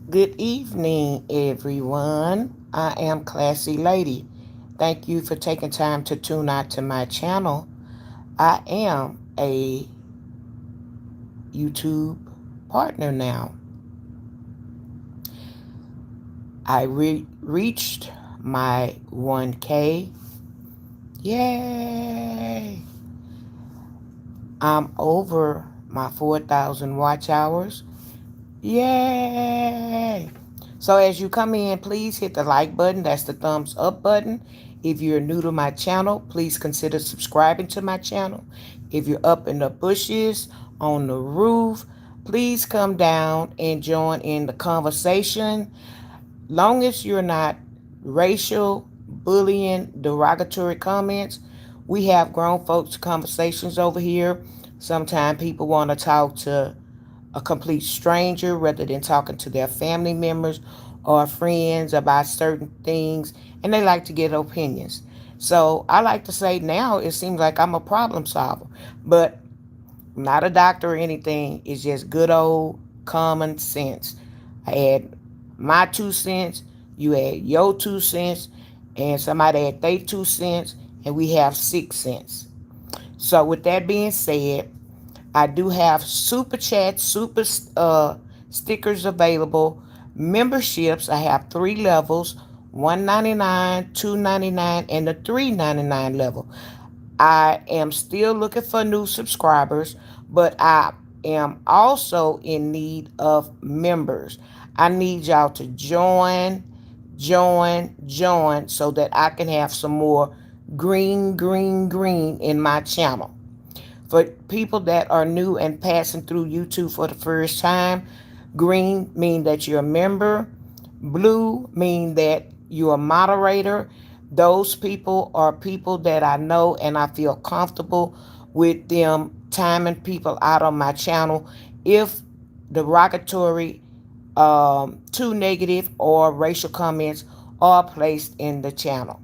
Good evening, everyone. I am Classy Lady. Thank you for taking time to tune out to my channel. I am a YouTube partner now. I reached my 1K. Yay! I'm over my 4,000 watch hours. Yay! So as you come in, please hit the like button. That's the thumbs up button. If you're new to my channel, please consider subscribing to my channel. If you're up in the bushes, on the roof, please come down and join in the conversation. Long as you're not racial, bullying, derogatory comments, we have grown folks conversations over here. Sometimes people want to talk to a complete stranger rather than talking to their family members or friends about certain things, and they like to get opinions. So I like to say now it seems like I'm a problem solver, but I'm not a doctor or anything. It's just good old common sense. I add my 2 cents, you add your 2 cents, and somebody add their 2 cents, and we have 6 cents. So with that being said, I do have super chats, super stickers available. Memberships, I have 3 levels: 199, 299, and the 399 level. I am still looking for new subscribers, but I am also in need of members. I need y'all to join so that I can have some more green in my channel. For people that are new and passing through YouTube for the first time, green mean that you're a member. Blue mean that you're a moderator. Those people are people that I know and I feel comfortable with them timing people out on my channel if derogatory, too negative, or racial comments are placed in the channel.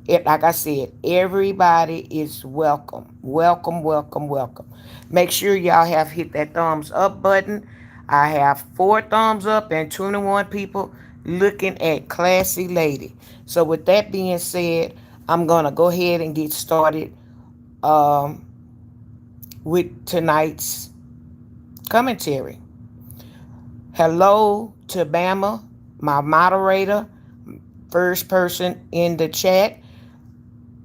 Like I said, everybody is welcome. Welcome. Make sure y'all have hit that thumbs up button. I have 4 thumbs up and 21 people looking at Classy Lady. So with that being said, I'm going to go ahead and get started um, with tonight's commentary. Hello to Bama, my moderator, first person in the chat.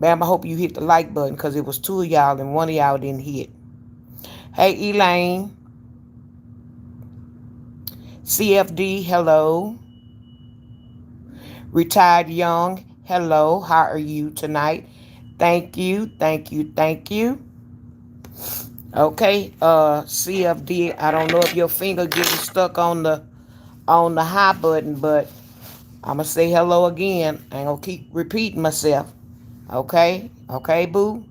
Bam, I hope you hit the like button because it was 2 of y'all and 1 of y'all didn't hit. Hey, Elaine. CFD, hello. Retired Young, hello. How are you tonight? Thank you. Okay, CFD, I don't know if your finger getting stuck on the high button, but I'ma say hello again. I ain't gonna keep repeating myself. Okay, boo.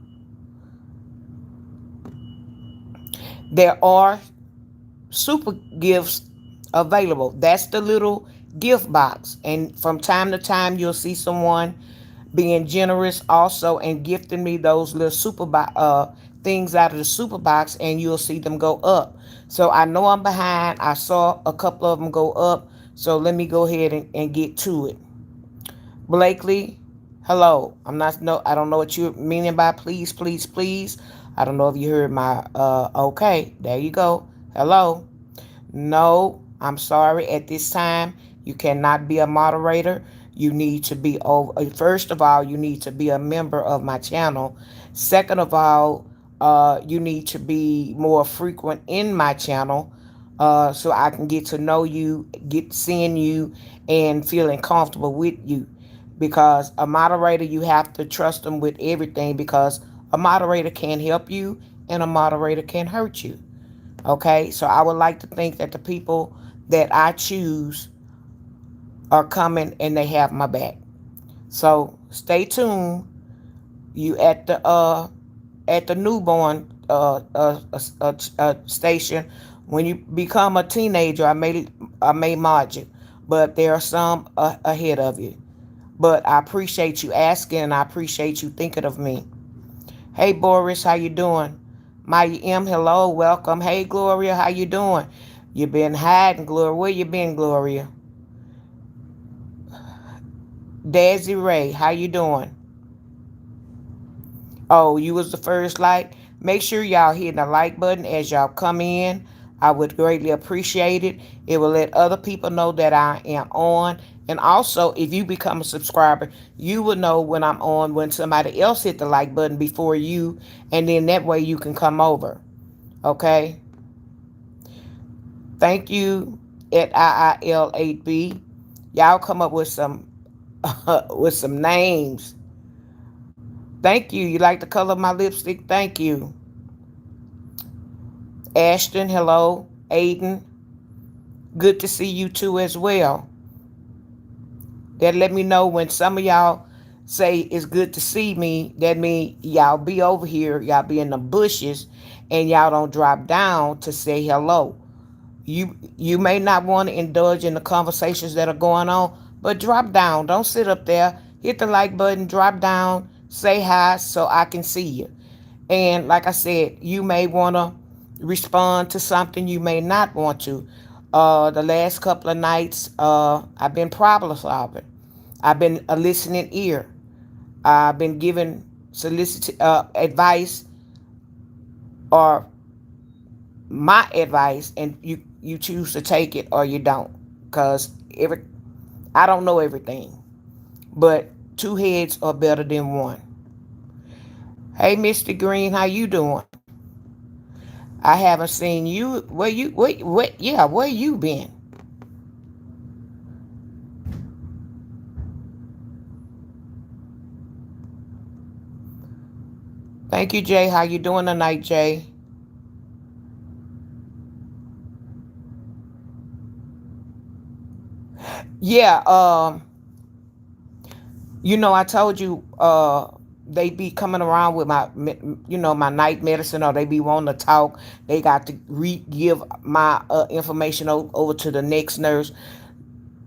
There are super gifts available. That's the little gift box. And from time to time, you'll see someone being generous also and gifting me those little things out of the super box, and you'll see them go up. So I know I'm behind. I saw a couple of them go up. So let me go ahead and get to it. Blakely, hello. I don't know what you're meaning by please. I don't know if you heard my okay. There you go. Hello. No, I'm sorry. At this time, you cannot be a moderator. You need to be over. First of all, you need to be a member of my channel. Second of all, you need to be more frequent in my channel, so I can get to know you, get seeing you, and feeling comfortable with you. Because a moderator, you have to trust them with everything. Because a moderator can help you, and a moderator can hurt you. Okay, so I would like to think that the people that I choose are coming and they have my back. So stay tuned. You at the newborn station. When you become a teenager, I may mod you, but there are some ahead of you. But I appreciate you asking, and I appreciate you thinking of me. Hey Boris, how you doing? Maya M, hello, welcome. Hey Gloria, how you doing? You been hiding, Gloria. Where you been, Gloria? Desiree, how you doing? Oh, you was the first like. Make sure y'all hitting the like button as y'all come in. I would greatly appreciate it. It will let other people know that I am on. And also, if you become a subscriber, you will know when I'm on when somebody else hit the like button before you. And then that way you can come over. Okay? Thank you at IIL8B. Y'all come up with some with some names. Thank you. You like the color of my lipstick? Thank you. Ashton, hello. Aiden, good to see you too as well. That let me know when some of y'all say it's good to see me. That means y'all be over here, y'all be in the bushes, and y'all don't drop down to say hello. You may not want to indulge in the conversations that are going on, but drop down. Don't sit up there. Hit the like button, drop down, say hi so I can see you. And like I said, you may want to respond to something, you may not want to. The last couple of nights, I've been problem solving. I've been a listening ear. I've been giving solicit advice or my advice, and you choose to take it or you don't, because I don't know everything, but two heads are better than one. Hey, Mr. Green, how you doing? I haven't seen you. Where you been? Thank you, Jay. How you doing tonight, Jay? Yeah, I told you they be coming around with my night medicine, or they be wanting to talk. They got to give my information over to the next nurse.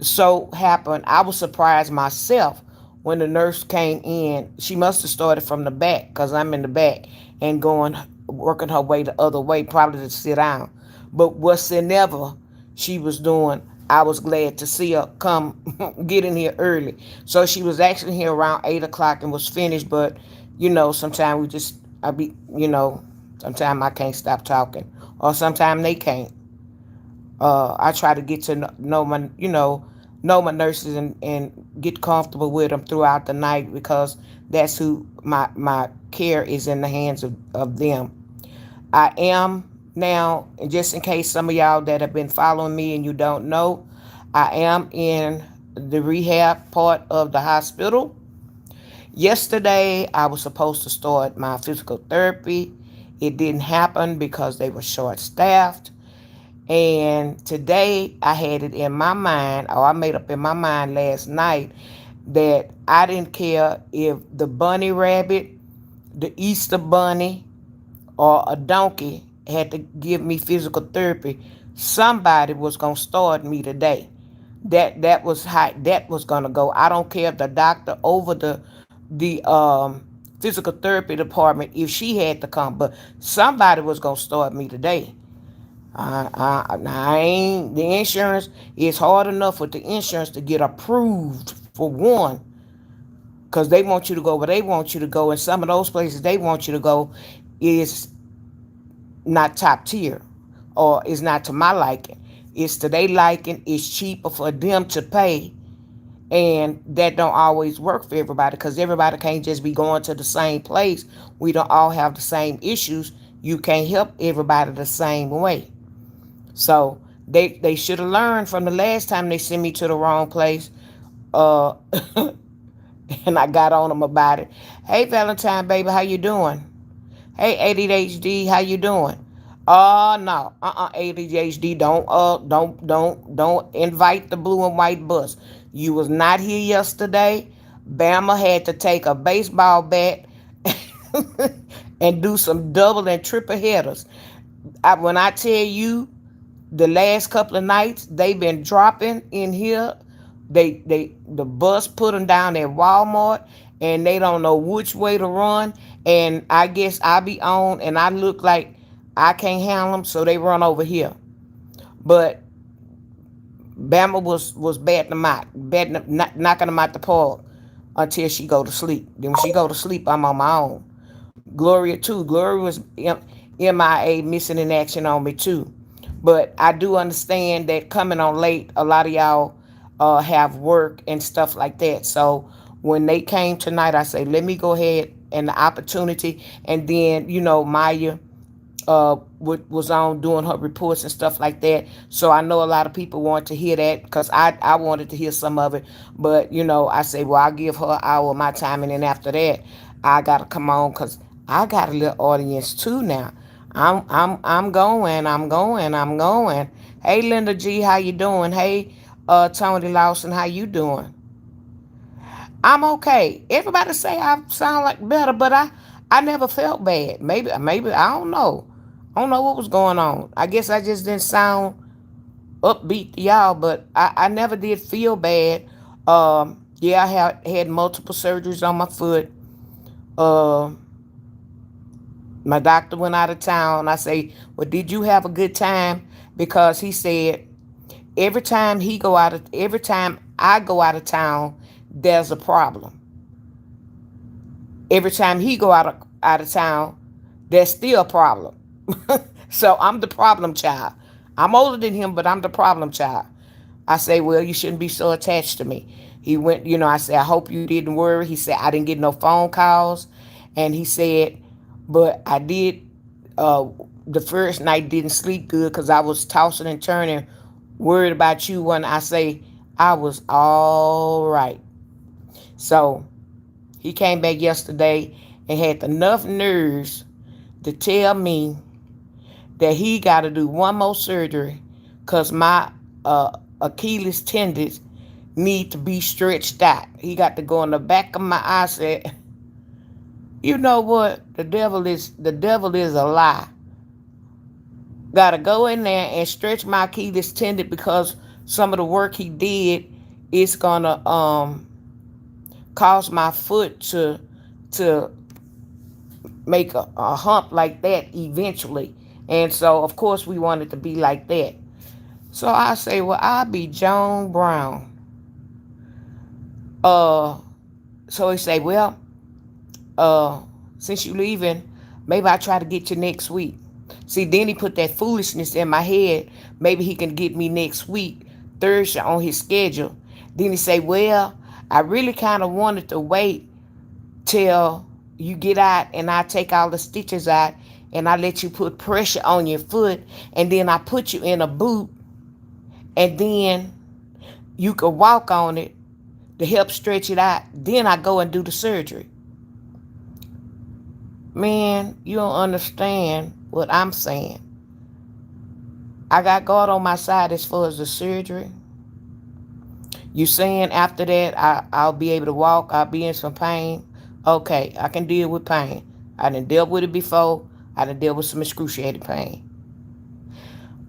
So happened, I was surprised myself when the nurse came in. She must have started from the back, because I'm in the back, and working her way the other way, probably to sit down. But whatsoever she was doing, I was glad to see her come get in here early. So she was actually here around 8 o'clock and was finished. But sometimes I be, sometimes I can't stop talking, or sometimes they can't. I try to get to know my nurses, and get comfortable with them throughout the night, because that's who my care is in the hands of them. I am now, and just in case some of y'all that have been following me and you don't know, I am in the rehab part of the hospital. Yesterday, I was supposed to start my physical therapy. It didn't happen because they were short staffed. And today I had it in my mind, or I made up in my mind last night, that I didn't care if the bunny rabbit, the Easter bunny, or a donkey had to give me physical therapy. Somebody was gonna start me today. That was how that was gonna go. I don't care if the doctor over the physical therapy department, if she had to come, but somebody was gonna start me today. I ain't the insurance. It's hard enough with the insurance to get approved for one, because they want you to go where they want you to go, and some of those places they want you to go is not top tier, or is not to my liking. It's to their liking. It's cheaper for them to pay, and that don't always work for everybody, because everybody can't just be going to the same place. We don't all have the same issues. You can't help everybody the same way. So they should have learned from the last time they sent me to the wrong place. Uh, and I got on them about it. Hey, Valentine, baby, how you doing? Hey, ADHD, how you doing? No, ADHD, don't invite the blue and white bus. You was not here yesterday. Bama had to take a baseball bat and do some double and triple headers. When I tell you, the last couple of nights they've been dropping in here. The bus put them down at Walmart, and they don't know which way to run. And I guess I be on, and I look like I can't handle them, so they run over here. But Bama was batting them out, knocking them out the park. until she go to sleep. Then when she go to sleep, I'm on my own. Gloria too. Gloria was MIA, missing in action on me too. But I do understand that coming on late, a lot of y'all have work and stuff like that. So when they came tonight, I say, let me go ahead and the opportunity. And then, Maya was on doing her reports and stuff like that. So I know a lot of people want to hear that because I wanted to hear some of it. But, I say, well, I'll give her an hour of my time. And then after that, I got to come on because I got a little audience too now. I'm going. I'm going. Hey, Linda G, how you doing? Hey, Tony Lawson, how you doing? I'm okay. Everybody say I sound like better, but I never felt bad. Maybe I don't know. I don't know what was going on. I guess I just didn't sound upbeat to y'all, but I never did feel bad. Yeah, I had multiple surgeries on my foot. Uh, my doctor went out of town. I say, well, did you have a good time? Because he said every time I go out of town, there's a problem. Every time he go out of town, there's still a problem. So I'm the problem child. I'm older than him, but I'm the problem child. I say, well, you shouldn't be so attached to me. He went, I said, I hope you didn't worry. He said, I didn't get no phone calls. And he said, but I did, the first night didn't sleep good because I was tossing and turning, worried about you. When I say, I was all right. So he came back yesterday and had enough nerves to tell me that he got to do one more surgery because my Achilles tendons need to be stretched out. He got to go in the back of my eye. Said, you know what? The devil is a lie. Got to go in there and stretch my Achilles tendon because some of the work he did is gonna cause my foot to make a hump like that eventually. And so, of course, we want it to be like that. So I say, well, I'll be Joan Brown. Uh, so he say, well, uh, since you leaving, maybe I try to get you next week. See, then he put that foolishness in my head. Maybe he can get me next week, Thursday on his schedule. Then he say, well, I really kind of wanted to wait till you get out and I take all the stitches out and I let you put pressure on your foot and then I put you in a boot and then you can walk on it to help stretch it out. Then I go and do the surgery. Man, you don't understand what I'm saying. I got God on my side as far as the surgery. You saying after that I'll be able to walk, I'll be in some pain. Okay, I can deal with pain. I done dealt with it before. I done dealt with some excruciating pain.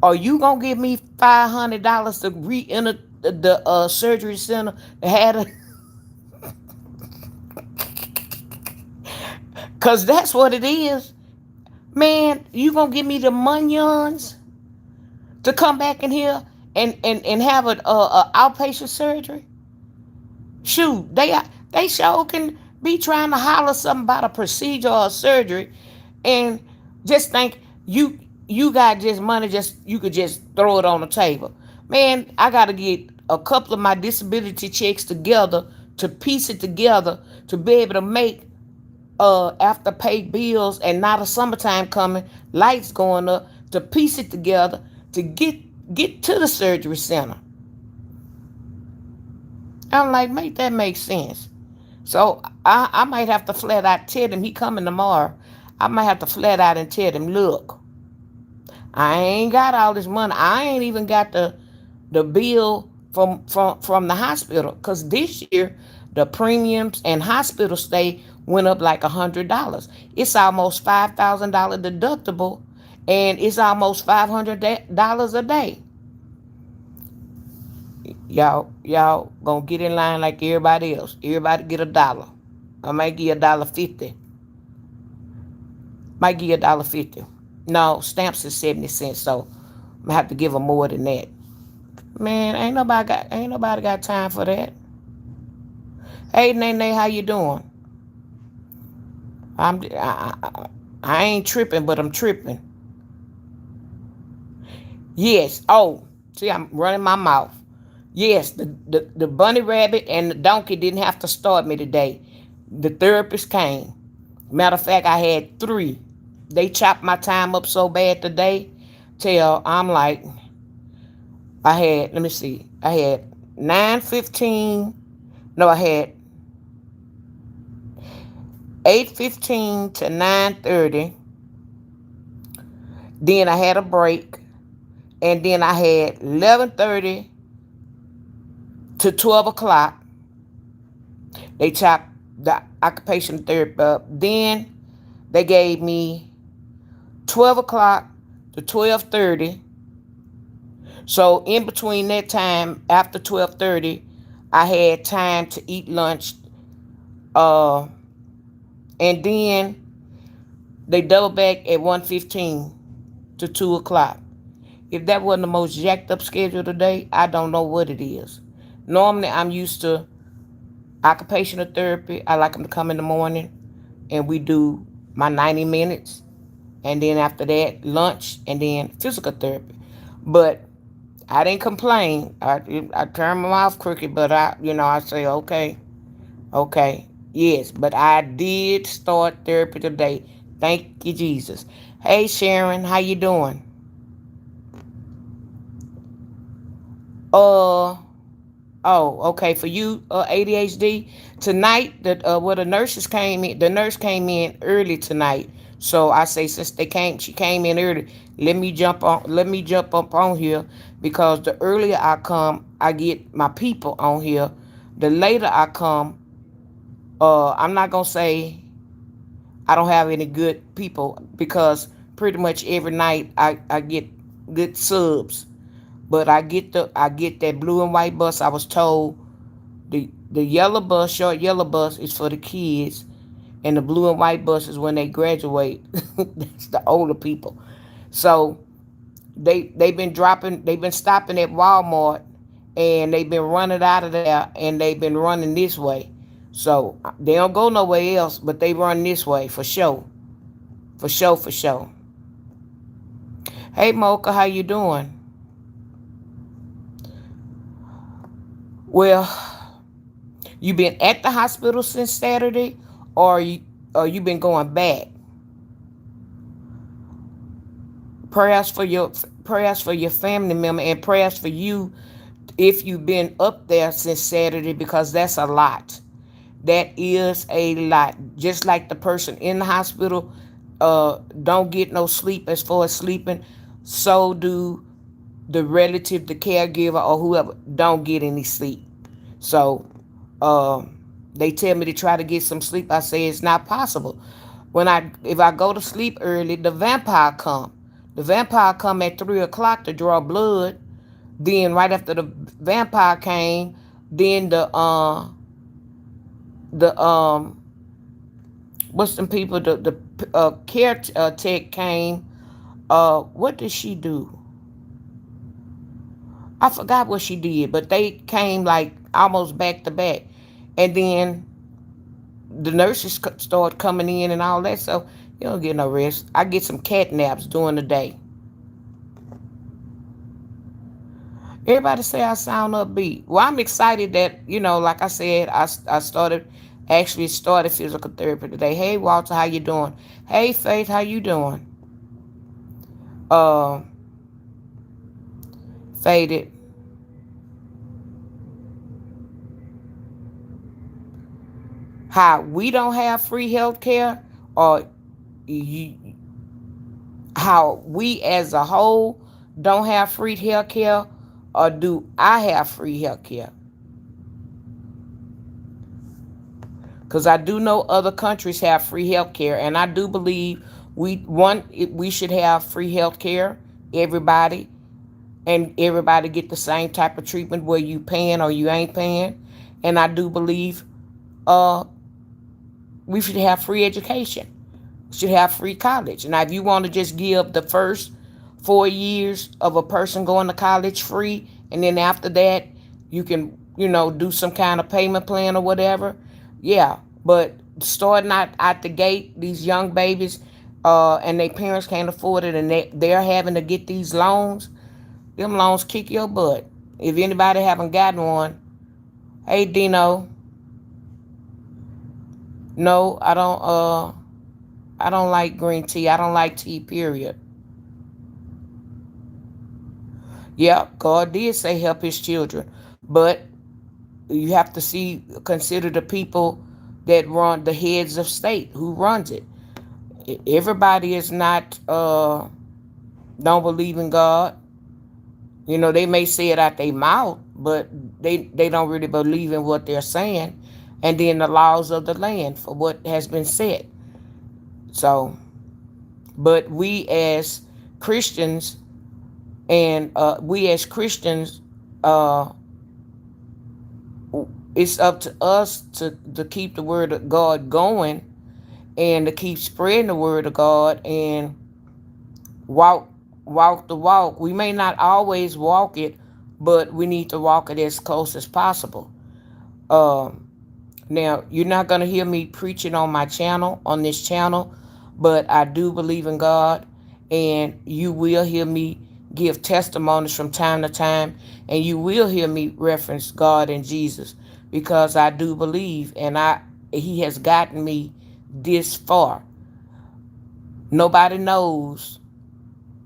Are you gonna give me $500 to re-enter the surgery center to have a cause that's what it is. Man, you gonna give me the munions to come back in here and have a outpatient surgery? Shoot, they sure can be trying to holler something about a procedure or a surgery, and just think you got just money, just you could just throw it on the table. Man, I gotta get a couple of my disability checks together to piece it together to be able to make after pay bills and not a summertime coming, lights going up to piece it together to get to the surgery center. I'm like, make that make sense. So I might have to flat out tell him he coming tomorrow. I might have to flat out and tell him, look, I ain't got all this money. I ain't even got the bill from the hospital. Cause this year the premiums and hospital stay went up like $100. It's almost $5,000 deductible, and it's almost $500 a day. Y'all gonna get in line like everybody else. Everybody get $1. I might give you $1.50. Might give you $1.50. No, stamps is 70 cents, so I'm gonna have to give them more than that. Man, ain't nobody got time for that. Hey, Nene, how you doing? I'm I ain't tripping, but I'm tripping. Yes. Oh, see, I'm running my mouth. Yes, the bunny rabbit and the donkey didn't have to start me today. The therapist came. Matter of fact, I had three. They chopped my time up so bad today till I'm like, I had, let me see, I had 9:15. No, I had 8:15 to 9:30. Then I had a break. And then I had 11:30 to 12 o'clock. They chopped the occupational therapy up. Then they gave me 12 o'clock to 12:30. So in between that time, after 12:30, I had time to eat lunch. Uh, and then they double back at 1:15 to 2 o'clock. If that wasn't the most jacked up schedule today, I don't know what it is. Normally, I'm used to occupational therapy. I like them to come in the morning and we do my 90 minutes. And then after that, lunch and then physical therapy. But I didn't complain. I turned my mouth crooked, but I say, okay, okay, yes. But I did start therapy today. Thank you, Jesus. Hey, Sharon, how you doing? Uh, Oh, okay. For you, ADHD tonight, the nurses came in. The nurse came in early tonight. So I say since she came in early. Let me jump on. Let me jump up on here because the earlier I come, I get my people on here. The later I come, I'm not gonna say I don't have any good people because pretty much every night I get good subs. But I get that blue and white bus. I was told the yellow bus, short yellow bus, is for the kids, and the blue and white bus is when they graduate. That's the older people. So they've been stopping at Walmart, and they've been running out of there, and they've been running this way. So they don't go nowhere else, but they run this way for sure, for sure, for sure. Hey Mocha, how you doing? Well, you been at the hospital since Saturday, or you been going back? Prayers for your family member and prayers for you if you've been up there since Saturday because that's a lot. That is a lot. Just like the person in the hospital don't get no sleep as far as sleeping, so do the relative, the caregiver, or whoever don't get any sleep. So they tell me to try to get some sleep. I say it's not possible. If I go to sleep early, the vampire come. The vampire come at 3 o'clock to draw blood. Then right after the vampire came, then the what's some people the care tech came. What did she do? I forgot what she did, but they came like almost back to back, and then the nurses start coming in and all that. So you don't get no rest. I get some cat naps during the day. Everybody say I sound upbeat. Well, I'm excited that like I said, I actually started physical therapy today. Hey Walter, how you doing? Hey Faith, how you doing? Uh, Faded. How we don't have free health care, or you, how we as a whole don't have free health care, or do I have free health care? Because I do know other countries have free health care, and I do believe we should have free health care, everybody, and everybody get the same type of treatment where you paying or you ain't paying. And I do believe uh, we should have free education, should have free college. Now, if you want to just give the first 4 years of a person going to college free, and then after that, you can do some kind of payment plan or whatever. Yeah, but starting out at the gate, these young babies, and their parents can't afford it, and they're having to get these loans. Them loans kick your butt. If anybody haven't gotten one, hey Dino, no, I don't. I don't like green tea. I don't like tea. Period. Yeah, God did say help His children, but you have to consider the people that run the heads of state who runs it. Everybody is not don't believe in God. They may say it out their mouth, but they don't really believe in what they're saying, and then the laws of the land for what has been said. So, but Christians we as Christians, uh, it's up to us to keep the word of God going and to keep spreading the word of God and walk walk the walk. We may not always walk it, but we need to walk it as close as possible. Um, Now, you're not going to hear me preaching on this channel, but I do believe in God, and you will hear me give testimonies from time to time, and you will hear me reference God and Jesus because I do believe, and He has gotten me this far. Nobody knows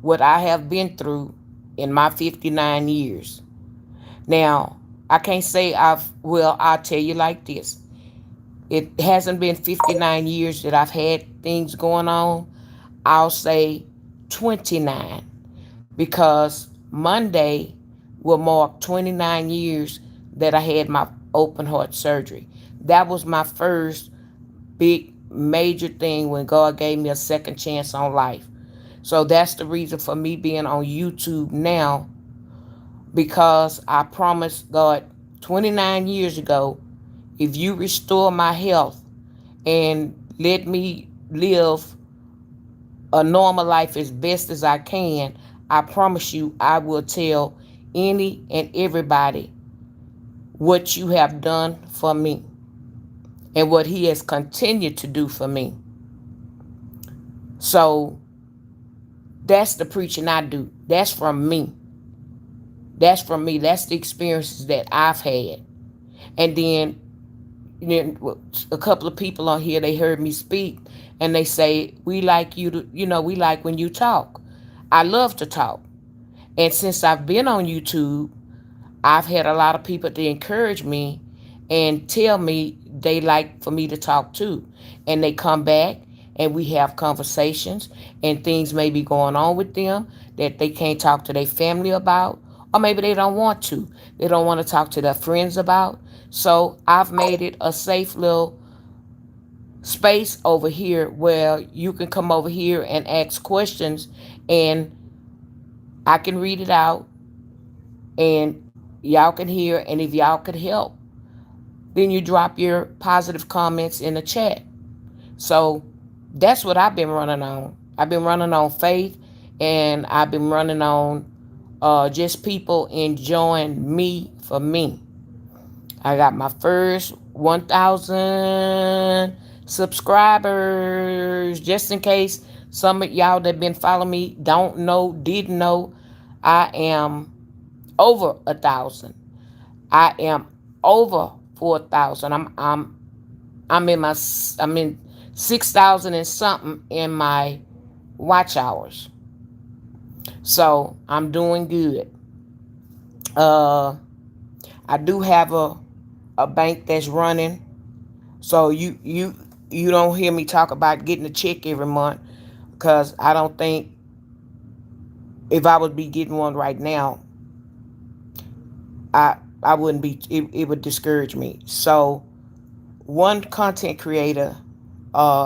what I have been through in my 59 years. Now, I can't say I'll tell you like this. It hasn't been 59 years that I've had things going on. I'll say 29 because Monday will mark 29 years that I had my open heart surgery. That was my first big major thing when God gave me a second chance on life. So that's the reason for me being on YouTube now because I promised God 29 years ago, if you restore my health and let me live a normal life as best as I can, I promise you I will tell any and everybody what you have done for me and what He has continued to do for me. So that's the preaching I do. That's from me. That's from me. That's the experiences that I've had. And then a couple of people on here, they heard me speak and they say, we like you to, we like when you talk. I love to talk. And since I've been on YouTube, I've had a lot of people to encourage me and tell me they like for me to talk too. And they come back and we have conversations and things may be going on with them that they can't talk to their family about, or maybe they don't want to. They don't want to talk to their friends about. So I've made it a safe little space over here where you can come over here and ask questions and I can read it out and y'all can hear, and if y'all could help, then you drop your positive comments in the chat. So that's what I've been running on. I've been running on faith, and I've been running on just people enjoying me for me. I got my first 1,000 subscribers. Just in case some of y'all that been following me didn't know, I am over 1,000. I am over 4,000. I'm in 6,000 and something in my watch hours. So I'm doing good. I do have a bank that's running. So you don't hear me talk about getting a check every month because I don't think if I would be getting one right now, I wouldn't be. It would discourage me. So one content creator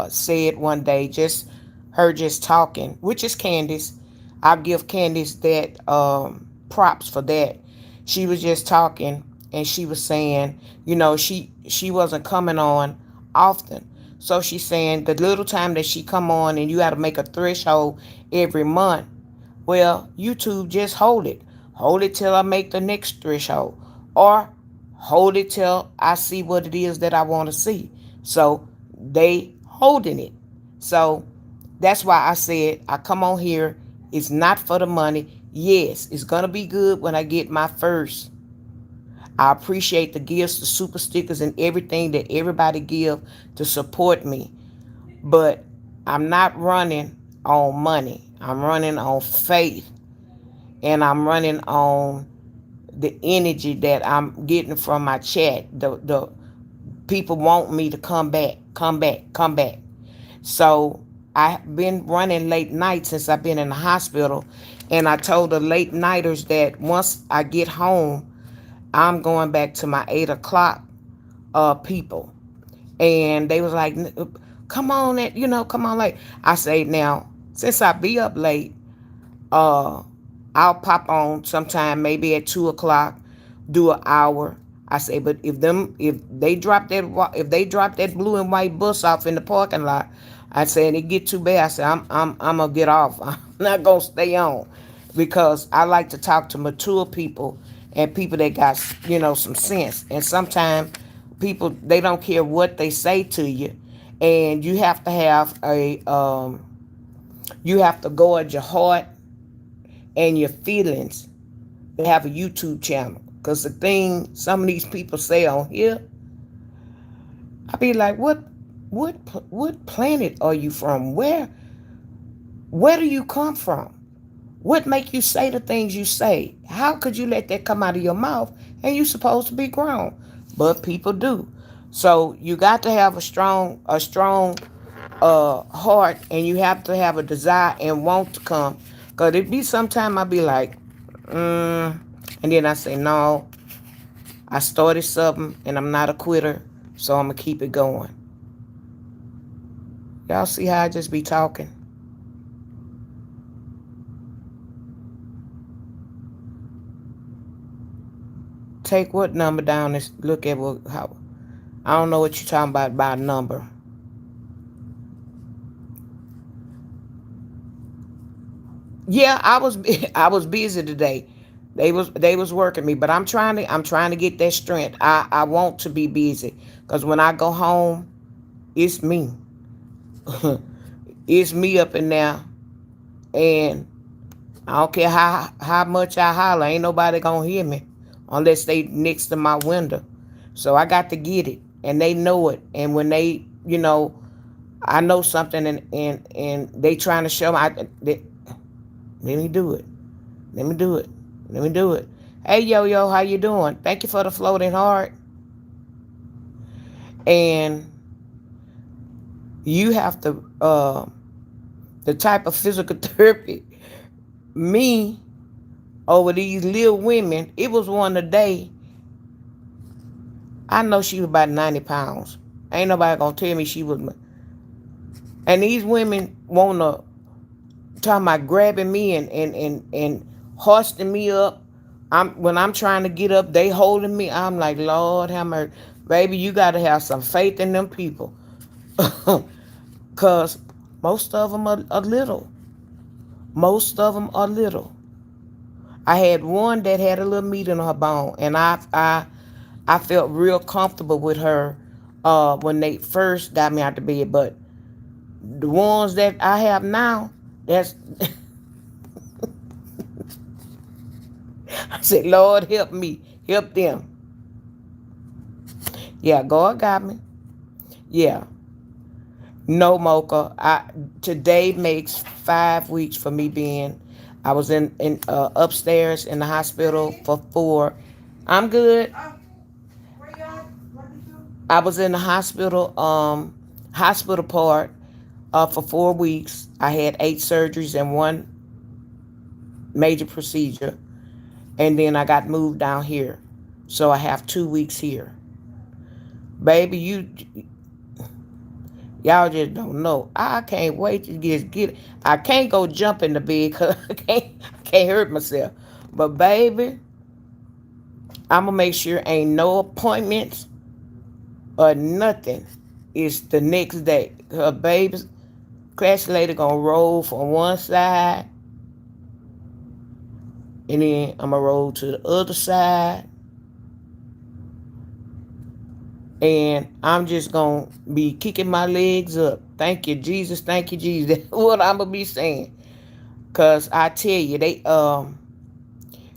said one day, just talking, which is Candace. I'll give Candace that props for that. She was just talking and she was saying, she wasn't coming on often. So she's saying the little time that she come on and you got to make a threshold every month. Well, YouTube just hold it. Hold it till I make the next threshold. Or hold it till I see what it is that I want to see. So they holding it. So that's why I said I come on here. It's not for the money. Yes, it's gonna be good when I get my first. I appreciate the gifts, the super stickers, and everything that everybody give to support me. But I'm not running on money. I'm running on faith, and I'm running on the energy that I'm getting from my chat. The people want me to come back, come back, come back. So I've been running late nights since I've been in the hospital, and I told the late nighters that once I get home, I'm going back to my 8 o'clock people. And they was like, come on, come on late. I say now, since I be up late, uh, I'll pop on sometime maybe at 2 o'clock, do an hour. I say, but if they drop that blue and white bus off in the parking lot, I say, and it get too bad, I say, I'm gonna get off. I'm not gonna stay on, because I like to talk to mature people and people that got some sense. And sometimes people, they don't care what they say to you, and you have to guard your heart and your feelings to have a YouTube channel. Because the thing some of these people say on here, I be like, what planet are you from? Where do you come from? What make you say the things you say? How could you let that come out of your mouth? And you supposed to be grown, but people do. So you got to have a strong heart, and you have to have a desire and want to come. Cause it be sometime I be like, and then I say no. I started something, and I'm not a quitter, so I'm gonna keep it going. Y'all see how I just be talking? Take what number down and look at how. I don't know what you're talking about by number. Yeah, I was busy today. They was working me, but I'm trying to get that strength. I want to be busy, because when I go home, it's me. It's me up in there, and I don't care how much I holler, ain't nobody gonna hear me unless they next to my window. So I got to get it, and they know it. And when I know something, and they trying to show me, let me do it. Let me do it. Let me do it. Hey, yo, how you doing? Thank you for the floating heart. And you have to, the type of physical therapy, me, over these little women, it was one a day. I know she was about 90 pounds. Ain't nobody gonna tell me she was. And these women wanna, talking about grabbing me and hoisting me up. When I'm trying to get up, they holding me. I'm like, Lord have mercy. Baby, you gotta have some faith in them people. Cause most of them are little. Most of them are little. I had one that had a little meat in her bone, and I felt real comfortable with her when they first got me out the bed. But the ones that I have now, that's I said, Lord help me, help them. Yeah, God got me. Yeah, no mocha. Today makes 5 weeks for me being. I was in upstairs in the hospital for 4. I'm good. I was in the hospital part for 4 weeks. I had 8 surgeries and one major procedure, and then I got moved down here, so I have 2 weeks here. Baby, y'all just don't know. I can't wait to get. I can't go jump in the bed because I can't hurt myself. But baby, I'm gonna make sure ain't no appointments or nothing. It's the next day. Her baby's crash lady gonna roll from one side, and then I'm gonna roll to the other side, And I'm just gonna be kicking my legs up. Thank you, Jesus. Thank you, Jesus. That's what I'm gonna be saying. Cause I tell you, they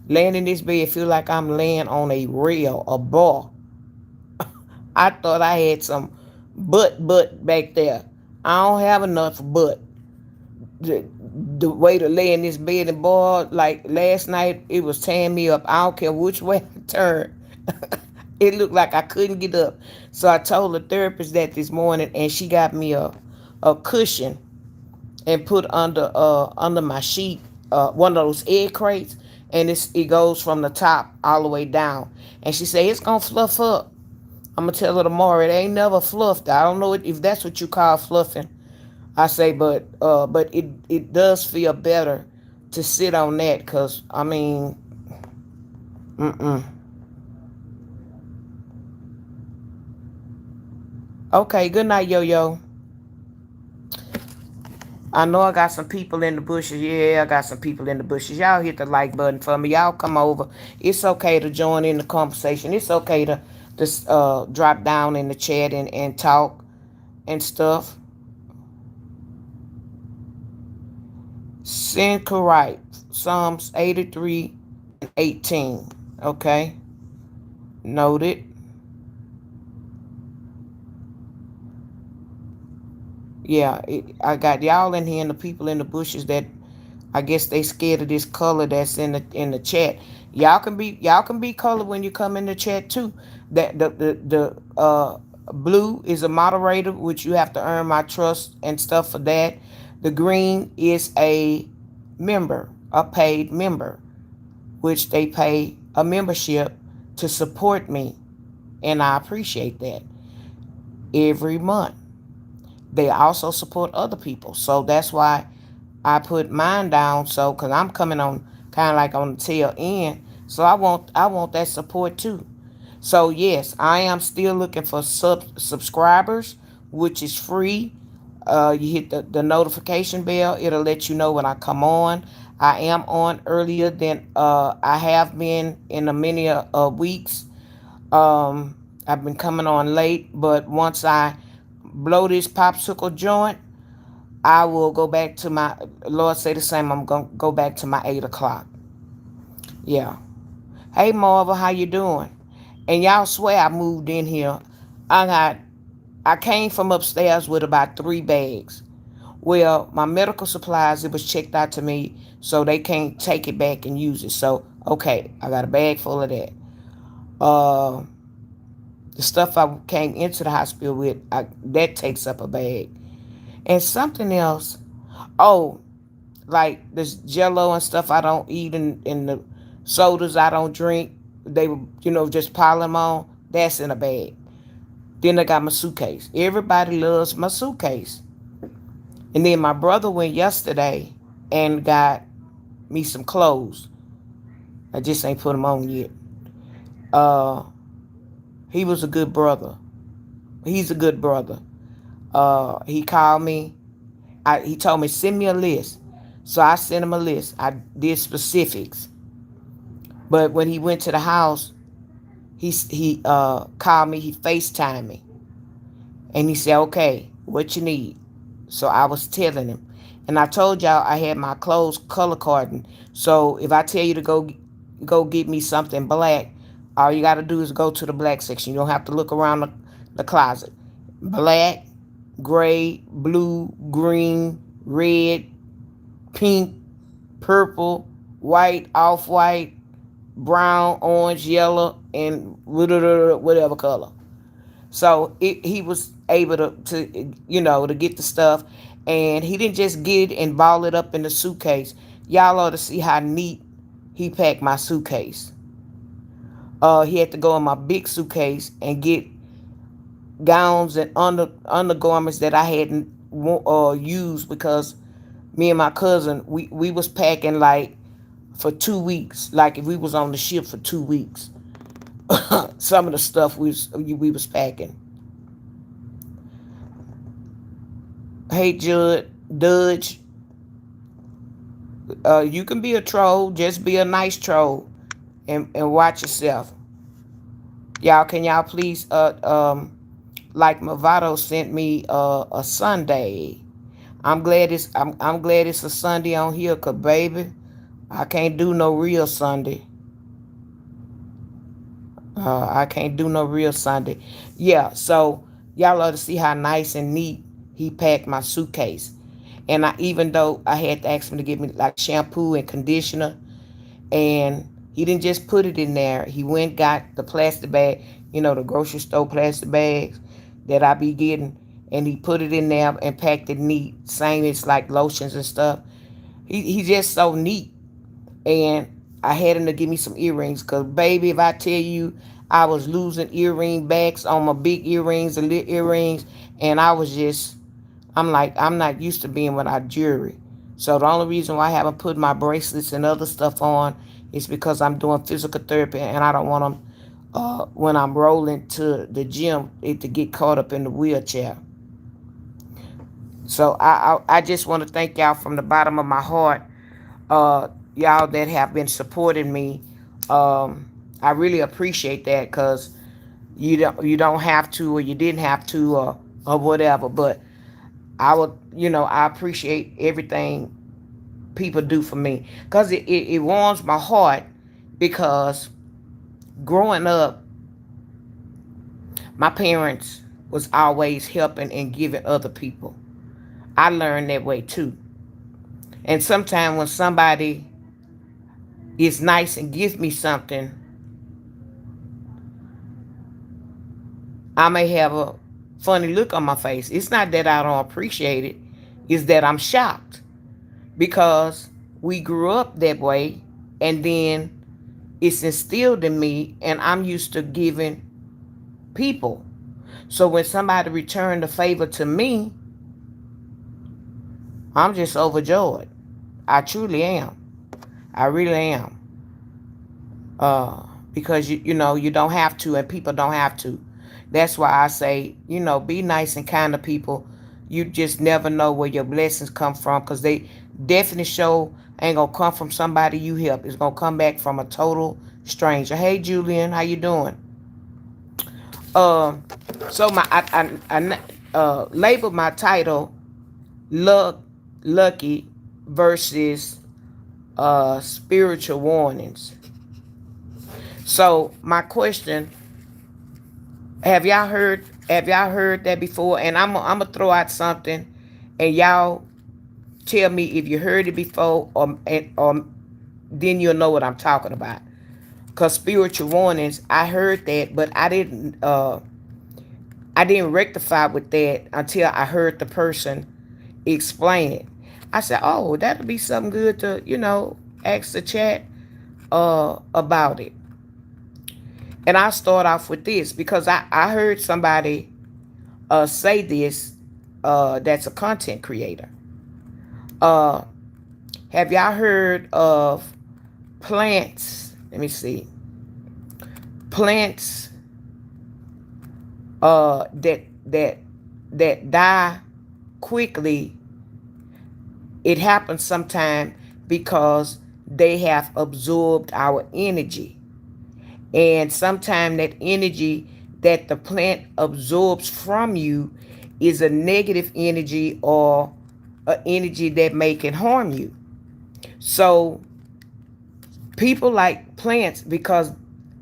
laying in this bed feel like I'm laying on a rail, a bar. I thought I had some butt back there. I don't have enough butt. The way to lay in this bed and boy, like last night, it was tearing me up. I don't care which way I turned. It looked like I couldn't get up. So I told the therapist that this morning, and she got me a cushion and put under my sheet, one of those egg crates, and it goes from the top all the way down. And she said it's gonna fluff up. I'm gonna tell her tomorrow. It ain't never fluffed. I don't know if that's what you call fluffing. I say, but it does feel better to sit on that, cause I mean, mm-mm. Okay, good night, yo yo. I know I got some people in the bushes. Yeah, I got some people in the bushes. Y'all hit the like button for me. Y'all come over. It's okay to join in the conversation. It's okay to drop down in the chat and talk and stuff. Sincarite, Psalms 83 and 18. Okay, noted. Yeah, I got y'all in here and the people in the bushes that I guess they scared of this color that's in the chat. Y'all can be colored when you come in the chat too. That the blue is a moderator, which you have to earn my trust and stuff for that. The green is a member, a paid member, which they pay a membership to support me, and I appreciate that every month. They also support other people, so that's why I put mine down. So because I'm coming on kind of like on the tail end, so I want that support too. So yes, I am still looking for subscribers, which is free. You hit the notification bell; it'll let you know when I come on. I am on earlier than I have been in a many weeks. I've been coming on late, but once I blow this popsicle joint, I will go back to my, Lord say the same, I'm going to go back to my 8 o'clock. Yeah. Hey, Marva, how you doing? And y'all swear I moved in here. I got, I came from upstairs with about 3 bags. Well, my medical supplies, it was checked out to me, so they can't take it back and use it. So, okay, I got a bag full of that. Uh, the stuff I came into the hospital with, that takes up a bag. And something else, oh, like this Jello and stuff I don't eat, and the sodas I don't drink. They were, just pile them on. That's in a bag. Then I got my suitcase. Everybody loves my suitcase. And then my brother went yesterday and got me some clothes. I just ain't put them on yet. Uh, he was a good brother. He's a good brother. He called me. He told me send me a list. So I sent him a list. I did specifics. But when he went to the house, he called me. He FaceTimed me, and he said, "Okay, what you need?" So I was telling him, and I told y'all I had my clothes color coding. So if I tell you to go get me something black, all you got to do is go to the black section. You don't have to look around the closet. Black, gray, blue, green, red, pink, purple, white, off-white, brown, orange, yellow, and whatever color. So he was able to get the stuff, and he didn't just get it and ball it up in the suitcase. Y'all ought to see how neat he packed my suitcase. He had to go in my big suitcase and get gowns and undergarments that I hadn't used, because me and my cousin we was packing like for 2 weeks, like if we was on the ship for 2 weeks. Some of the stuff we was packing. Hey, Dudge, you can be a troll, just be a nice troll, and watch yourself. Y'all, can y'all please like Movado sent me a Sunday. I'm glad it's a Sunday on here, cause baby, I can't do no real Sunday. I can't do no real Sunday. Yeah, so y'all ought to see how nice and neat he packed my suitcase. And I, even though I had to ask him to give me like shampoo and conditioner, and he didn't just put it in there. He went got the plastic bag, the grocery store plastic bags that I be getting, and he put it in there and packed it neat. Same as like lotions and stuff. He just so neat. And I had him to give me some earrings, cause baby, if I tell you I was losing earring backs on my big earrings and little earrings, and I'm like, I'm not used to being without jewelry. So the only reason why I haven't put my bracelets and other stuff on is because I'm doing physical therapy, and I don't want them when I'm rolling to the gym it to get caught up in the wheelchair. So I just want to thank y'all from the bottom of my heart, y'all that have been supporting me. I really appreciate that, because you don't have to, or you didn't have to, or whatever. But I appreciate everything people do for me, because it warms my heart, because growing up, my parents was always helping and giving other people. I learned that way too. And sometimes when somebody is nice and gives me something, I may have a funny look on my face. It's not that I don't appreciate it, it's that I'm shocked, because we grew up that way, and then it's instilled in me, and I'm used to giving people. So when somebody returned the favor to me, I'm just overjoyed. I truly am. I really am. Because you don't have to, and people don't have to. That's why I say, be nice and kind to people. You just never know where your blessings come from, because they definitely show ain't gonna come from somebody you help. It's gonna come back from a total stranger. Hey Julian, how you doing? Um, so I labeled my title "Luck, Lucky" versus spiritual warnings. So my question: Have y'all heard that before? And I'm gonna throw out something, and y'all tell me if you heard it before, or then you'll know what I'm talking about. Cause spiritual warnings, I heard that, but I didn't rectify with that until I heard the person explain it. I said, "Oh, that'll be something good to ask the chat about it." And I start off with this, because I heard somebody say this, that's a content creator. Uh, have y'all heard of plants? Let me see. Plants that die quickly. It happens sometimes because they have absorbed our energy. And sometimes that energy that the plant absorbs from you is a negative energy, or an energy that may can harm you. So people like plants because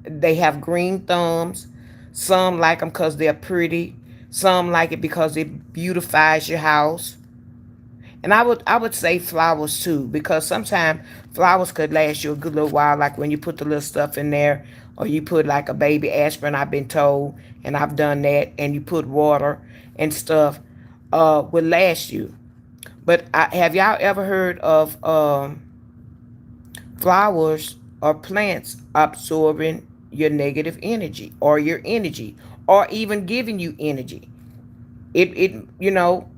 they have green thumbs. Some like them because they're pretty. Some like it because it beautifies your house. And I would say flowers too, because sometimes flowers could last you a good little while, like when you put the little stuff in there, or you put like a baby aspirin, I've been told, and I've done that, and you put water and stuff, will last you. But have y'all ever heard of flowers or plants absorbing your negative energy, or your energy, or even giving you energy? It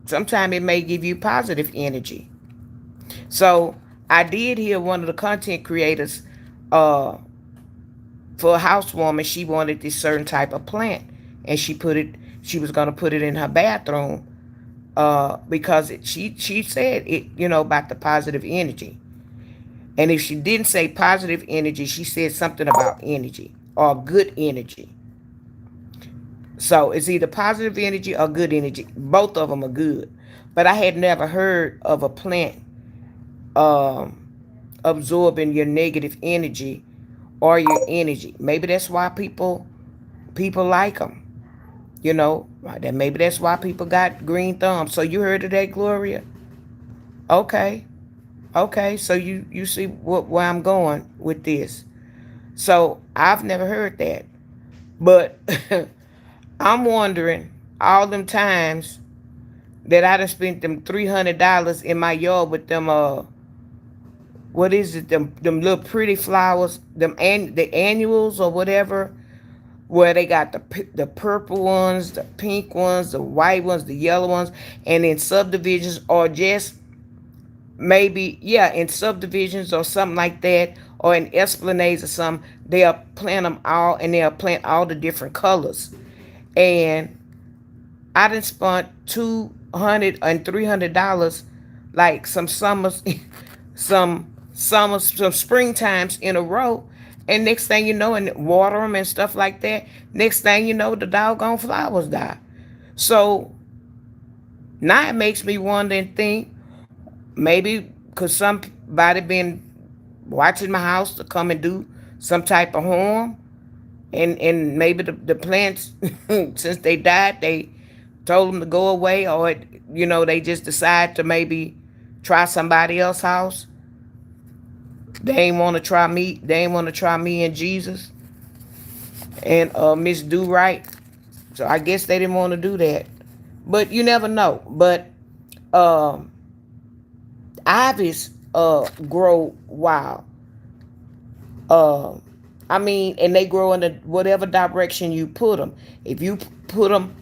sometimes it may give you positive energy. So I did hear one of the content creators, uh for a housewarming, she wanted this certain type of plant, and she was gonna put it in her bathroom, because she said it, about the positive energy. And if she didn't say positive energy, she said something about energy or good energy. So it's either positive energy or good energy. Both of them are good. But I had never heard of a plant um, absorbing your negative energy or your energy. Maybe that's why people like them. You know, that maybe that's why people got green thumbs. So you heard of that, Gloria? Okay, okay. So you see where I'm going with this. So I've never heard that, but I'm wondering all them times that I done spent them $300 in my yard with them what is it, them little pretty flowers, the annuals or whatever, where they got the purple ones, the pink ones, the white ones, the yellow ones, and in subdivisions, or just maybe, yeah, in subdivisions or something like that, or in esplanades or something. They'll plant them all, and they'll plant all the different colors. And I done spent $200 and $300 like some summers, some springtimes in a row. And next thing you know, and water them and stuff like that. Next thing you know, the doggone flowers die. So now it makes me wonder and think, maybe because somebody been watching my house to come and do some type of harm, and maybe the plants since they died, they told them to go away, or they just decide to maybe try somebody else's house. They ain't want to try me. They ain't want to try me and Jesus and Miss Do Right. So I guess they didn't want to do that. But you never know. But um, ivies grow wild. Uh, I mean, and they grow in whatever direction you put them. If you put them,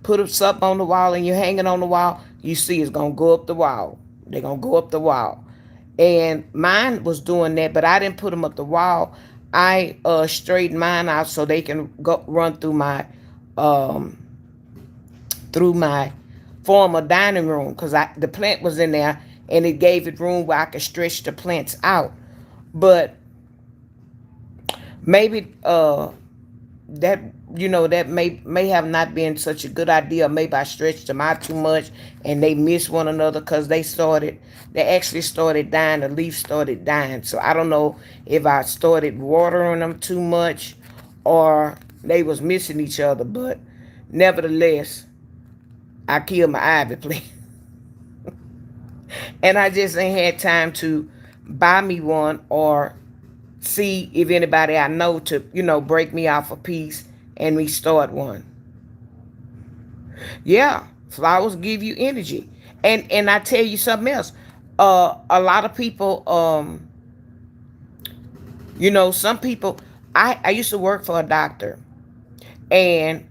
put something on the wall and you're hanging on the wall, you see it's gonna go up the wall. They're gonna go up the wall. And mine was doing that, but I didn't put them up the wall. I straightened mine out so they can go run um, through my former dining room, because the plant was in there and it gave it room where I could stretch the plants out. But maybe that that may have not been such a good idea. Maybe I stretched them out too much and they missed one another, because they actually started dying. The leaves started dying. So I don't know if I started watering them too much or they was missing each other. But nevertheless, I killed my ivy plant. And I just ain't had time to buy me one or see if anybody I know to, break me off a piece and restart one. Yeah, flowers give you energy. And I tell you something else. A lot of people, some people, I used to work for a doctor, and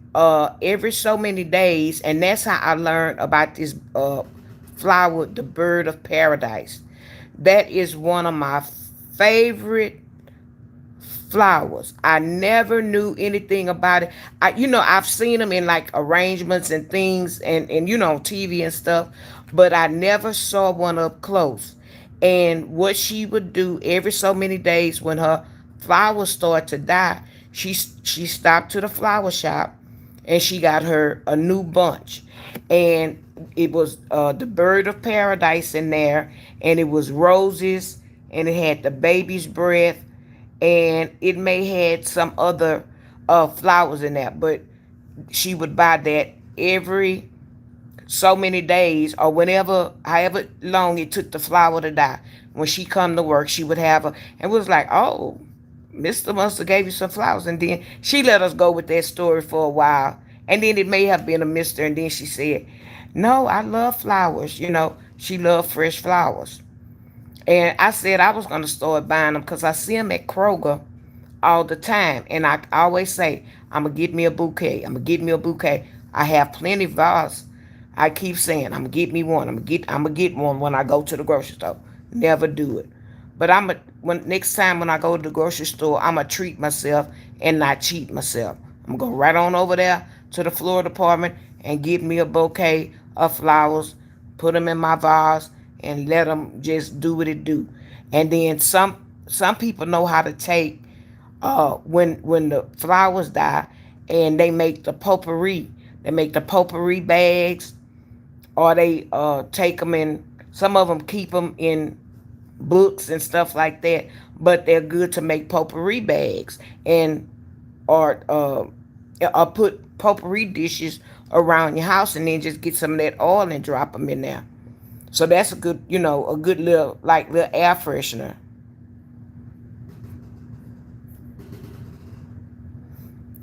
every so many days, and that's how I learned about this flower, the bird of paradise. That is one of my favorite flowers. I never knew anything about it. I've seen them in like arrangements and things, and on TV and stuff, but I never saw one up close. And what she would do every so many days when her flowers start to die, she stopped to the flower shop and she got her a new bunch. And it was the bird of paradise in there, and it was roses, and it had the baby's breath, and it may had some other flowers in there. But she would buy that every so many days, or however long it took the flower to die. When she come to work, she would have her, and was like, "Oh, Mister must have gave you some flowers." And then she let us go with that story for a while, and then it may have been a Mister, and then she said, "No, I love flowers." She loved fresh flowers. And I said I was going to start buying them, because I see them at Kroger all the time. And I always say, I'm going to get me a bouquet. I'm going to get me a bouquet. I have plenty of vases. I keep saying, I'm going to get me one. I'm gonna get one when I go to the grocery store. Never do it. But next time when I go to the grocery store, I'm going to treat myself and not cheat myself. I'm going to go right on over there to the floral department and get me a bouquet of flowers, put them in my vase, and let them just do what it do. And then some people know how to take when the flowers die and they make the potpourri. They make the potpourri bags, or they take them in. Some of them keep them in books and stuff like that, but they're good to make potpourri bags, and or put potpourri dishes around your house, and then just get some of that oil and drop them in there. So that's a good, a good little like little air freshener.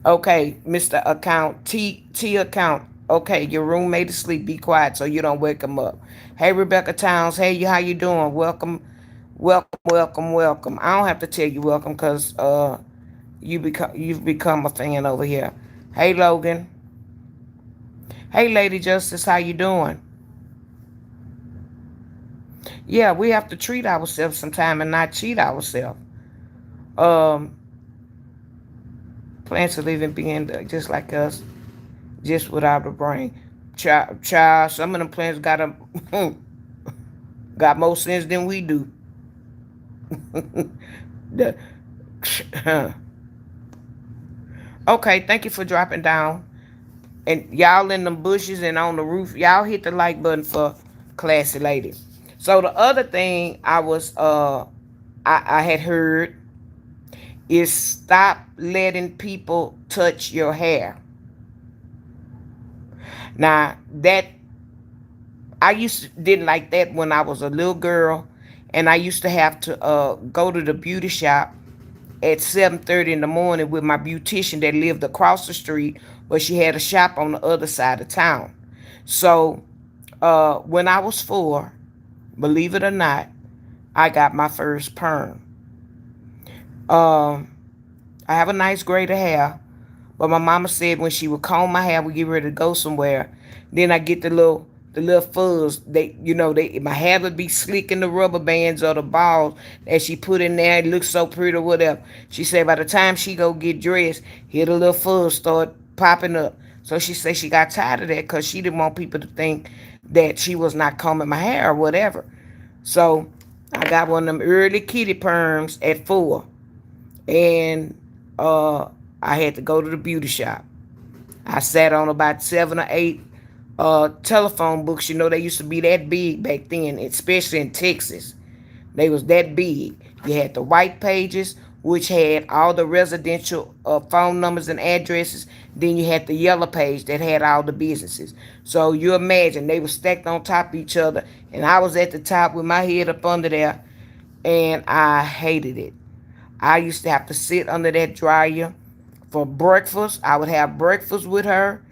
Okay, Mr. Account, T account. Okay, your roommate is asleep. Be quiet so you don't wake him up. Hey, Rebecca Towns. Hey, you, how you doing? Welcome, welcome, welcome, welcome. I don't have to tell you welcome because you've become a fan over here. Hey, Logan. Hey, Lady Justice. How you doing? Yeah, we have to treat ourselves sometime and not cheat ourselves. Um, Plants are living being just like us, just without a brain. Child, some of them plants got a got more sense than we do. The, okay, thank you for dropping down. And y'all in them bushes and on the roof, y'all hit the like button for Classy Lady. So the other thing I had heard is stop letting people touch your hair. Now that I used to didn't like that when I was a little girl, and I used to have to go to the beauty shop at 7:30 in the morning with my beautician that lived across the street, but she had a shop on the other side of town. So when I was 4, believe it or not, I got my first perm. Um, I have a nice grade of hair, but my mama said when she would comb my hair, we get ready to go somewhere. Then I get the little fuzz. My hair would be slick in the rubber bands or the balls that she put in there. It looks so pretty or whatever. She said by the time she go get dressed, here the little fuzz start popping up. So she said she got tired of that because she didn't want people to think that she was not combing my hair or whatever. So I got one of them early kitty perms at 4, and uh, I had to go to the beauty shop. I sat on about 7 or 8 telephone books. They used to be that big back then, especially in Texas. They was that big. You had the white pages, which had all the residential phone numbers and addresses. Then you had the yellow page that had all the businesses. So you imagine they were stacked on top of each other, and I was at the top with my head up under there, and I hated it. I used to have to sit under that dryer for breakfast. I would have breakfast with her.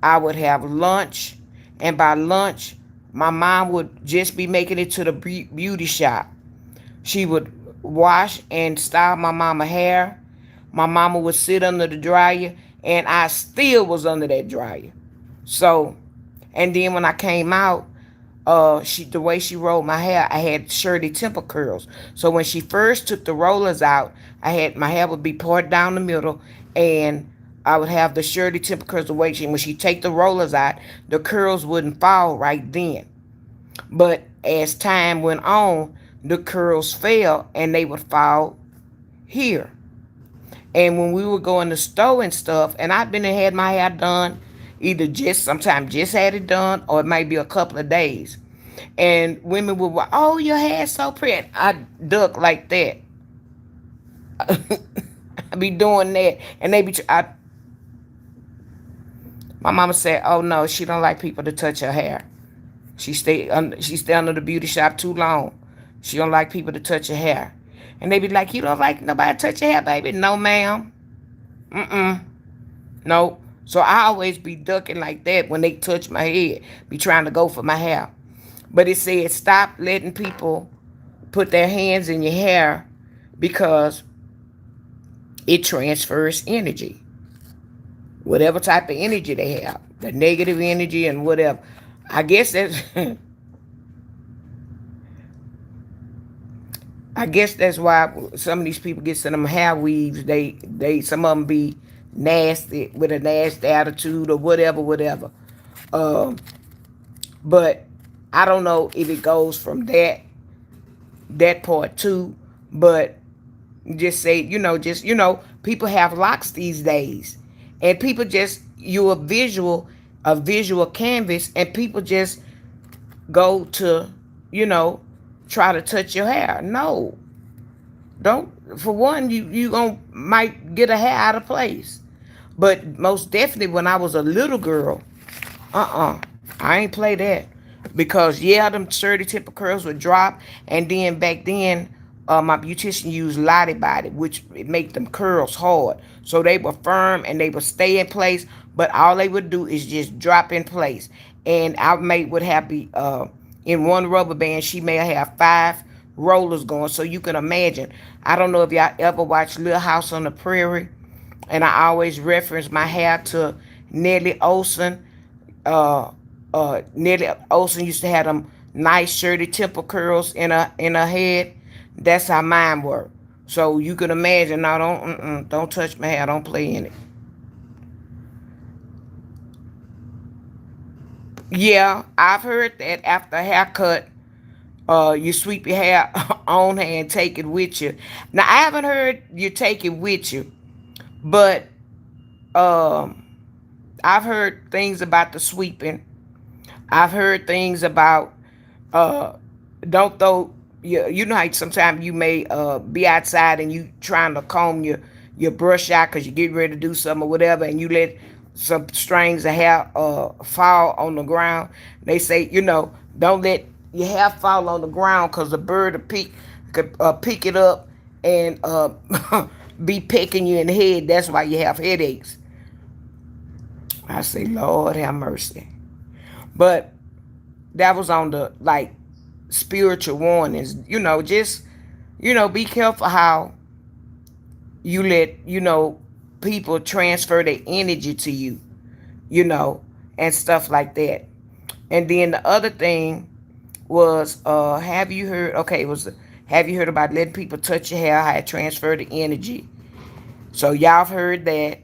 I would have lunch. And by lunch, my mom would just be making it to the beauty shop. She would wash and style my mama hair. My mama would sit under the dryer, and I still was under that dryer. So, and then when I came out, the way she rolled my hair, I had Shirley Temple curls. So when she first took the rollers out, I had my hair would be parted down the middle, and I would have the Shirley Temple curls the way when she take the rollers out, the curls wouldn't fall right then. But as time went on, the curls fell and they would fall here. And when we would go in the store and stuff, and I've been and had my hair done, either just sometimes just had it done, or it might be a couple of days. And women would, oh, your hair's so pretty. I duck like that. I be doing that, and my mama said, oh no, she don't like people to touch her hair. She stay under the beauty shop too long. She don't like people to touch her hair. And they be like, you don't like nobody to touch your hair, baby? No, ma'am. Mm-mm. No. So I always be ducking like that when they touch my head. Be trying to go for my hair. But it said stop letting people put their hands in your hair because it transfers energy. Whatever type of energy they have. The negative energy and whatever. I guess that's I guess that's why some of these people get some of them hair weaves. They some of them be nasty with a nasty attitude or whatever, whatever. Um, but I don't know if it goes from that part too. But just say, people have locks these days, And people just, you a visual canvas, and people just go to, you know, try to touch your hair. No, don't. For one, you gonna might get a hair out of place. But most definitely, when I was a little girl, I ain't play that, because yeah, them 30 tip of curls would drop, and then back then, my beautician used Lottie Body, which it make them curls hard, so they were firm and they would stay in place. But all they would do is just drop in place, and our mate would have be in one rubber band. She may have 5 rollers going, so you can imagine. I don't know if y'all ever watched Little House on the Prairie, and I always reference my hair to Nellie Olson. uh Nelly Olsen used to have them nice shirty temple curls in her head. That's how mine were. So you can imagine. Now don't touch my hair. Don't play in it. Yeah, I've heard that after a haircut, you sweep your hair on hand, take it with you. Now I haven't heard you take it with you, but um, I've heard things about the sweeping. I've heard things about uh don't throw, you know how sometimes you may be outside and you trying to comb your brush out because you get ready to do something or whatever, and you let some strings of hair fall on the ground. They say, don't let your hair fall on the ground because the bird will pick it up and be pecking you in the head. That's why you have headaches. I say, Lord have mercy. But that was on the like spiritual warnings. Just be careful how you let people transfer their energy to you, you know, and stuff like that. And then the other thing was, have you heard? Okay, have you heard about letting people touch your hair? How it transfer the energy? So y'all have heard that.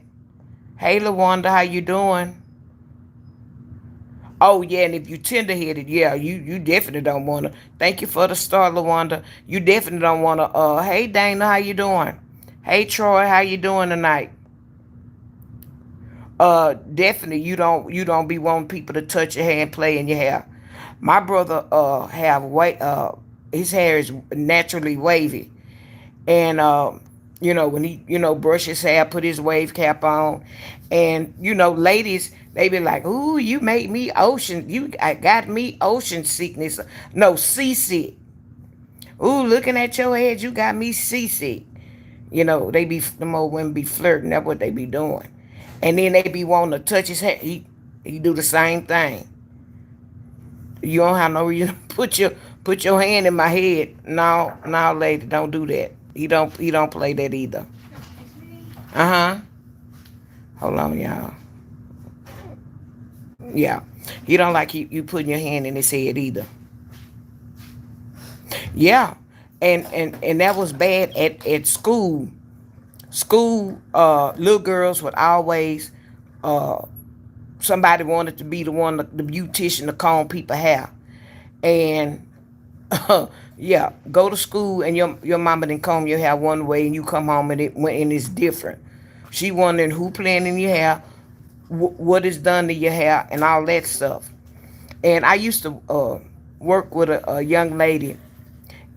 Hey, LaWanda, how you doing? Oh yeah, and if you tender headed, yeah, you definitely don't wanna. Thank you for the star, Lawanda. You definitely don't wanna. Hey Dana, how you doing? Hey Troy, how you doing tonight? Definitely you don't be wanting people to touch your hair and play in your hair. My brother have his hair is naturally wavy, and when he brush his hair, put his wave cap on, and ladies, they be like, ooh, you made me ocean, I got me ocean sickness, no, seasick. Ooh, looking at your head, you got me seasick. They be, the old women be flirting. That's what they be doing. And then they be wanting to touch his hair. He do the same thing. You don't have no reason to put your hand in my head. No, no, lady, don't do that. He don't play that either. Uh-huh. Hold on, y'all. Yeah. He don't like you putting your hand in his head either. Yeah. And that was bad at school. School, little girls would always, uh somebody wanted to be the beautician to comb people hair. And yeah, go to school and your mama didn't comb your hair one way, and you come home and it's different. She wondering who playing in your hair, what is done to your hair, and all that stuff. And I used to work with a young lady,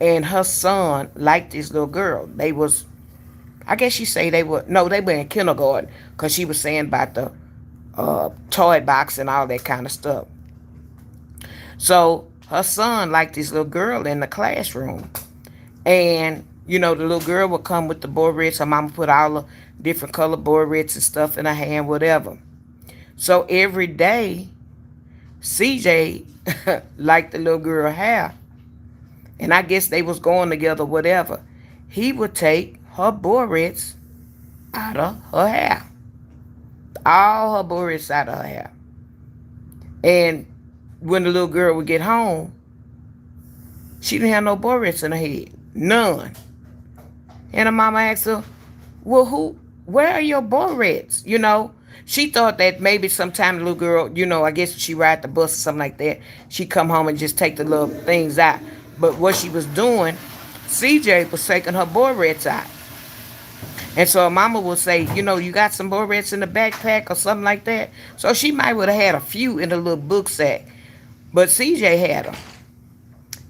and her son liked this little girl. They was, I guess you say they were, no, they were in kindergarten, because she was saying about the toy box and all that kind of stuff. So her son liked this little girl in the classroom. And, the little girl would come with the barrettes. Her mama put all the different color barrettes and stuff in her hand, whatever. So every day, CJ liked the little girl hair. And I guess they was going together, whatever. He would take her barrettes out of her hair. All her barrettes out of her hair. And when the little girl would get home, she didn't have no barrettes in her head. None. And her mama asked her, well, where are your barrettes? She thought that maybe sometime the little girl, I guess she ride the bus or something like that, she come home and just take the little things out. But what she was doing, CJ was taking her barrettes out. And so her mama would say, you got some Borettes in the backpack or something like that. So she might would have had a few in the little book sack, but CJ had them.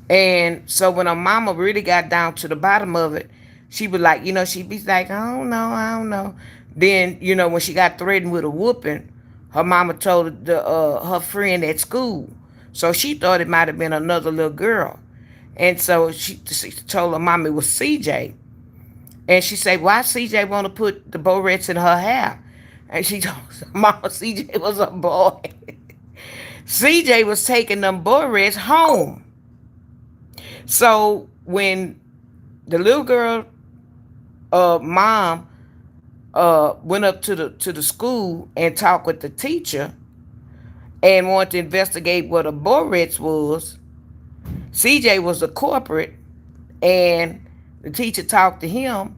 And so when her mama really got down to the bottom of it, she would like, she'd be like, I don't know, I don't know. Then, when she got threatened with a whooping, her mama told her friend at school. So she thought it might have been another little girl. And so she told her mom it was CJ. And she said, why CJ want to put the Borettes in her hair? And she told Mama CJ was a boy. CJ was taking them Borettes home. So when the little girl mom went up to the school and talked with the teacher and wanted to investigate what a Borettes was, CJ was a corporate, and the teacher talked to him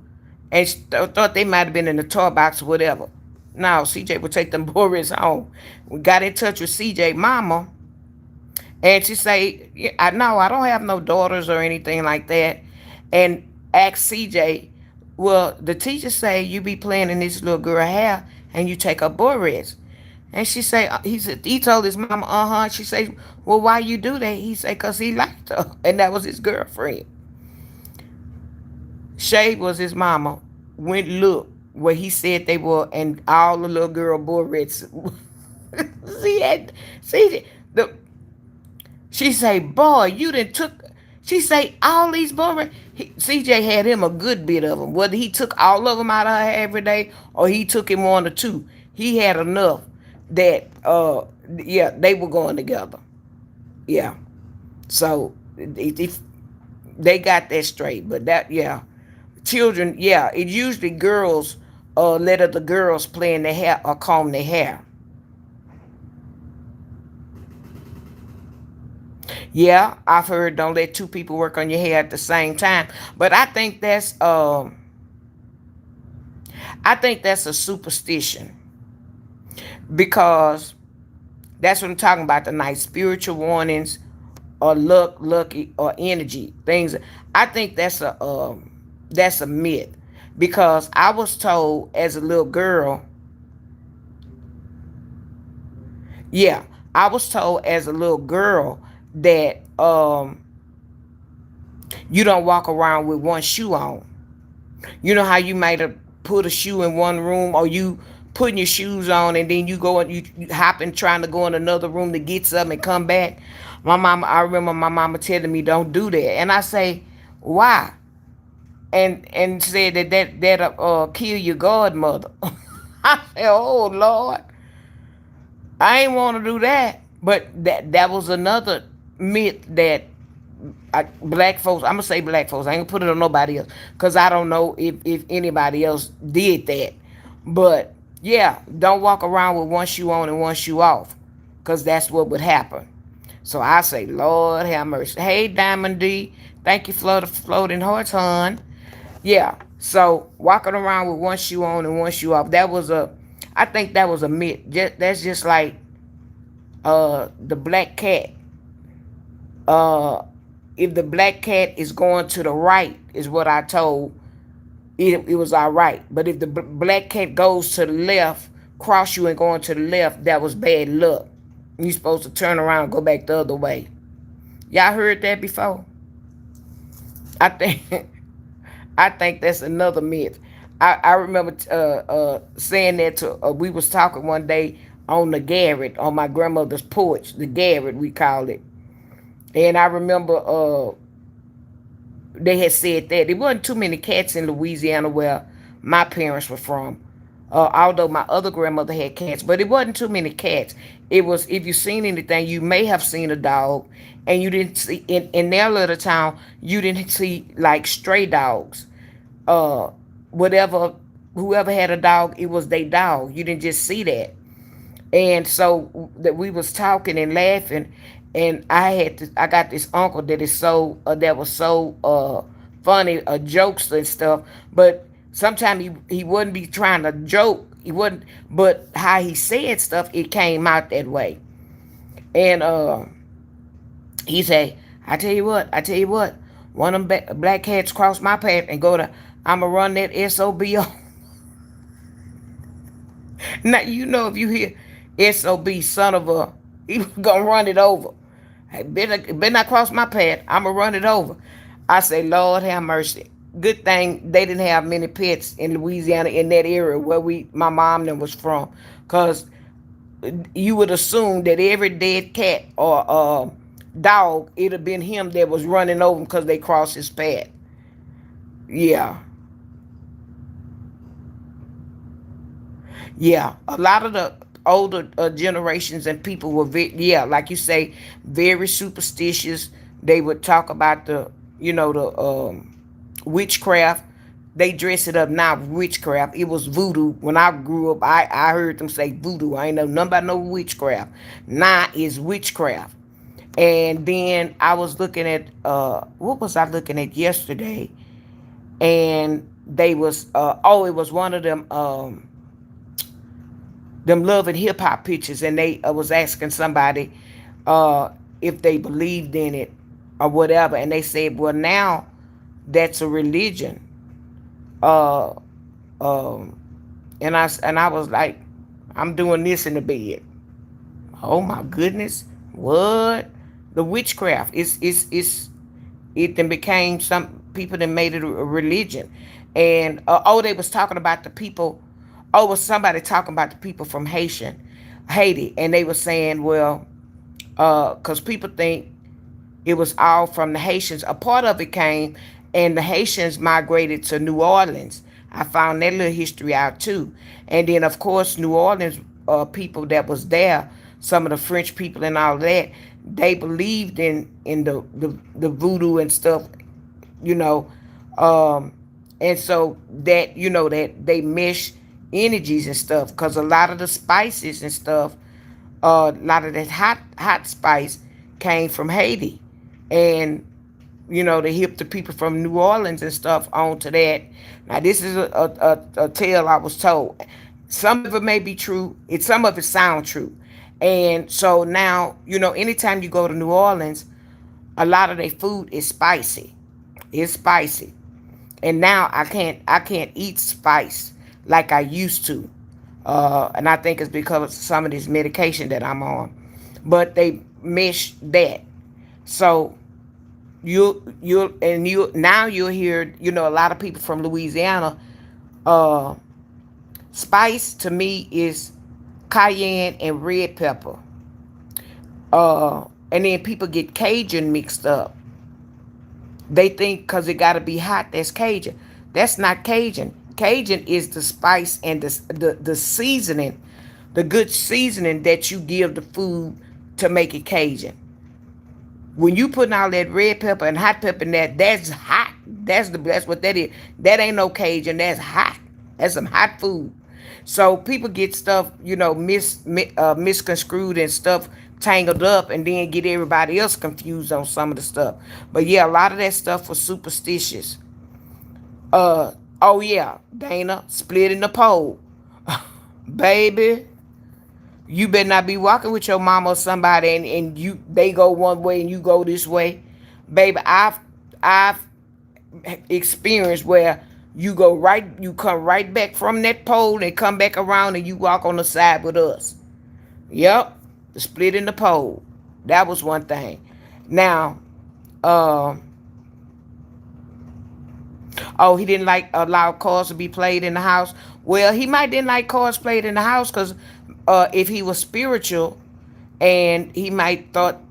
and thought they might have been in the toy box or whatever. No, CJ would take them Borettes home. We got in touch with CJ mama, and she say, I know I don't have no daughters or anything like that. And asked CJ, well, the teacher say you be playing in this little girl hair and you take her Borettes. And he told his mama, uh-huh. She said, well, why you do that? He said, because he liked her. And that was his girlfriend. Shay was his mama. Went look where he said they were, and all the little girl Borettes. See, she say, boy, you done took, she say, all these Borettes. CJ had him a good bit of them. Whether he took all of them out of her every day or he took him one or two, he had enough that, yeah, they were going together. Yeah. So they got that straight. But that, yeah. Children, yeah, it usually girls let other girls play in their hair or comb their hair. Yeah, I've heard don't let two people work on your hair at the same time. But I think that's a superstition, because that's what I'm talking about, the night spiritual warnings or luck, lucky or energy things. I think that's a myth, because I was told as a little girl. Yeah, I was told as a little girl that you don't walk around with one shoe on. You know how you might have put a shoe in one room, or you putting your shoes on and then you go and you hopping trying to go in another room to get something and come back. I remember my mama telling me don't do that, and I say, why? And said that kill your godmother. I said, oh Lord, I ain't want to do that. But that was another myth that black folks. I'm gonna say black folks. I ain't gonna put it on nobody else, because I don't know if anybody else did that. But yeah, don't walk around with one shoe on and one shoe off, because that's what would happen. So I say, Lord have mercy. Hey, Diamond D, thank you for the floating hearts, hon. Yeah. So walking around with one shoe on and one shoe off, I think that was a myth. That's just like the black cat. Uh, if the black cat is going to the right, is what I told, it was all right. But if the black cat goes to the left, cross you and going to the left, that was bad luck. You're supposed to turn around and go back the other way. Y'all heard that before? I think I think that's another myth. I remember saying that to, we was talking one day on the garret, on my grandmother's porch, the garret we called it. And I remember they had said that there wasn't too many cats in Louisiana where my parents were from. Although my other grandmother had cats, but it wasn't too many cats. It was, if you seen anything, you may have seen a dog, and you didn't see in their little town. You didn't see like stray dogs. Uh, whatever, whoever had a dog, it was their dog. You didn't just see that. And so that we was talking and laughing, and I got this uncle that is so that was so funny, jokes and stuff. But sometimes he wouldn't be trying to joke. He wouldn't, but how he said stuff, it came out that way. And he said, I tell you what, one of them black cats cross my path and go to I'ma run that SOB on. Now you know if you hear SOB, son of a, he gonna run it over. Hey, better not cross my path. I'ma run it over. I say, Lord have mercy. Good thing they didn't have many pets in Louisiana in that area where my mom then was from, cause you would assume that every dead cat or dog, it'd have been him that was running over because they crossed his path. Yeah. Yeah, a lot of the older generations and people were yeah, like you say, very superstitious. They would talk about the witchcraft. They dress it up now witchcraft. It was voodoo. When I grew up, I heard them say voodoo. I ain't know nothing about no witchcraft. Now is witchcraft. And then I was looking at what was I looking at yesterday? And they was it was one of them love and hip hop pictures, and they was asking somebody if they believed in it or whatever, and they said, "Well, now that's a religion." Uh, um, and I was like, "I'm doing this in the bed." Oh my goodness, what? The witchcraft is it then became some people that made it a religion, and they was talking about the people. Oh, was somebody talking about the people from Haiti, and they were saying, well, because people think it was all from the Haitians. A part of it came, and the Haitians migrated to New Orleans. I found that little history out too, and then of course New Orleans people that was there, some of the French people and all that, they believed in the voodoo and stuff, you know, um, and so that that they mesh energies and stuff, because a lot of the spices and stuff, a lot of that hot spice came from Haiti, and they hipped the people from New Orleans and stuff onto that. Now this is a tale I was told. Some of it may be true. Some of it sound true, and so now anytime you go to New Orleans, a lot of their food is spicy. It's spicy, and now I can't eat spice like I used to, and I think it's because of some of this medication that I'm on. But they mesh that, so you now you'll hear a lot of people from Louisiana. Uh, Spice to me is cayenne and red pepper. And then people get Cajun mixed up. They think because it got to be hot, that's Cajun. That's not Cajun. Cajun is the spice and the seasoning, the good seasoning that you give the food to make it Cajun. When you putting all that red pepper and hot pepper in that's hot. That's what that is. That ain't no Cajun. That's hot. That's some hot food. So people get stuff, misconstrued and stuff tangled up, and then get everybody else confused on some of the stuff. But yeah, a lot of that stuff was superstitious. Oh yeah, Dana, splitting the pole. Baby, you better not be walking with your mama or somebody, and they go one way and you go this way. Baby, I've experienced where you come right back from that pole and come back around and you walk on the side with us. Yep, the split in the pole. That was one thing. Now, oh, he didn't like allow cards to be played in the house. Well, he might didn't like cards played in the house because if he was spiritual, and he might thought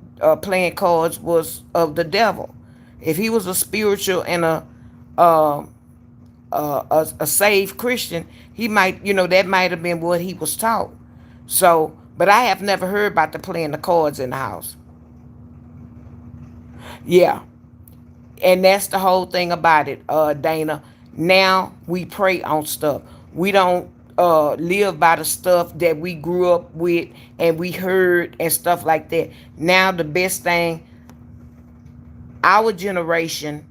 playing cards was of the devil. If he was a spiritual and uh, a saved Christian, he might, that might have been what he was taught. So, but I have never heard about the playing the cards in the house. Yeah, and that's the whole thing about it, Dana. Now we pray on stuff. We don't live by the stuff that we grew up with and we heard and stuff like that. Now the best thing, our generation,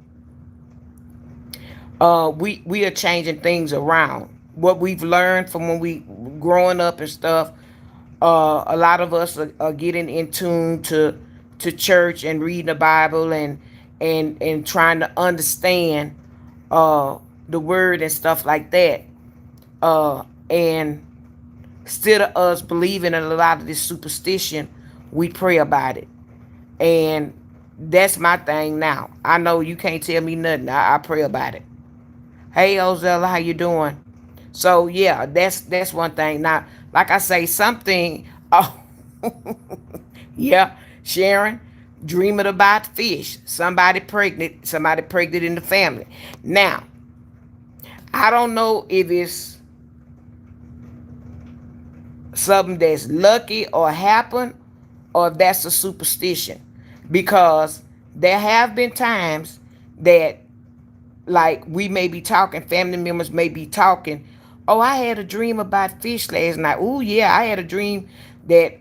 we are changing things around. What we've learned from when we growing up and stuff. A lot of us are getting in tune to church and reading the Bible and trying to understand uh, the word and stuff like that. And instead of us believing in a lot of this superstition, we pray about it. And that's my thing now. I know you can't tell me nothing. I pray about it. Hey Ozella, how you doing? So yeah, that's one thing. Now, like I say, something. Oh, yeah, Sharon, dreaming about fish. Somebody pregnant in the family. Now, I don't know if it's something that's lucky or happened, or if that's a superstition, because there have been times that, like, we may be talking, family members may be talking, oh, I had a dream about fish last night. Oh yeah, I had a dream that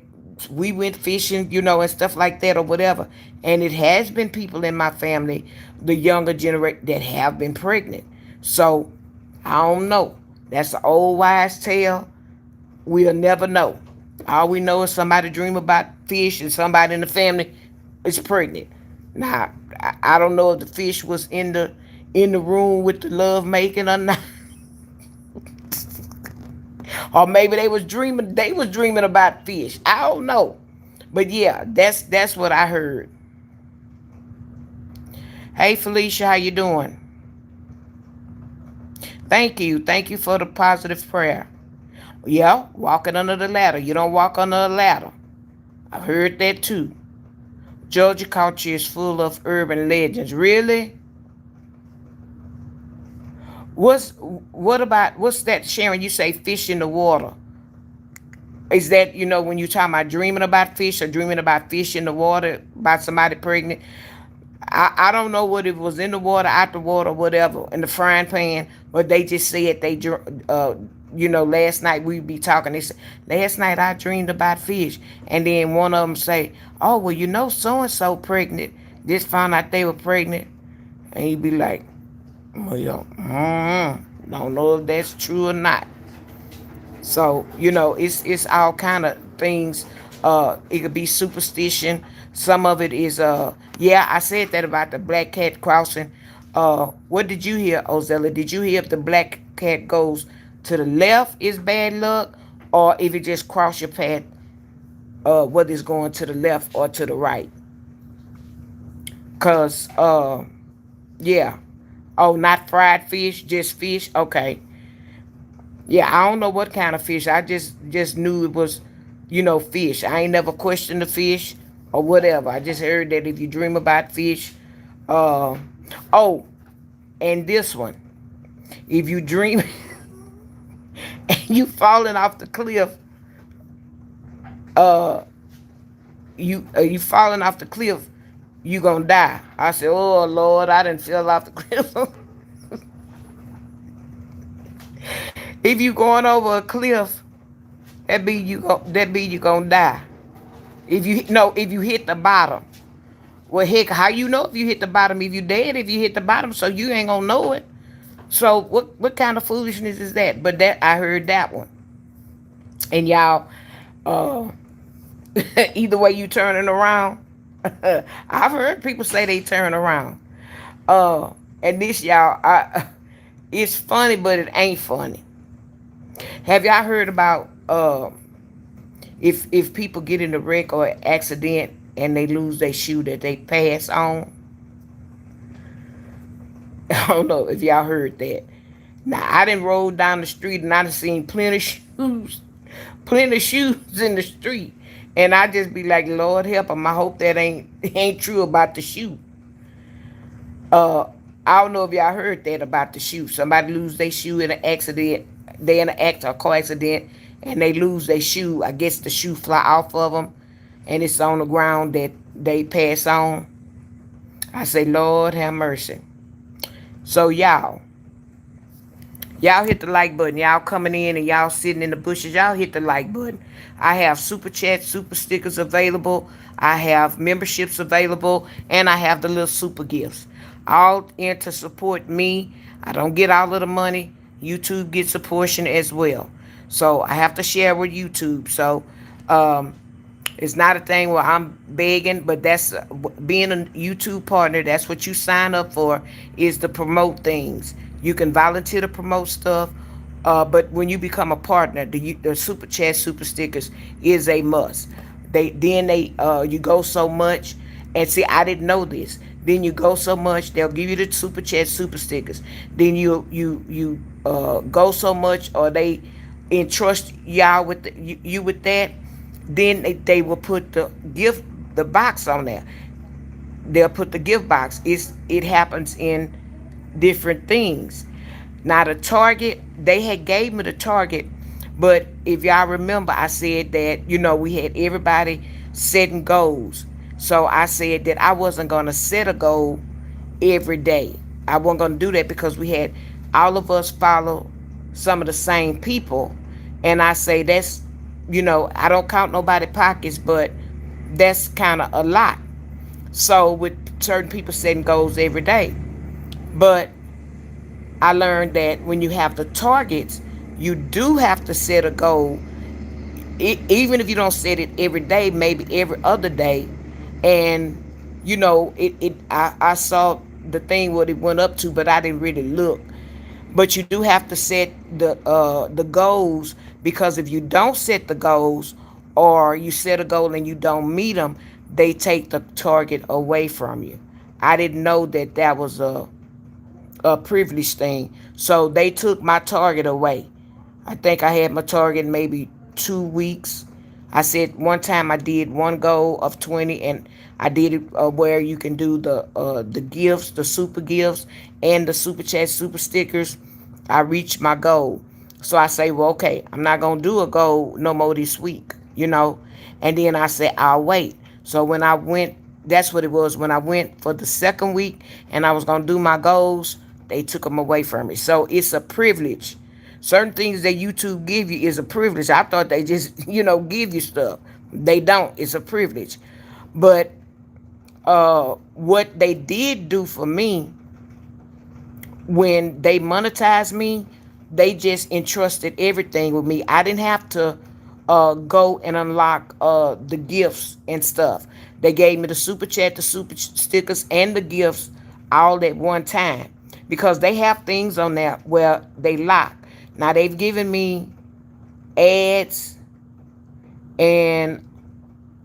we went fishing, and stuff like that, or whatever. And it has been people in my family, the younger generation, that have been pregnant. So I don't know. That's an old wise tale. We'll never know. All we know is somebody dream about fish and somebody in the family is pregnant. Now, I don't know if the fish was in the room with the love making or not. Or maybe they was dreaming about fish. I don't know. But yeah, that's what I heard. Hey Felicia, how you doing? Thank you. Thank you for the positive prayer. Yeah, walking under the ladder. You don't walk under a ladder. I heard that too. Georgia culture is full of urban legends. Really? What's what's that, Sharon? You say fish in the water. Is that, when you talking about dreaming about fish or dreaming about fish in the water, about somebody pregnant? I don't know what it was, in the water, out the water, whatever, in the frying pan, but they just said last night we be talking. They said, last night I dreamed about fish. And then one of them say, oh, well, so and so pregnant. Just found out they were pregnant. And he be like, well, don't know if that's true or not. So it's all kind of things. It could be superstition. Some of it is yeah. I said that about the black cat crossing. What did you hear, Ozella? Did you hear if the black cat goes to the left is bad luck, or if it just cross your path, whether it's going to the left or to the right? Cause yeah. Oh, not fried fish, just fish. Okay. Yeah, I don't know what kind of fish. I just knew it was, fish. I ain't never questioned the fish or whatever. I just heard that if you dream about fish, uh, oh, and this one, if you dream and you falling off the cliff, uh, you falling off the cliff, you gonna die. I said, oh Lord, I didn't fall off the cliff. If you going over a cliff, that be you gonna die. If you no, if you hit the bottom. Well, heck, how you know if you hit the bottom? If you dead, if you hit the bottom, so you ain't gonna know it. So what kind of foolishness is that? But that I heard that one, and y'all, uh, either way you turning around, I've heard people say they turn around. Uh, and this y'all, it's funny, but it ain't funny. Have y'all heard about if people get in a wreck or accident and they lose their shoe that they pass on? I don't know if y'all heard that. Now I didn't roll down the street and I done seen plenty of shoes in the street, and I just be like, Lord help them. I hope that ain't true about the shoe. Uh, I don't know if y'all heard that about the shoe. Somebody lose their shoe in an accident. They in a car accident, and they lose their shoe. I guess the shoe fly off of them, and it's on the ground that they pass on. I say, Lord have mercy. So y'all hit the like button. Y'all coming in and y'all sitting in the bushes. Y'all hit the like button. I have super chats, super stickers available. I have memberships available, and I have the little super gifts. All in to support me. I don't get all of the money. YouTube gets a portion as well. So I have to share with YouTube. So um, it's not a thing where I'm begging, but that's being a YouTube partner. That's what you sign up for, is to promote things. You can volunteer to promote stuff, but when you become a partner, the super chat, super stickers is a must. They you go so much, and see, I didn't know this. Then you go so much, they'll give you the super chat, super stickers. Then you go so much, or they entrust y'all with you with that. Then they will put the box on there. They'll put the gift box. It happens in different things. Now the target, they had gave me the target, but if y'all remember, I said that we had everybody setting goals. So I said that I wasn't gonna set a goal every day. I wasn't gonna do that because we had all of us follow some of the same people, and I say that's I don't count nobody pockets, but that's kind of a lot. So with certain people setting goals every day, but I learned that when you have the targets, you do have to set a goal, even if you don't set it every day, maybe every other day. And I saw the thing what it went up to, but I didn't really look. But you do have to set the goals, because if you don't set the goals, or you set a goal and you don't meet them, they take the target away from you. I didn't know that that was a privilege thing. So they took my target away. I think I had my target maybe 2 weeks. I said one time I did one goal of 20, and I did it where you can do the gifts, the super gifts, and the super chat, super stickers. I reached my goal. So I say, well, okay, I'm not going to do a goal no more this week. And then I said, I'll wait. So when I went, that's what it was. When I went for the second week and I was going to do my goals, they took them away from me. So it's a privilege. Certain things that YouTube give you is a privilege. I thought they just, give you stuff. They don't. It's a privilege. But what they did do for me, when they monetized me, they just entrusted everything with me. I didn't have to go and unlock the gifts and stuff. They gave me the super chat, the super stickers, and the gifts all at one time, because they have things on there where they lock. Now they've given me ads, and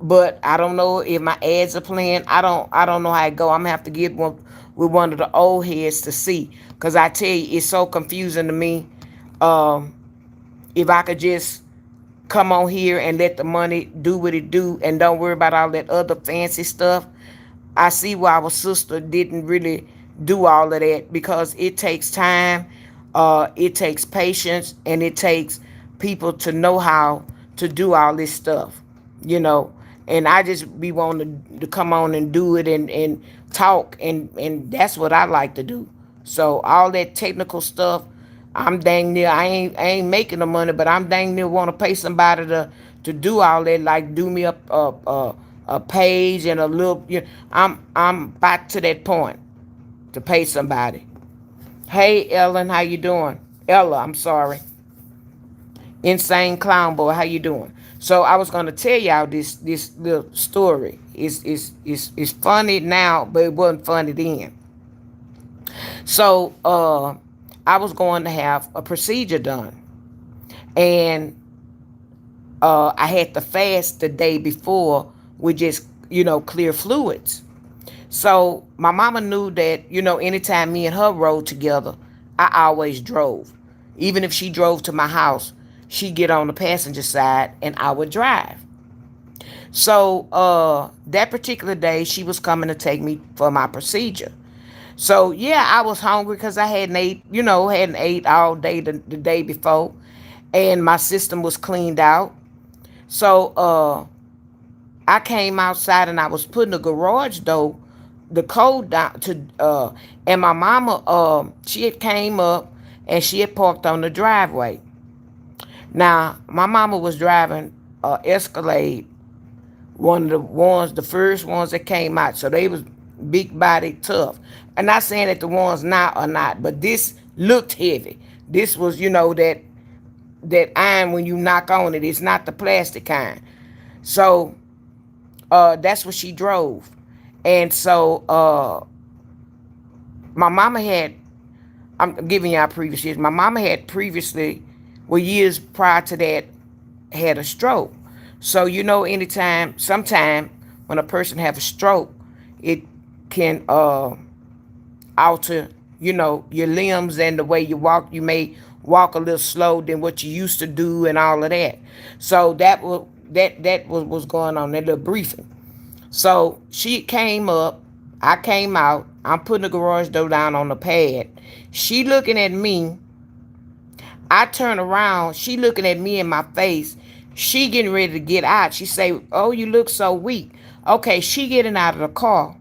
but I don't know if my ads are playing. I don't know how it go. I'm gonna have to get one with one of the old heads to see, because I tell you, it's so confusing to me. Um, if I could just come on here and let the money do what it do, and don't worry about all that other fancy stuff. I see why our sister didn't really do all of that, because it takes time, it takes patience, and it takes people to know how to do all this stuff, you know. And I just be wanting to come on and do it, and talk, and that's what I like to do. So all that technical stuff, I'm dang near, I ain't making the money, but I'm dang near want to pay somebody to do all that, like do me a page and a little. I'm back to that point to pay somebody. Hey Ellen, how you doing? Ella, I'm sorry. Insane clown boy, how you doing? So I was gonna tell y'all this little story. It's funny now, but it wasn't funny then. So I was going to have a procedure done, and I had to fast the day before with just clear fluids. So my mama knew that anytime me and her rode together, I always drove. Even if she drove to my house, she'd get on the passenger side and I would drive. So that particular day, she was coming to take me for my procedure. So yeah, I was hungry because I hadn't ate, hadn't ate all day the day before, and my system was cleaned out. So I came outside and I was putting the garage door, the code down and my mama, she had came up and she had parked on the driveway. Now my mama was driving Escalade, one of the ones, the first ones that came out. So they was big body, tough. I'm not saying that the ones now are not, but this looked heavy. This was, that iron when you knock on it. It's not the plastic kind. So that's what she drove. And so my mama had I'm giving y'all previous years. My mama had previously, well, years prior to that, had a stroke. So anytime, sometime when a person have a stroke, it can alter, your limbs and the way you walk. You may walk a little slow than what you used to do, and all of that. So that was going on. That little briefing. So she came up, I came out. I'm putting the garage door down on the pad. She looking at me. I turn around. She looking at me in my face. She getting ready to get out. She say, "Oh, you look so weak." Okay, she getting out of the car,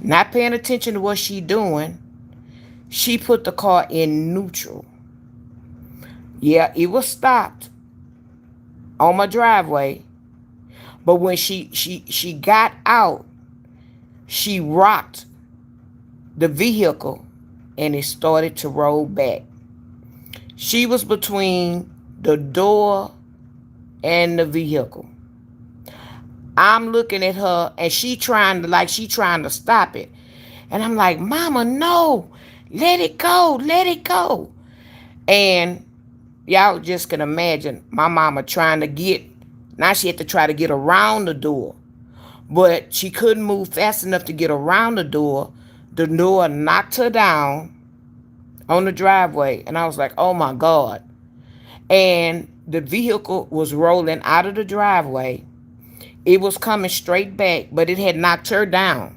not paying attention to what she doing. She put the car in neutral. Yeah, it was stopped on my driveway. But when she got out, she rocked the vehicle and it started to roll back. She was between the door and the vehicle. I'm looking at her and she trying to stop it. And I'm like, "Mama, no. Let it go. Let it go." And y'all just can imagine my mama trying to get, now she had to try to get around the door. But she couldn't move fast enough to get around the door. The door knocked her down on the driveway. And I was like, "Oh my God." And the vehicle was rolling out of the driveway. It was coming straight back, but it had knocked her down.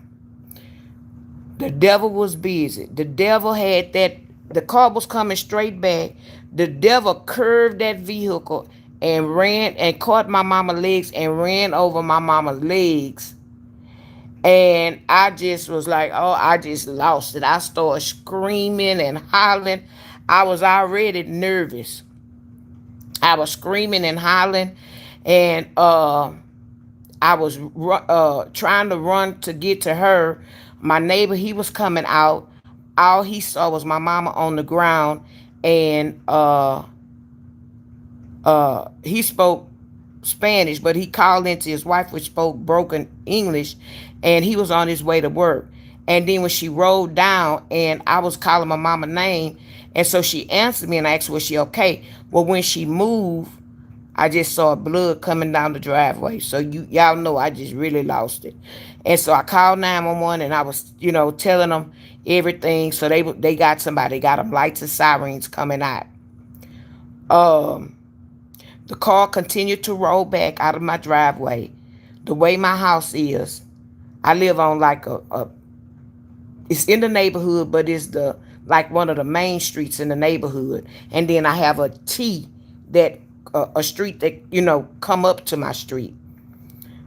The devil was busy. The devil had that, the car was coming straight back. The devil curved that vehicle and ran and caught my mama's legs and ran over my mama's legs. And I just was like, oh, I just lost it. I started screaming and hollering. I was already nervous. I was screaming and hollering. And I was trying to run to get to her. My neighbor, he was coming out. All he saw was my mama on the ground, and he spoke Spanish, but he called into his wife, which spoke broken English, and he was on his way to work. And then when she rolled down, and I was calling my mama name, and so she answered me, and I asked her, was she okay? Well, when she moved, I just saw blood coming down the driveway. So y'all know I just really lost it. And so I called 911 and I was, telling them everything. So they got somebody, got them lights and sirens coming out. Um, the car continued to roll back out of my driveway. The way my house is, I live on like it's in the neighborhood, but it's the like one of the main streets in the neighborhood. And then I have a T that a street that come up to my street.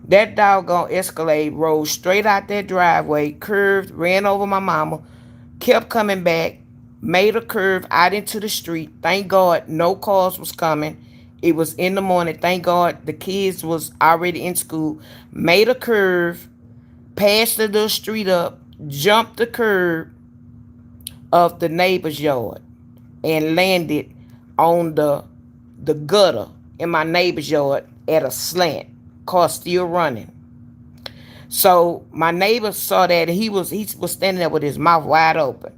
That doggone Escalade rolled straight out that driveway, curved, ran over my mama, kept coming back, made a curve out into the street. Thank God no cars was coming. It was in the morning. Thank God the kids was already in school. Made a curve, passed the little street up, jumped the curb of the neighbor's yard, and landed on the gutter in my neighbor's yard at a slant. Car still running. So my neighbor saw that, and he was standing there with his mouth wide open.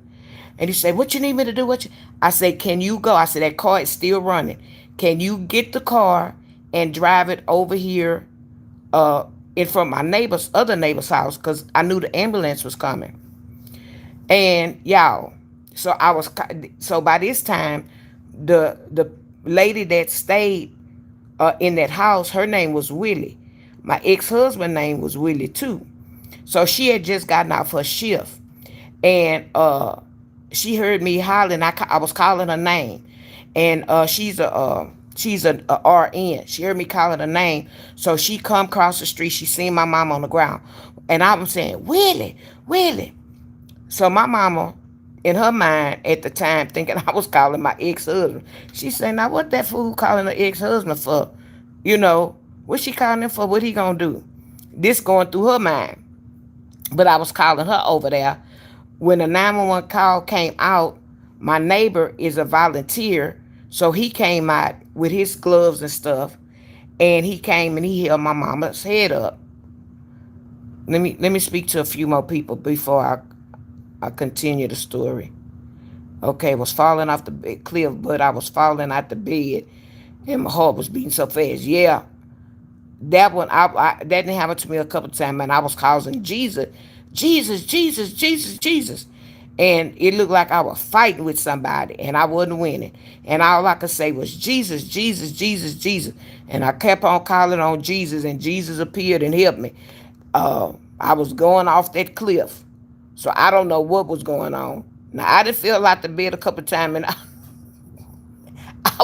And he said, "What you need me to do?" I said, "Can you go?" I said, "That car is still running. Can you get the car and drive it over here in front of my other neighbor's house?" Because I knew the ambulance was coming. And y'all, so by this time, the lady that stayed in that house, her name was Willie. My ex-husband's name was Willie too. So she had just gotten off her shift, and she heard me hollering. I was calling her name, and she's a RN. She heard me calling her name, so she come across the street. She seen my mama on the ground, and I was saying, "Willie, Willie." So my mama, in her mind at the time, thinking I was calling my ex-husband, she said, "Now what that fool calling her ex-husband for? What she calling him for? What he gonna do?" This going through her mind. But I was calling her over there. When the 911 call came out, my neighbor is a volunteer, so he came out with his gloves and stuff, and he came and he held my mama's head up. Let me speak to a few more people before I continue the story. Okay, was falling off the cliff, but I was falling out the bed, and my heart was beating so fast. Yeah, that one, that didn't happen to me a couple times, and I was causing Jesus, Jesus, Jesus, Jesus, Jesus, and it looked like I was fighting with somebody, and I wasn't winning, and all I could say was Jesus, Jesus, Jesus, Jesus, and I kept on calling on Jesus, and Jesus appeared and helped me. I was going off that cliff, so I don't know what was going on. Now I did feel like the bed a couple times, and I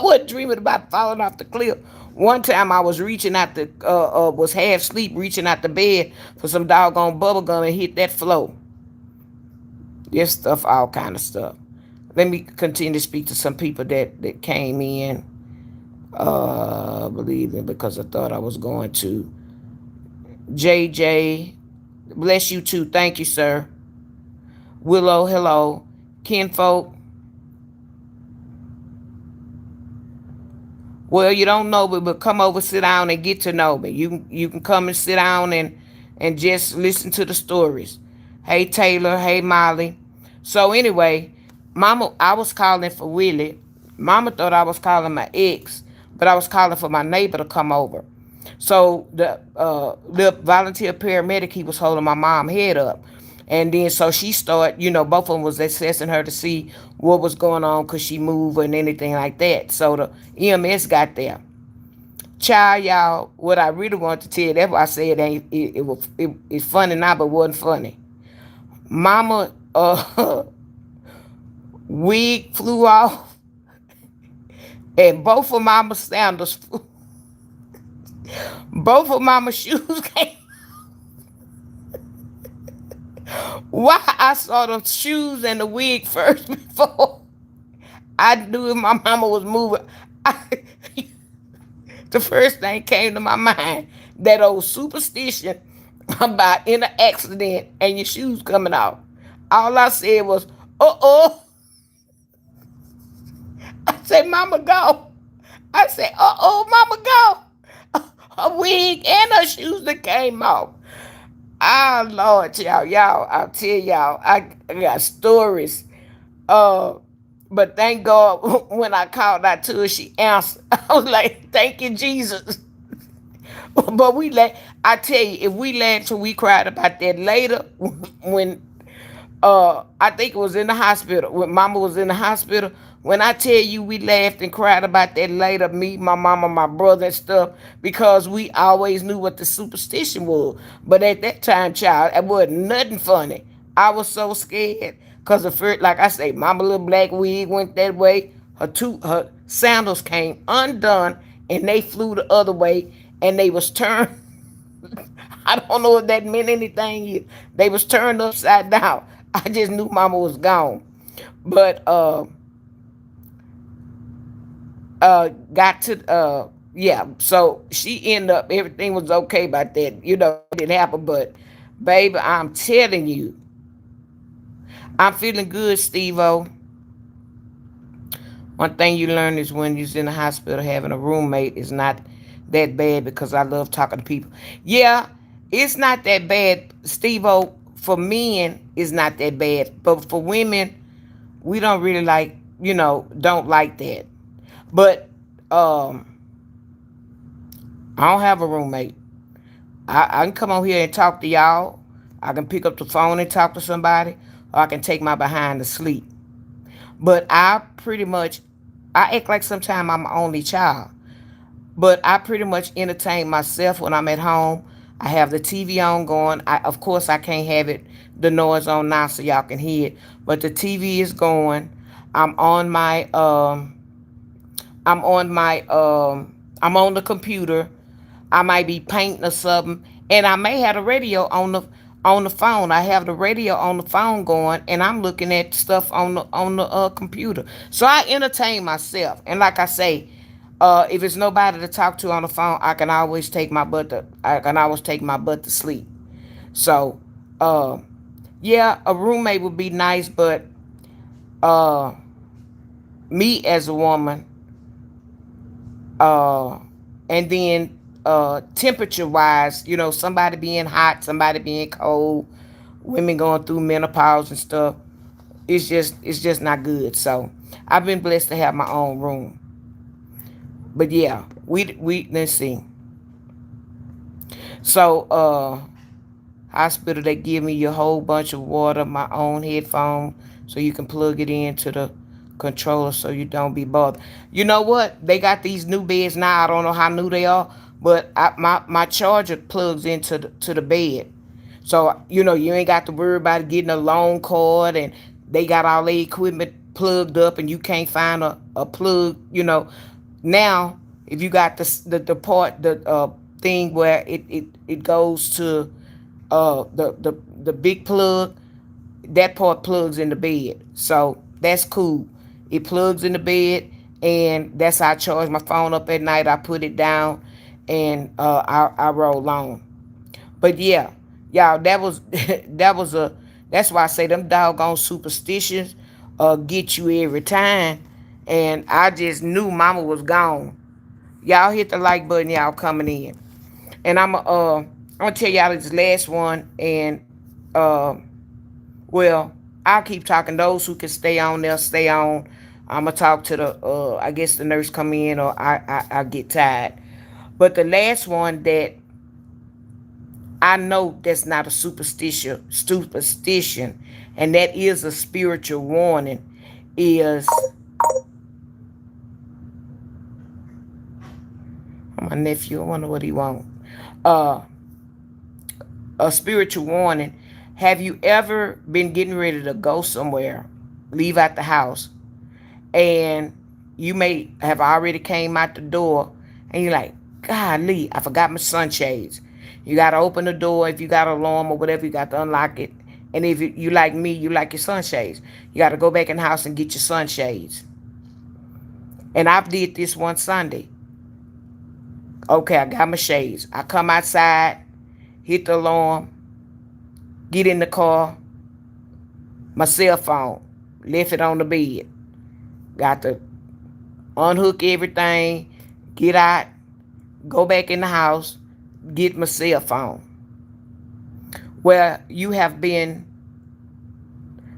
wasn't dreaming about falling off the cliff. One time I was reaching out the was half asleep, reaching out the bed for some doggone bubble gum and hit that floor. This stuff, all kind of stuff. Let me continue to speak to some people that came in. Believe me, because I thought I was going to. JJ, bless you too. Thank you, sir. Willow, hello. Kinfolk, well, you don't know me, but come over, sit down, and get to know me. You can come and sit down and just listen to the stories. Hey Taylor, hey Molly. So anyway, Mama, I was calling for Willie. Mama thought I was calling my ex, but I was calling for my neighbor to come over. So the volunteer paramedic, he was holding my mom head up. And then so she started, both of them was assessing her to see what was going on, could she move and anything like that. So the EMS got there. Child, y'all, what I really want to tell you, that's why I said it's funny now, but wasn't funny. Mama wig flew off, and both of mama's sandals, both of mama's shoes came. Why I saw the shoes and the wig first before I knew if my mama was moving. I, the first thing came to my mind, that old superstition about in an accident and your shoes coming off. All I said was, uh-oh. I said, Mama, go. I said, uh-oh, Mama, go. Her wig and her shoes that came off. Ah, Lord, y'all, I'll tell y'all, I got stories. Uh, but thank God when I called out to her, she answered. I was like, thank you, Jesus. But I tell you, if we laughed till we cried about that later, when I think it was in the hospital, when mama was in the hospital, when I tell you we laughed and cried about that later, me, my mama, my brother and stuff, because we always knew what the superstition was. But at that time, child, it wasn't nothing funny. I was so scared. Cause the first, like I say, mama little black wig went that way. Her sandals came undone and they flew the other way and they was turned. I don't know if that meant anything. They was turned upside down. I just knew mama was gone. But got to yeah, so she ended up, everything was okay about that. It didn't happen, but baby, I'm telling you, I'm feeling good, Steve-O. One thing you learn is when you're in the hospital, having a roommate is not that bad, because I love talking to people. Yeah, it's not that bad, Steve-O. For men, it's not that bad. But for women, we don't really don't like that. But I don't have a roommate. I can come on here and talk to y'all. I can pick up the phone and talk to somebody, or I can take my behind to sleep. But I act like sometimes I'm my only child. But I pretty much entertain myself when I'm at home. I have the TV on going. Of course, I can't have the noise on now so y'all can hear it. But the TV is going. I'm on my I'm on my I'm on the computer. I might be painting or something, and I may have the radio on the phone. I have the radio on the phone going, and I'm looking at stuff on the computer. So I entertain myself, and like I say, if it's nobody to talk to on the phone, I can always take my butt to sleep. So, yeah, a roommate would be nice, but uh, me as a woman, uh, and then temperature wise, somebody being hot, somebody being cold, women going through menopause and stuff. it's just not good. So I've been blessed to have my own room. But yeah, we let's see. So hospital, they give me a whole bunch of water, my own headphone, so you can plug it into the controller so you don't be bothered. You know what? They got these new beds now. I don't know how new they are, but my charger plugs into the bed. So, you ain't got to worry about getting a long cord, and they got all the equipment plugged up and you can't find a plug. Now, if you got the part, the thing where it goes to the big plug, that part plugs in the bed. So that's cool. It plugs in the bed, and that's how I charge my phone up at night. I put it down, and I roll on. But yeah, y'all, that was that's why I say them doggone superstitions get you every time. And I just knew Mama was gone. Y'all hit the like button, y'all coming in. And I'm gonna tell y'all this last one, and uh well, I'll keep talking. Those who can stay on, they'll stay on. I'm gonna talk to the I guess the nurse come in, or I get tired. But the last one that I know that's not a superstition, and that is a spiritual warning, is my nephew. I wonder what he want. Uh, a spiritual warning. Have you ever been getting ready to go somewhere, leave out the house, and you may have already came out the door, and you're like, golly, I forgot my sunshades. You got to open the door. If you got an alarm or whatever, you got to unlock it. And if you like me, you like your sunshades, you got to go back in the house and get your sunshades. And I did this one Sunday. Okay, I got my shades. I come outside, hit the alarm, get in the car, my cell phone, left it on the bed. Got to unhook everything, get out, go back in the house, get my cell phone. Where you have been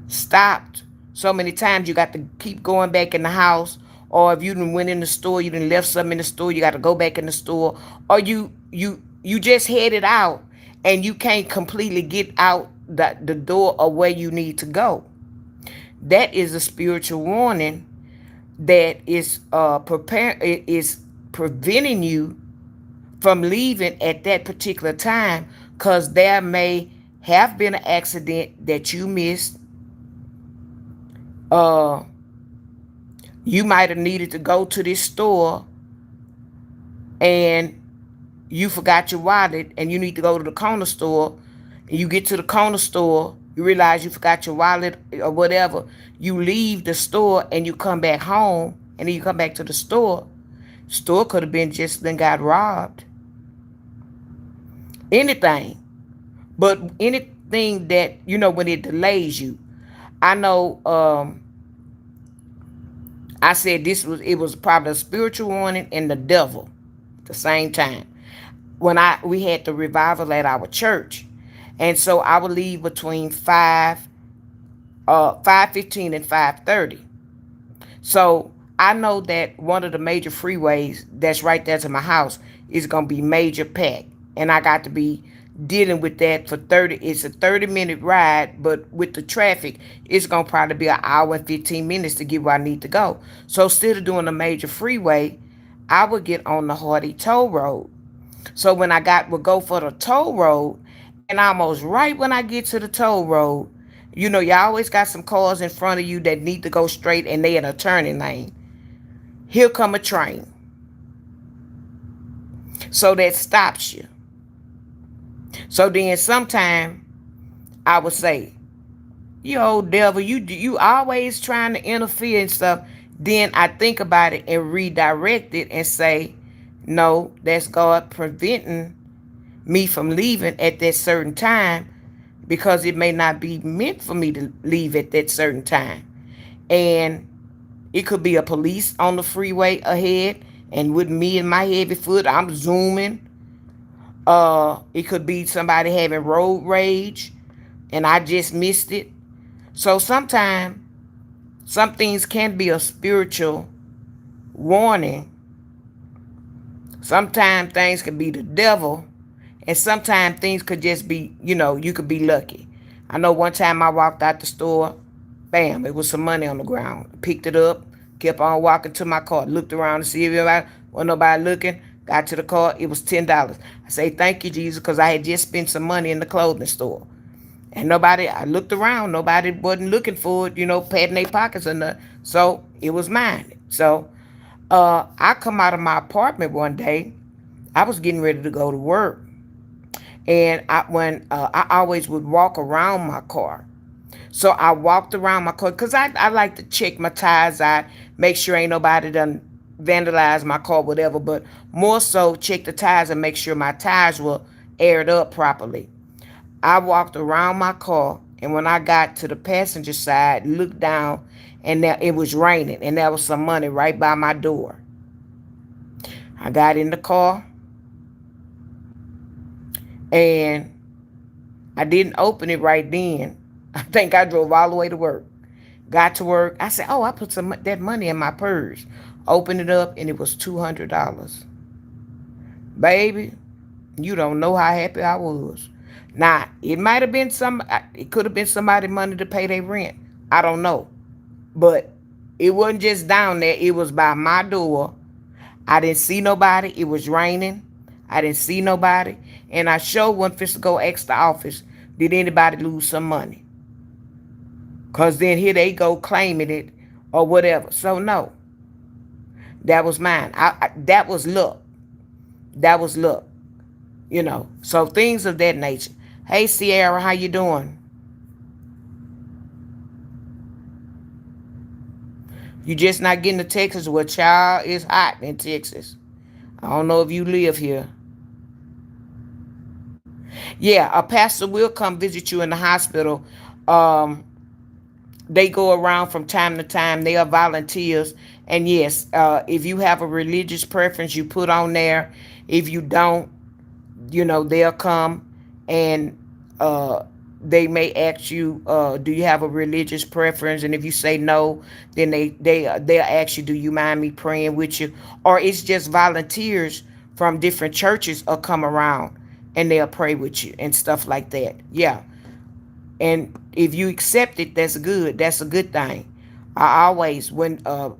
stopped so many times, you got to keep going back in the house. Or if you done went in the store, you done left something in the store, you got to go back in the store. Or you just headed out and you can't completely get out the door of where you need to go. That is a spiritual warning that is preventing you from leaving at that particular time, because there may have been an accident that you missed. Uh, you might have needed to go to this store and you forgot your wallet, and you need to go to the corner store. And you get to the corner store, you realize you forgot your wallet or whatever. You leave the store and you come back home, and then you come back to the store. Store could have been just then got robbed. Anything. But anything that, when it delays you. I know I said it was probably a spiritual warning and the devil at the same time. When we had the revival at our church. And so I would leave between 5:15 and 5:30. So I know that one of the major freeways that's right there to my house is gonna be major packed. And I got to be dealing with that for 30. It's a 30-minute ride, but with the traffic, it's gonna probably be an hour and 15 minutes to get where I need to go. So instead of doing a major freeway, I would get on the Hardy Toll Road. So when would go for the toll road, and almost right when I get to the toll road, you always got some cars in front of you that need to go straight, and they in a turning lane. Here come a train. So that stops you. So then sometime I would say, you old devil, you always trying to interfere and stuff. Then I think about it and redirect it and say, no, that's God preventing me from leaving at that certain time, because it may not be meant for me to leave at that certain time. And it could be a police on the freeway ahead, and with me and my heavy foot, I'm zooming. It could be somebody having road rage, and I just missed it. So sometimes some things can be a spiritual warning. Sometimes things could be the devil, and sometimes things could just be, you could be lucky. I know one time I walked out the store, bam, it was some money on the ground. Picked it up, kept on walking to my car, looked around to see if anybody, wasn't nobody looking, got to the car, it was $10. I say, thank you, Jesus, because I had just spent some money in the clothing store. And nobody, I looked around, nobody wasn't looking for it, patting their pockets or nothing. So it was mine. So I come out of my apartment one day. I was getting ready to go to work, and I always would walk around my car. So I walked around my car because I like to check my tires out, make sure ain't nobody done vandalized my car, whatever. But more so, check the tires and make sure my tires were aired up properly. I walked around my car, and when I got to the passenger side, looked down, and there, it was raining, and there was some money right by my door. I got in the car, and I didn't open it right then. I think I drove all the way to work. Got to work. I said, "Oh, I put some that money in my purse." Opened it up, and it was $200. Baby, you don't know how happy I was. Now, it might have been it could have been somebody money to pay their rent. I don't know. But it wasn't just down there. It was by my door. I didn't see nobody. It was raining. I didn't see nobody. And I sure wasn't fit to go ask the office, did anybody lose some money? Because then here they go claiming it or whatever. So, no, that was mine. That was luck. That was luck. So things of that nature. Hey, Sierra, how you doing? You just not getting to Texas where child is hot in Texas. I don't know if you live here. Yeah, a pastor will come visit you in the hospital. Um, they go around from time to time. They are volunteers. And yes, if you have a religious preference, you put on there. If you don't, they'll come, and they may ask you, do you have a religious preference? And if you say no, then they'll ask you, do you mind me praying with you? Or it's just volunteers from different churches will come around, and they'll pray with you and stuff like that. Yeah. And if you accept it, that's good. That's a good thing. I always, when I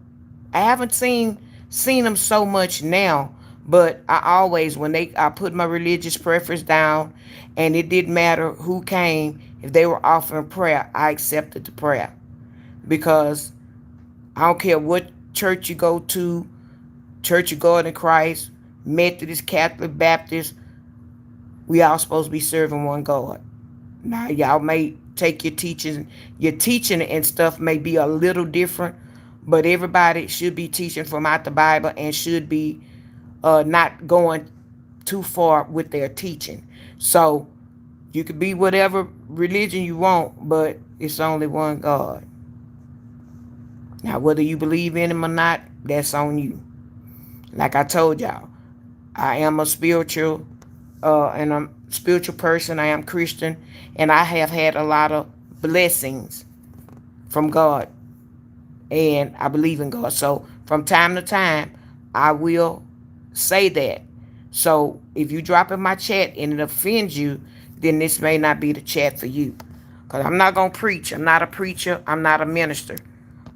haven't seen them so much now, but I always, when I put my religious preference down, and it didn't matter who came, if they were offering prayer, I accepted the prayer. Because I don't care what church you go to, Church of God in Christ, Methodist, Catholic, Baptist, we all supposed to be serving one God. Now, y'all may take your teaching and stuff may be a little different, but everybody should be teaching from out the Bible and should be not going too far with their teaching. So you could be whatever religion you want, but it's only one God. Now, whether you believe in him or not, that's on you. Like I told y'all, I am a and I'm a spiritual person. I am Christian, and I have had a lot of blessings from God, and I believe in God. So from time to time, I will say that. So if you drop in my chat and it offends you, then this may not be the chat for you. Because I'm not going to preach. I'm not a preacher. I'm not a minister.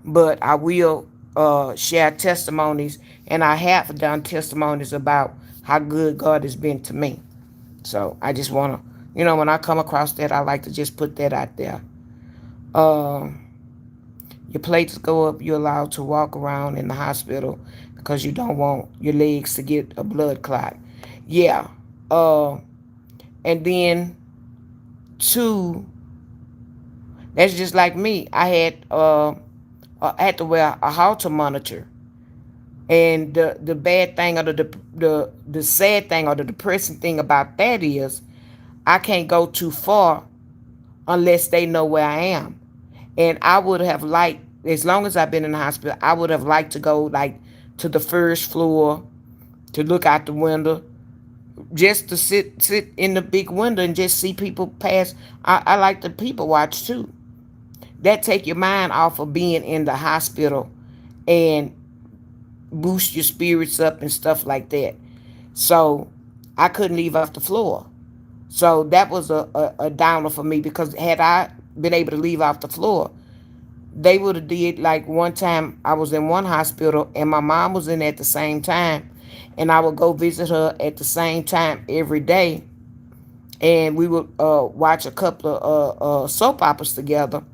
But I will share testimonies, and I have done testimonies about how good God has been to me. So I just want to, when I come across that, I like to just put that out there. Your plates go up, you're allowed to walk around in the hospital because you don't want your legs to get a blood clot. Yeah. And then, two, that's just like me. I had to wear a Holter monitor. And the bad thing or the sad thing or the depressing thing about that is I can't go too far unless they know where I am. And I would have liked, as long as I've been in the hospital, I would have liked to go like to the first floor, to look out the window, just to sit in the big window and just see people pass. I like to people watch too. that take your mind off of being in the hospital and boost your spirits up and stuff like that. So I couldn't leave off the floor. So that was a downer for me, because had I been able to leave off the floor, they would have did, like, one time I was in one hospital and my mom was in at the same time, and I would go visit her at the same time every day, and we would watch a couple of soap operas together.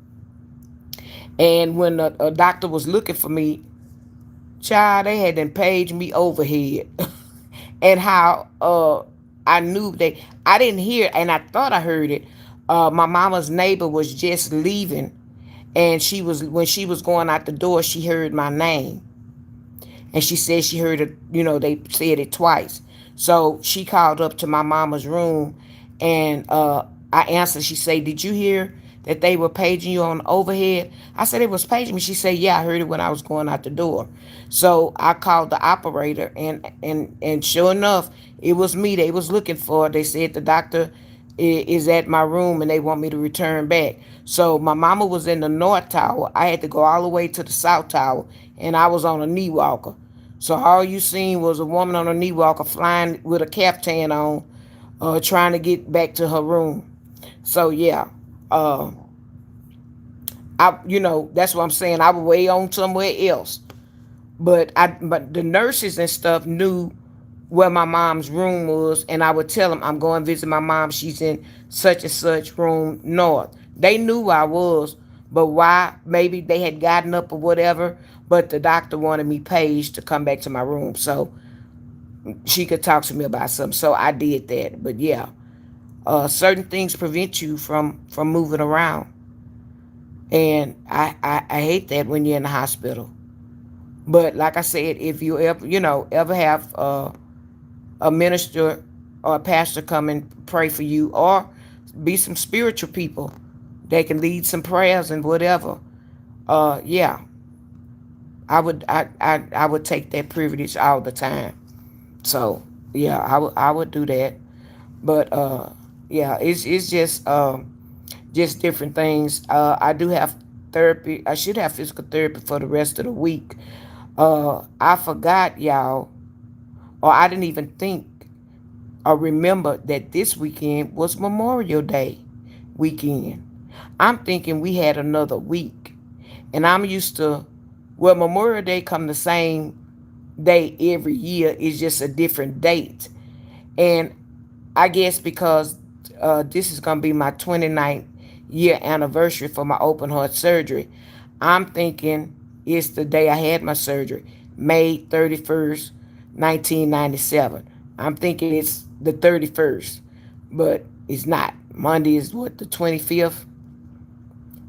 And when a doctor was looking for me, child, they had then paged me overhead. And how I knew they, I didn't hear, and I thought I heard it. My mama's neighbor was just leaving, and she was, when she was going out the door, she heard my name, and she said she heard it. They said it twice. So she called up to my mama's room, and I answered. She said, "Did you hear that they were paging you on overhead?" I said, "It was paging me." She said, "Yeah, I heard it when I was going out the door." So I called the operator, and sure enough, it was me they was looking for. They said the doctor is at my room and they want me to return back. So my mama was in the north tower. I had to go all the way to the south tower, and I was on a knee walker. So all you seen was a woman on a knee walker flying with a caftan on, trying to get back to her room. So yeah, uh, that's what I'm saying. I was way on somewhere else. But the nurses and stuff knew where my mom's room was, and I would tell them, "I'm going to visit my mom. She's in such and such room north." They knew where I was, but why? Maybe they had gotten up or whatever. But the doctor wanted me paged to come back to my room so she could talk to me about something. So I did that. But yeah, certain things prevent you from moving around, and I hate that when you're in the hospital. But like I said, if you ever have a minister or a pastor come and pray for you, or be some spiritual people, they can lead some prayers and whatever. Yeah, I would take that privilege all the time. So yeah, I would do that. But yeah, it's just different things. I do have therapy. I should have physical therapy for the rest of the week. I forgot, y'all, or I didn't even think or remember that this weekend was Memorial Day weekend. I'm thinking we had another week, and I'm used to, well, Memorial Day come the same day every year. It's just a different date. And I guess because this is going to be my 29th year anniversary for my open heart surgery, I'm thinking it's the day I had my surgery, May 31st, 1997. I'm thinking it's the 31st, but it's not. Monday is what, the 25th?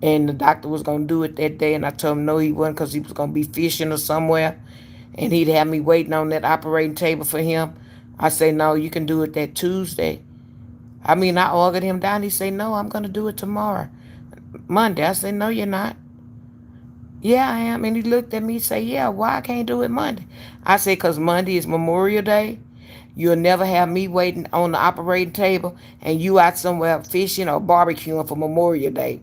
And the doctor was going to do it that day, and I told him no, he wasn't, because he was going to be fishing or somewhere, and he'd have me waiting on that operating table for him. I say, no, you can do it that Tuesday. I mean, I argued him down. He say, no, I'm going to do it tomorrow, Monday. I said, no, you're not. Yeah, I am. And he looked at me and say, yeah, why I can't do it Monday? I said, because Monday is Memorial Day. You'll never have me waiting on the operating table and you out somewhere fishing or barbecuing for Memorial Day.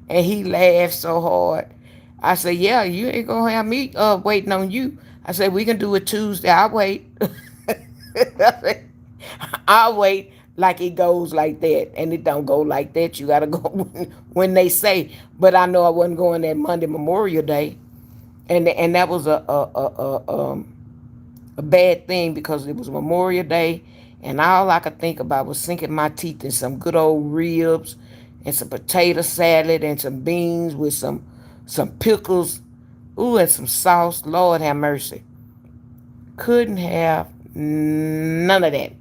And he laughed so hard. I said, yeah, you ain't going to have me waiting on you. I said, we can do it Tuesday. I'll wait. I'll wait. Like it goes like that, and it don't go like that. You gotta go when they say. But I know I wasn't going that Monday Memorial Day, and that was a bad thing, because it was Memorial Day, and all I could think about was sinking my teeth in some good old ribs, and some potato salad, and some beans with some pickles, ooh, and some sauce. Lord have mercy. Couldn't have none of that.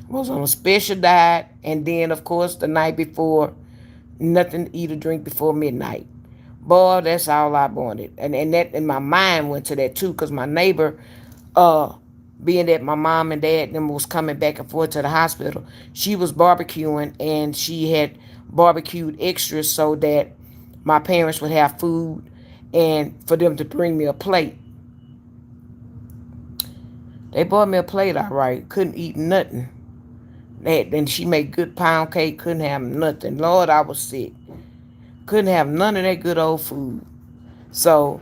Was on a special diet, and then of course the night before, nothing to eat or drink before midnight. Boy, that's all I wanted, and that, and my mind went to that too, because my neighbor, uh, being that my mom and dad them was coming back and forth to the hospital, she was barbecuing, and she had barbecued extras so that my parents would have food, and for them to bring me a plate. They bought me a plate, all right. Couldn't eat nothing. And she made good pound cake. Couldn't have nothing. Lord, I was sick. Couldn't have none of that good old food. So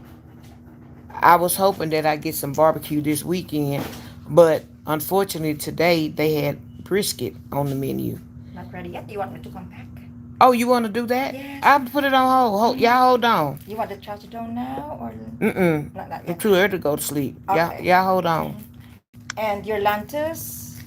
I was hoping that I get some barbecue this weekend, but unfortunately today they had brisket on the menu. Not ready yet. Do you want me to come back? Oh, you want to do that? Yes. I'll put it on hold. Y'all hold on. You want the chachadon now or Mm-mm. not I'm yet? too early to go to sleep. Okay. Y'all hold on. And your lantus?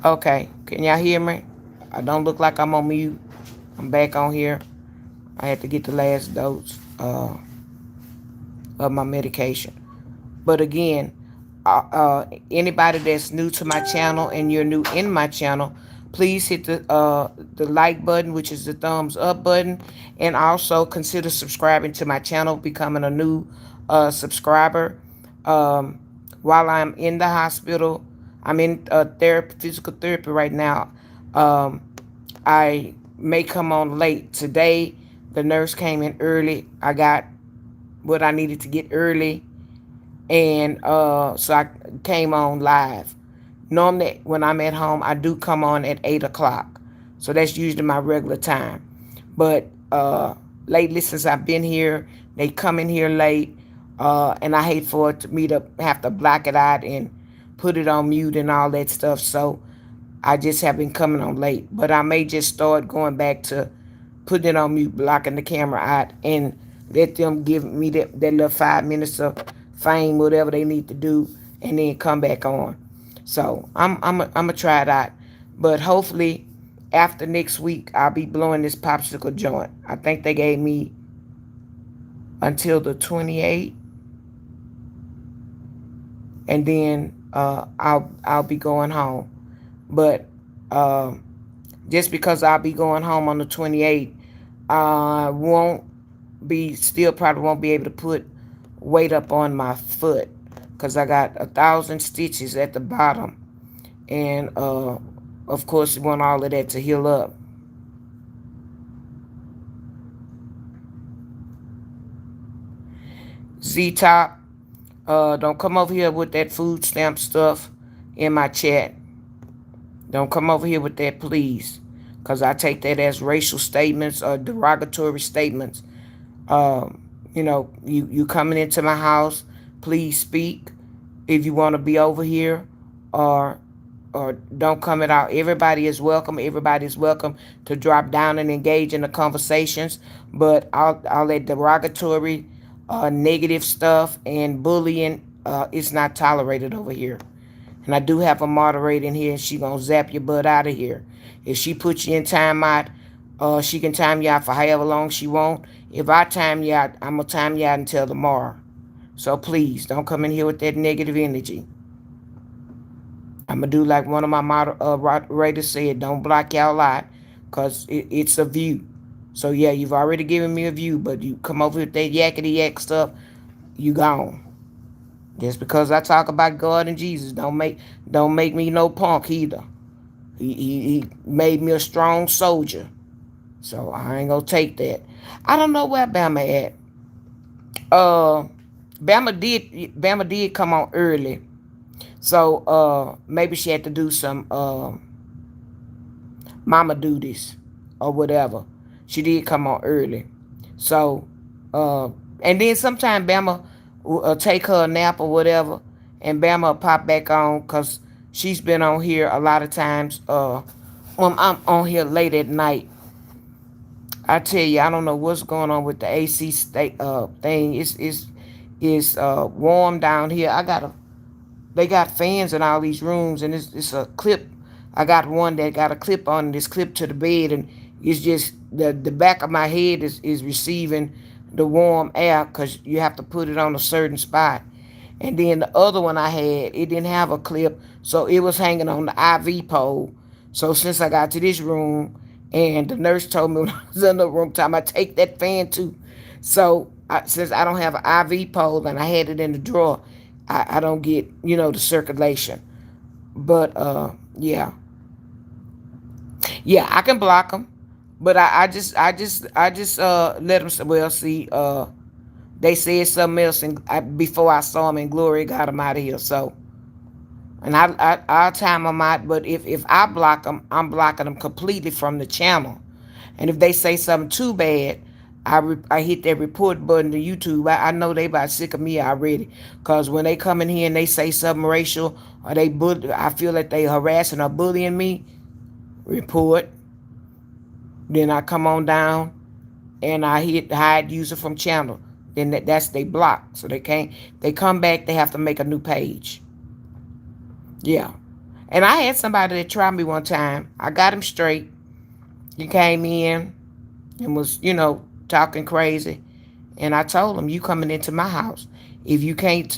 Okay. Can y'all hear me? I don't look like I'm on mute. I'm back on here. I had to get the last dose of my medication. But again, anybody that's new to my channel and you're new in my channel, please hit the like button, which is the thumbs up button, and also consider subscribing to my channel, becoming a new subscriber. Um, while I'm in the hospital, I'm in physical therapy right now. Um, I may come on late today. The nurse came in early. I got what I needed to get early, and so I came on live. Normally, when I'm at home, I do come on at 8 o'clock, so that's usually my regular time. But lately, since I've been here, they come in here late, and I hate for me to have to block it out and put it on mute and all that stuff. So I just have been coming on late, but I may just start going back to putting it on mute, blocking the camera out, and let them give me that little 5 minutes of fame, whatever they need to do, and then come back on. So I'm gonna try it out, but hopefully after next week I'll be blowing this popsicle joint. I think they gave me until the 28th, and then I'll be going home. But uh, just because I'll be going home on the 28th, I won't still probably won't be able to put weight up on my foot because I got 1,000 stitches at the bottom, and of course you want all of that to heal up. Z Top, don't come over here with that food stamp stuff in my chat. Don't come over here with that, please, because I take that as racial statements or derogatory statements. Um, you coming into my house, please speak if you want to be over here, or don't come at all. Everybody is welcome. Everybody is welcome to drop down and engage in the conversations. But all that derogatory, negative stuff and bullying is not tolerated over here. And I do have a moderator in here, and she gonna zap your butt out of here. If she puts you in timeout, she can time you out for however long she want. If I time you out, I'm gonna time you out until tomorrow. So please don't come in here with that negative energy. I'm gonna do like one of my moderators said: don't block y'all out, cause it's a view. So yeah, you've already given me a view, but you come over with that yakety yak stuff, you gone. Just because I talk about God and Jesus, don't make me no punk either. He made me a strong soldier, so I ain't gonna take that. I don't know where Bama at. Uh, Bama did come on early, so maybe she had to do some mama duties or whatever. She did come on early, so uh, and then sometime Bama will take her a nap or whatever, and Bama will pop back on because she's been on here a lot of times. When I'm on here late at night, I tell you, I don't know what's going on with the AC state thing. It's warm down here. They got fans in all these rooms, and it's a clip. I got one that got a clip on this clip to the bed, and it's just the back of my head is receiving the warm air because you have to put it on a certain spot. And then the other one I had, it didn't have a clip, so it was hanging on the IV pole. So since I got to this room, and the nurse told me when I was in the room, time I take that fan too. So since I don't have an IV pole and I had it in the drawer, I don't get the circulation. But yeah, I can block them. But I just let them. Well, see, they said something else, and before I saw them, and Glory got them out of here. So, and I'll time them out. But if I block them, I'm blocking them completely from the channel. And if they say something too bad, I hit that report button to YouTube. I know they about sick of me already. Because when they come in here and they say something racial, or I feel like they harassing or bullying me, report. Then I come on down and I hit hide user from channel. Then that's they block. So they can't, they come back, they have to make a new page. Yeah. And I had somebody that tried me one time. I got him straight. He came in and was, talking crazy. And I told him, you coming into my house. If you can't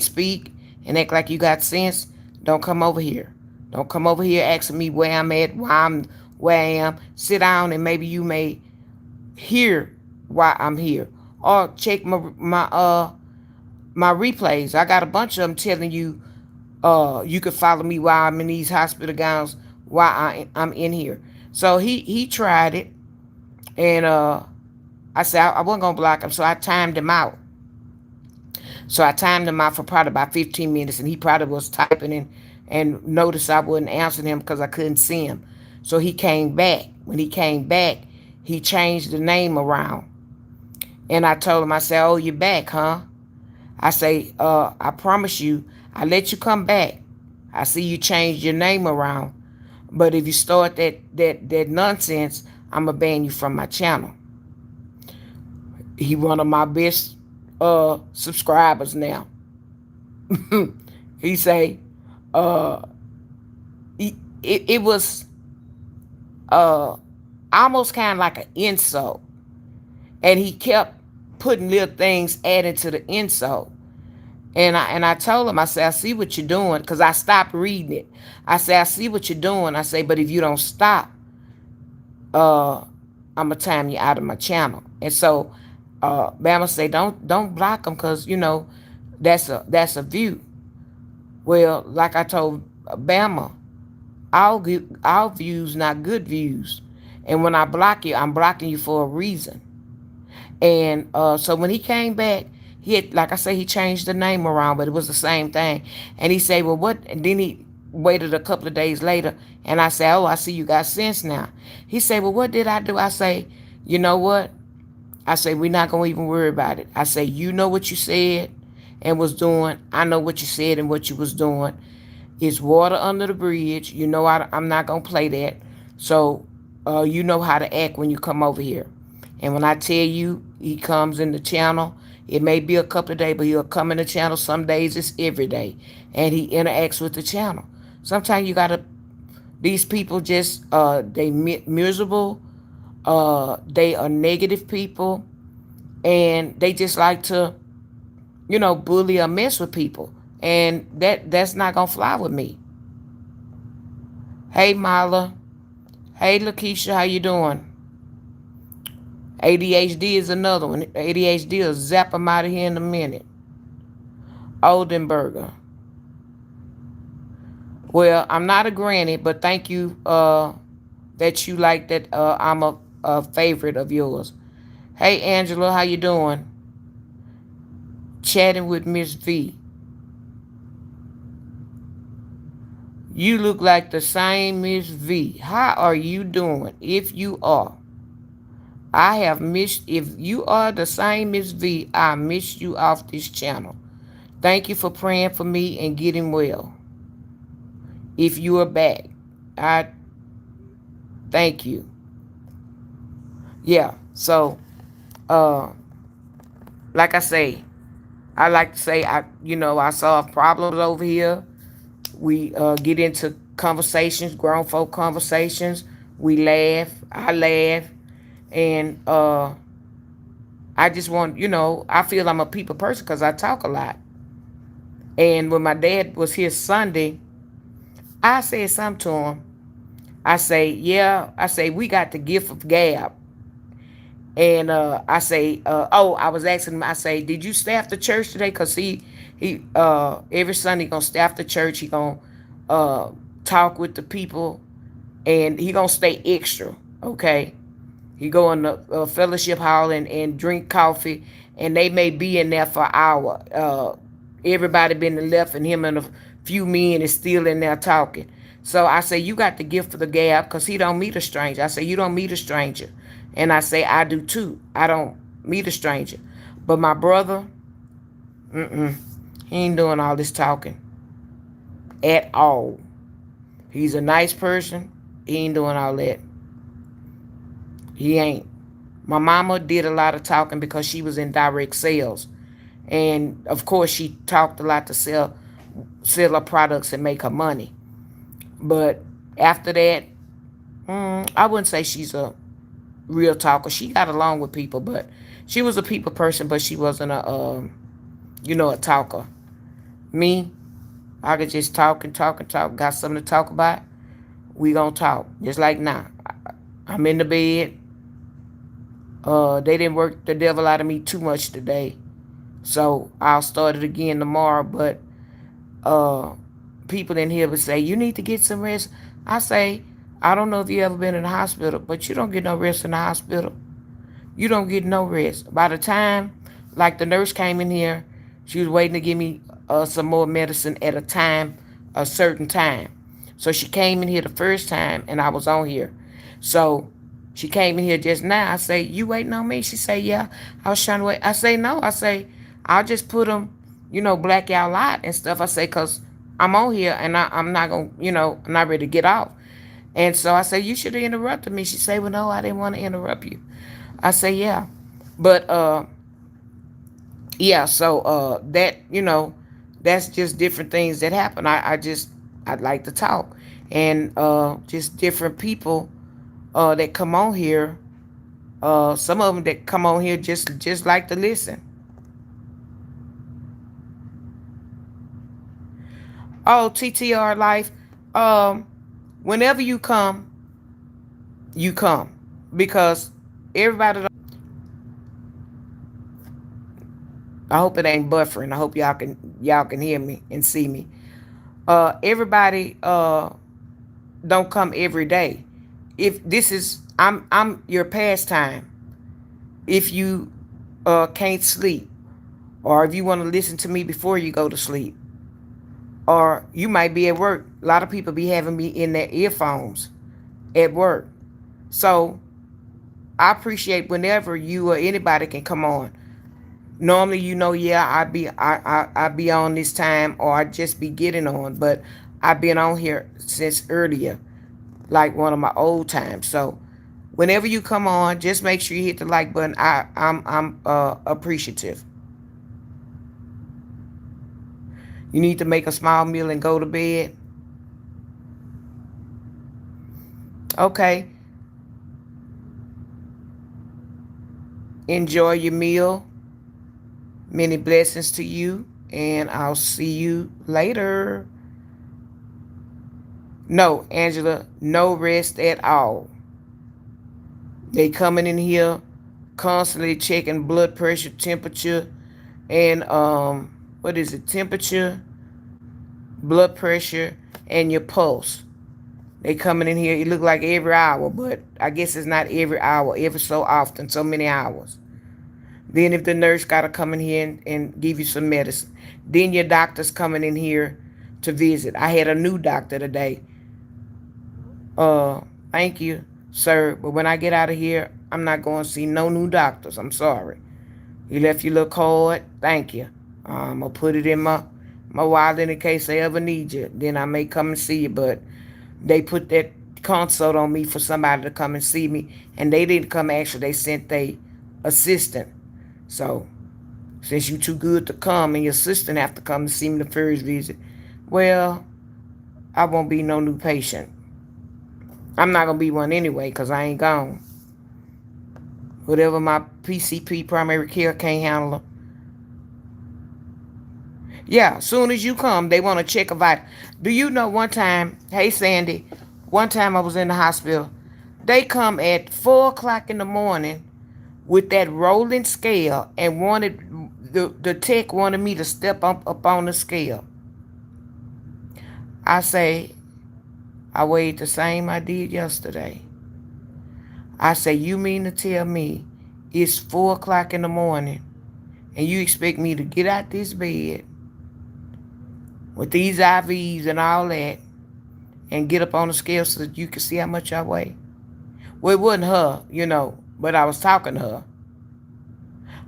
speak and act like you got sense, don't come over here. Don't come over here asking me where I'm at, where I am. Sit down and maybe you may hear why I'm here. Or check my replays. I got a bunch of them telling you you could follow me while I'm in these hospital gowns while I'm in here. So he tried it, and I said I wasn't gonna block him, so I timed him out. So I timed him out for probably about 15 minutes, and he probably was typing and noticed I wasn't answering him because I couldn't see him. So he came back. When he came back, he changed the name around, and I told him, I said, "Oh, you're back, huh?" I say, I promise you, I let you come back. I see you changed your name around, but if you start that nonsense, I'ma ban you from my channel. He one of my best subscribers now. He say, uh, it was uh almost kind of like an insult, and he kept putting little things adding to the insult. And I told him, I said, I see what you're doing, because I stopped reading it. I said, I see what you're doing. I say, but if you don't stop, uh, I'm gonna time you out of my channel. And so, Bama say, don't block them, because that's a view. Well, like I told Bama, our views not good views, and when I block you, I'm blocking you for a reason. And so when he came back, he had, like I say, he changed the name around, but it was the same thing. And he said, well, what? And then he waited a couple of days later, and I said, oh, I see you got sense now. He said, well, what did I do? I say, you know what? I say, we're not going to even worry about it. I say, you know what you said and was doing. I know what you said and what you was doing. It's water under the bridge. I'm not going to play that. So you know how to act when you come over here. And when I tell you he comes in the channel, it may be a couple of days, but he'll come in the channel. Some days it's every day. And he interacts with the channel. Sometimes you got to, these people just, they miserable. They are negative people. And they just like to, bully or mess with people. And that's not going to fly with me. Hey, Mala. Hey, Lakeisha, how you doing? ADHD is another one. ADHD will zap them out of here in a minute. Oldenburger. Well, I'm not a granny, but thank you that you like that I'm a favorite of yours. Hey, Angela, how you doing? Chatting with Miss V. You look like the same Miss V. How are you doing? If you are, I have missed. If you are the same Miss V, I missed you off this channel. Thank you for praying for me and getting well. If you are back, I thank you. Yeah. So, uh, like I say, I like to say I solve problems over here. We get into conversations, grown folk conversations. We laugh. I laugh, and I just want I feel I'm a people person because I talk a lot. And when my dad was here Sunday, I said something to him. I say, yeah. I say we got the gift of gab. And I say, oh, I was asking him. I say, did you staff the church today? Cause he every Sunday gonna staff the church. He gonna uh, talk with the people, and he gonna stay extra. Okay, he go in the fellowship hall and drink coffee, and they may be in there for an hour. Everybody been left, and him and a few men is still in there talking. So I say, you got the gift for the gab because he don't meet a stranger. I say, you don't meet a stranger. And I say, I do too. I don't meet a stranger. But my brother, he ain't doing all this talking at all. He's a nice person. He ain't doing all that. He ain't. My mama did a lot of talking because she was in direct sales. And of course she talked a lot to sell her products and make her money. But after that, I wouldn't say she's a real talker. She got along with people, but she was a people person, but she wasn't a talker. Me, I could just talk and talk and talk. Got something to talk about? We gonna talk. Just like now. I'm in the bed. They didn't work the devil out of me too much today. So I'll start it again tomorrow. But uh, people in here would say, you need to get some rest. I say, I don't know if you ever been in the hospital, but you don't get no rest in the hospital. You don't get no rest. By the time, like the nurse came in here, she was waiting to give me some more medicine at a certain time. So she came in here the first time, and I was on here. So she came in here just now. I say, you waiting on me? She say, yeah. I was trying to wait. I say, no. I say, I'll just put them, black out lot and stuff. I say, because I'm on here, and I'm not going to, I'm not ready to get off. And so I say, you should have interrupted me. She say, well, no, I didn't want to interrupt you. I say, yeah. But yeah, so that's just different things that happen. I'd like to talk. And just different people that come on here. Some of them that come on here just like to listen. Oh, TTR life. Um, Whenever you come because everybody. I hope it ain't buffering. I hope y'all can hear me and see me. Everybody don't come every day. If this is I'm your pastime. If you can't sleep, or if you want to listen to me before you go to sleep, or you might be at work. A lot of people be having me in their earphones at work. So I appreciate whenever you or anybody can come on. Normally, yeah, I be on this time, or I just be getting on, but I've been on here since earlier, like one of my old times. So whenever you come on, just make sure you hit the like button. I'm appreciative. You need to make a small meal and go to bed. Okay, enjoy your meal. Many blessings to you, and I'll see you later. No, Angela, no rest at all. They coming in here constantly checking blood pressure, temperature, and what is it? Temperature, blood pressure, and your pulse. They coming in here. It look like every hour, but I guess it's not every hour. Every so often, so many hours. Then if the nurse gotta come in here and give you some medicine, then your doctor's coming in here to visit. I had a new doctor today. Uh, Thank you, sir. But when I get out of here, I'm not going to see no new doctors. I'm sorry. You left your little card. Thank you. I'll put it in my wallet in case they ever need you. Then I may come and see you. But they put that consult on me for somebody to come and see me, and they didn't come. Actually, they sent their assistant. So since you too good to come and your assistant have to come to see me the first visit, well, I won't be no new patient. I'm not gonna be one anyway, cause I ain't gone. Whatever my PCP primary care can't handle. Yeah, soon as you come, they want to check a vital. Do you know one time, hey Sandy, one time I was in the hospital. They come at 4 o'clock in the morning with that rolling scale and wanted the tech wanted me to step up on the scale. I say, I weighed the same I did yesterday. I say, you mean to tell me it's 4 o'clock in the morning and you expect me to get out this bed with these IVs and all that and get up on the scale so that you can see how much I weigh? Well, it wasn't her, but I was talking to her.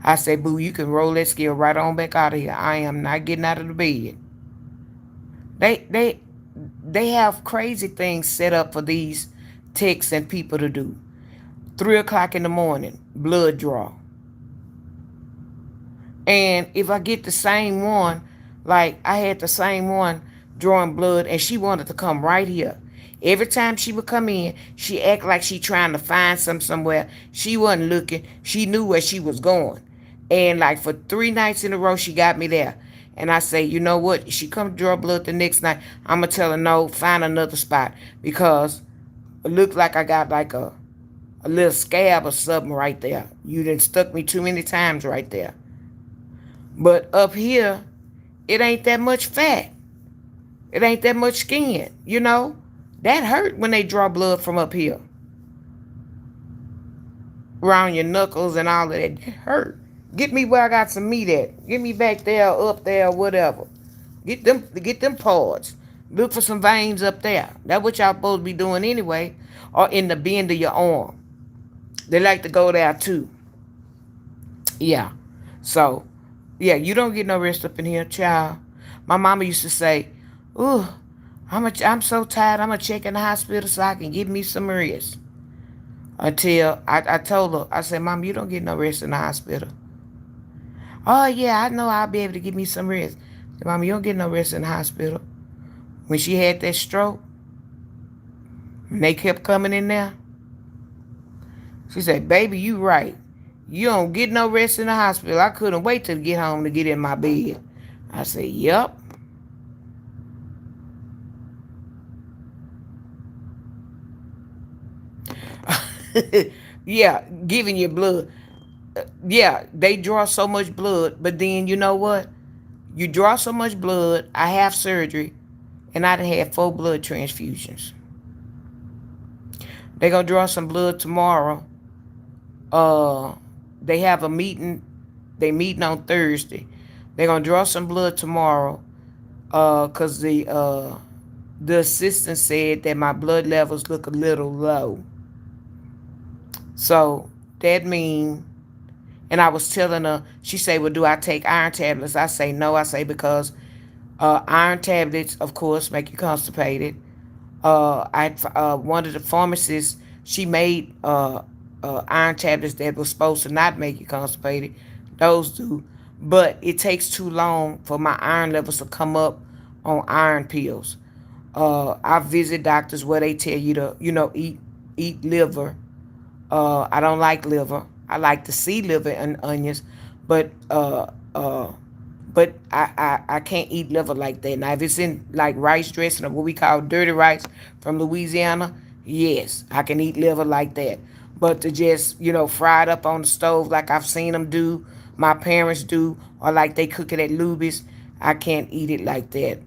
I said, boo, you can roll that scale right on back out of here. I am not getting out of the bed. They they they have crazy things set up for these techs and people to do. 3 o'clock in the morning, blood draw. And if I get the same one, like I had the same one drawing blood, and she wanted to come right here. Every time she would come in, she act like she trying to find somewhere. She wasn't looking. She knew where she was going. And like for 3 nights in a row, she got me there. And I say, you know what? She come draw blood the next night. I'm gonna tell her no, find another spot because it looked like I got like a little scab or something right there. You done stuck me too many times right there. But up here, it ain't that much fat. It ain't that much skin. That hurt when they draw blood from up here. Around your knuckles and all of that. That hurt. Get me where I got some meat at. Get me back there, up there, whatever. Get them parts. Look for some veins up there. That's what y'all supposed to be doing anyway. Or in the bend of your arm. They like to go there too. Yeah. So, yeah, you don't get no rest up in here, child. My mama used to say, ooh, I'm so tired, I'm going to check in the hospital so I can get me some rest. Until I told her, I said, Mom, you don't get no rest in the hospital. Oh, yeah, I know I'll be able to get me some rest. I said, Mom, you don't get no rest in the hospital. When she had that stroke, and they kept coming in there, she said, baby, you right. You don't get no rest in the hospital. I couldn't wait to get home to get in my bed. I said, yep. Yeah, giving you blood. Yeah, they draw so much blood, but then you know what? You draw so much blood, I have surgery, and I done had 4 blood transfusions. They gonna draw some blood tomorrow. Uh, they have a meeting. They meeting on Thursday. They're gonna draw some blood tomorrow. Cause the assistant said that my blood levels look a little low. So that mean, and I was telling her, she said, well, do I take iron tablets? I say no. I say because iron tablets, of course, make you constipated. One of the pharmacists, she made iron tablets that were supposed to not make you constipated. Those do. But it takes too long for my iron levels to come up on iron pills. I visit doctors where they tell you to, eat liver. I don't like liver. I like to see liver and onions, but I can't eat liver like that. Now if it's in like rice dressing or what we call dirty rice from Louisiana, yes, I can eat liver like that. But to just fry it up on the stove like I've seen them do, my parents do, or like they cook it at Luby's, I can't eat it like that.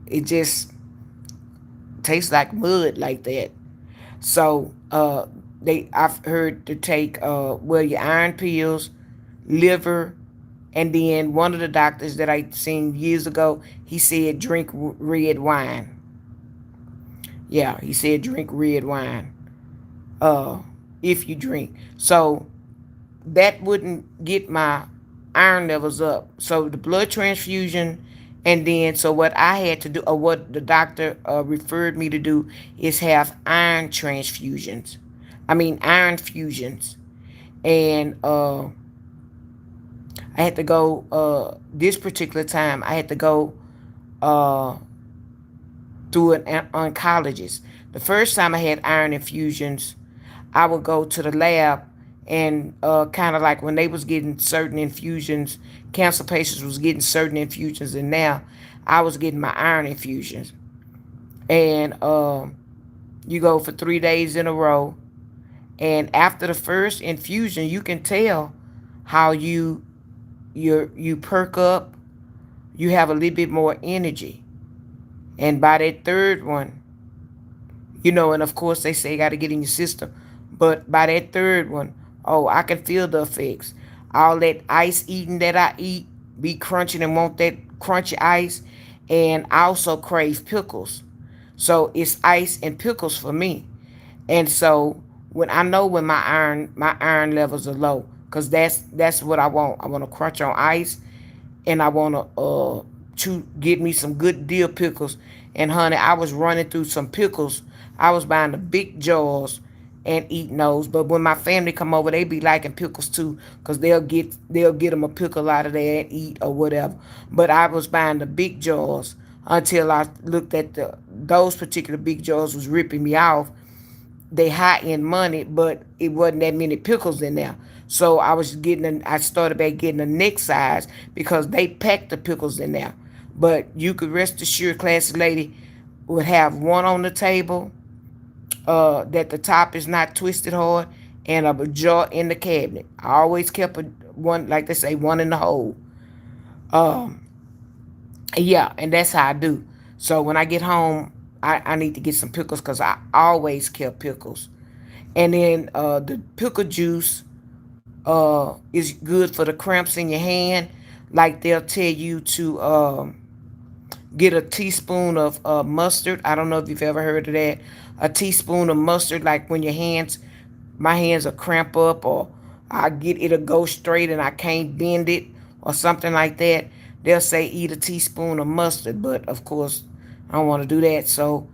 It just tastes like mud like that. So I've heard to take your iron pills, liver, and then one of the doctors that I seen years ago, he said drink red wine. Yeah, he said drink red wine. If you drink. So that wouldn't get my iron levels up. So the blood transfusion And then, so what I had to do, or what the doctor referred me to do, is have iron transfusions. I mean, iron fusions. And I had to go, this particular time, I had to go uh, through an oncologist. The first time I had iron infusions, I would go to the lab and kind of like when they was getting certain infusions, cancer patients was getting certain infusions, and now I was getting my iron infusions. And you go for 3 days in a row, and after the first infusion, you can tell how you perk up, you have a little bit more energy, and by that third one, and of course they say you got to get in your system. But by that third one, oh, I can feel the effects. All that ice eating that I eat, be crunching and want that crunchy ice. And I also crave pickles. So it's ice and pickles for me. And so when I know when my iron levels are low, because that's what I want. I want to crunch on ice, and I want to get me some good deal pickles. And honey, I was running through some pickles. I was buying the big jars and eating those. But when my family come over, they be liking pickles too, cause they'll get them a pickle out of there and eat or whatever. But I was buying the big jars until I looked at those particular big jars was ripping me off. They high end money, but it wasn't that many pickles in there. So I started back getting a next size because they packed the pickles in there. But you could rest assured, classy lady would have one on the table, that the top is not twisted hard, and a jar in the cabinet. I always kept one, like they say, one in the hole. Um, yeah, and that's how I do. So when I get home, I need to get some pickles because I always kept pickles. And then the pickle juice is good for the cramps in your hand. Like they'll tell you to get a teaspoon of mustard. I don't know if you've ever heard of that. A teaspoon of mustard, like when my hands are cramp up, or it'll go straight and I can't bend it, or something like that. They'll say eat a teaspoon of mustard, but of course I don't want to do that. So,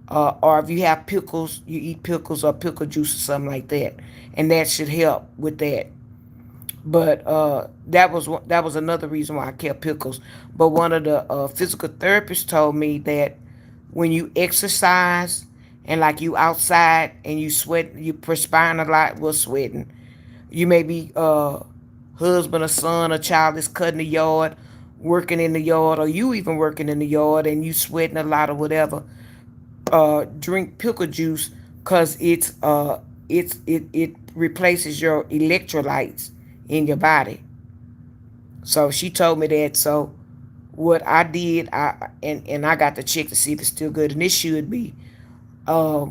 or if you have pickles, you eat pickles or pickle juice or something like that, and that should help with that. But that was another reason why I kept pickles. But one of the physical therapists told me that when you exercise and like you outside and you sweat, you perspiring a lot, well, sweating. You may be husband or son or child is cutting the yard, working in the yard, or you even working in the yard and you sweating a lot or whatever. Drink pickle juice because it replaces your electrolytes in your body. So she told me that. So what I did, and I got to check to see if it's still good, and it should be. Uh,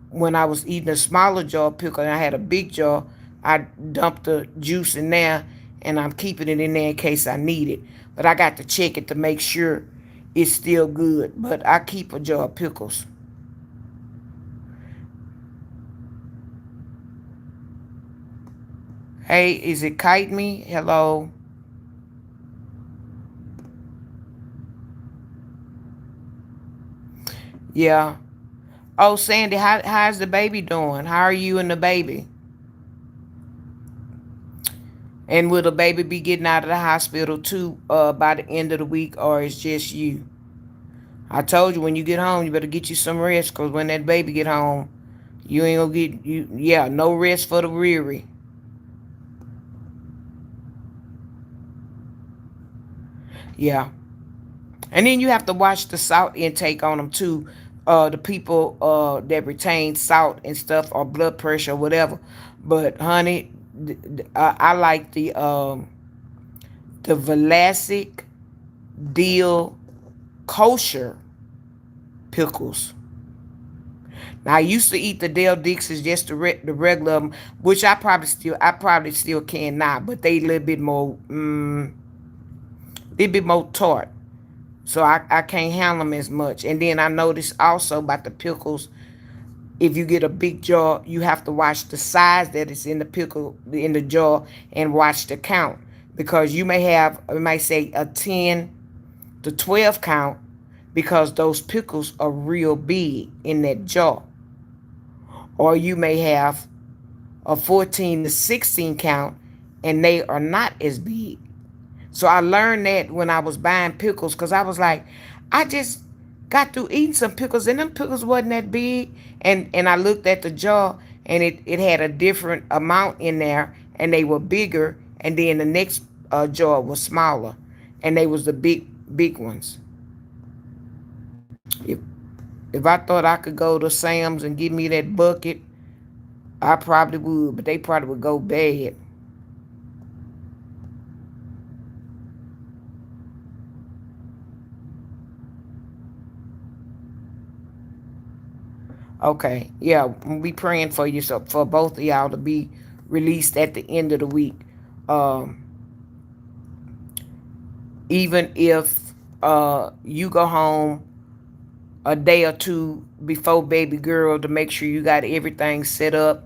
when I was eating a smaller jar of pickle and I had a big jar, I dumped the juice in there, and I'm keeping it in there in case I need it. But I got to check it to make sure it's still good. But I keep a jar of pickles. Hey, is it kite me? Hello. Yeah. Oh, Sandy, how's the baby doing? How are you and the baby? And will the baby be getting out of the hospital too by the end of the week, or it's just you? I told you when you get home, you better get you some rest, cause when that baby get home, you ain't gonna get you. Yeah, no rest for the weary. Yeah, and then you have to watch the salt intake on them too. The people that retain salt and stuff, or blood pressure or whatever. But honey, I like the Vlasic dill kosher pickles. Now I used to eat the Dale Dixes, just the regular, which I probably still can now, but they a little bit more tart, so I can't handle them as much. And then I noticed also about the pickles, if you get a big jar, you have to watch the size that it's in the pickle in the jar and watch the count, because you may have, it might say a 10 the 12 count because those pickles are real big in that jar. Or you may have a 14 to 16 count and they are not as big. So I learned that when I was buying pickles because I was like, I just got through eating some pickles and them pickles wasn't that big. And I looked at the jar and it had a different amount in there and they were bigger. And then the next jar was smaller and they was the big ones. If, if I thought I could go to Sam's and give me that bucket, I probably would, but they probably would go bad. Okay, yeah, we praying for you, so for both of y'all to be released at the end of the week. Um, Even if you go home a day or two before baby girl to make sure you got everything set up,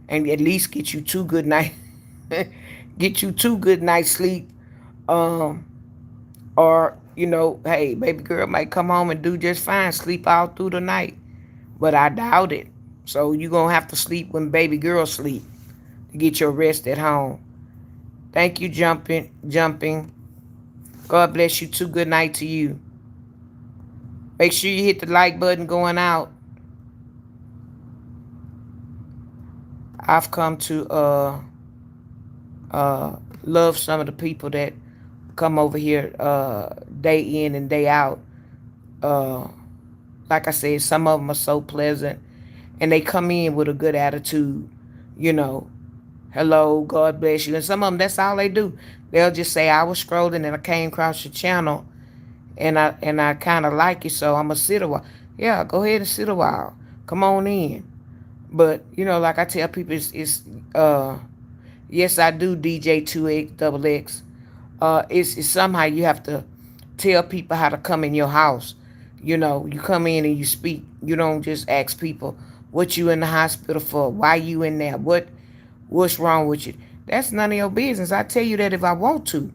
and at least get you 2 good night, get you 2 good nights sleep. Um, or hey, baby girl might come home and do just fine, sleep all through the night, but I doubt it. So you gonna have to sleep when baby girl sleep to get your rest at home. Thank you, jumping. God bless you. 2 good night to you. Make sure you hit the like button going out. I've come to love some of the people that come over here day in and day out. Uh, like I said, some of them are so pleasant, and they come in with a good attitude. You know, hello, God bless you. And some of them, that's all they do. They'll just say, I was scrolling and I came across your channel and I kind of like it, so I'm going to sit a while. Yeah, go ahead and sit a while. Come on in. But, like I tell people, uh, yes, I do DJ 2X. It's somehow you have to tell people how to come in your house. You come in and you speak. You don't just ask people what you in the hospital for, why you in there, what's wrong with you. That's none of your business. I tell you that if I want to.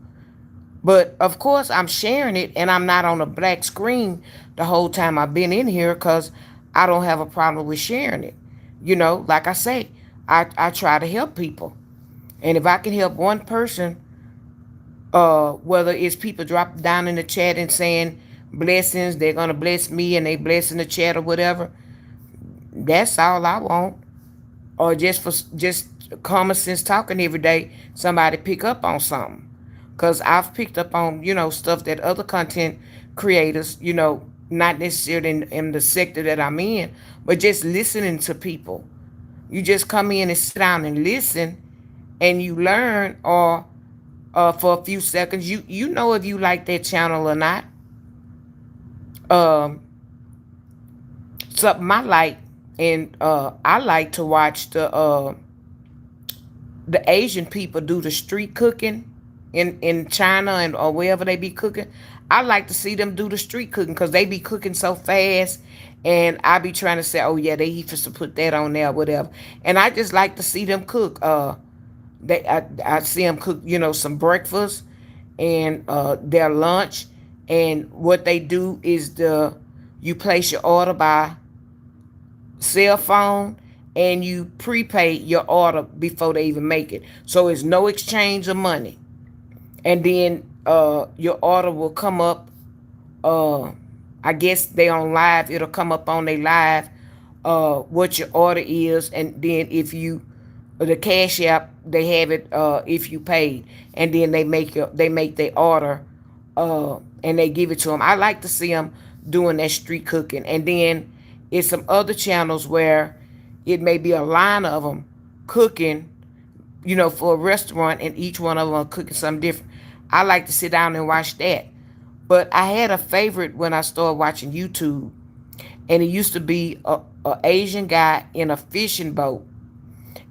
But of course, I'm sharing it and I'm not on a black screen the whole time I've been in here because I don't have a problem with sharing it. Like I say, I try to help people. And if I can help one person, whether it's people dropping down in the chat and saying blessings, they're going to bless me and they bless in the chat or whatever, that's all I want. Or just common sense talking every day, somebody pick up on something. Because I've picked up on, stuff that other content creators, not necessarily in the sector that I'm in, but just listening to people. You just come in and sit down and listen and you learn, or for a few seconds, you know if you like that channel or not. Um, Something I like, and I like to watch the Asian people do the street cooking in China and or wherever they be cooking. I like to see them do the street cooking because they be cooking so fast, and I be trying to say, oh yeah, they used to put that on there, whatever. And I just like to see them cook. I see them cook, some breakfast and their lunch, and what they do is you place your order by cell phone and you prepay your order before they even make it. So it's no exchange of money. And then your order will come up. Uh, I guess they on live. It'll come up on their live what your order is, and then if you the cash app they have it if you paid, and then they make their order and they give it to them. I like to see them doing that street cooking, and then it's some other channels where it may be a line of them cooking, for a restaurant, and each one of them are cooking something different. I like to sit down and watch that. But I had a favorite when I started watching YouTube, and it used to be a Asian guy in a fishing boat,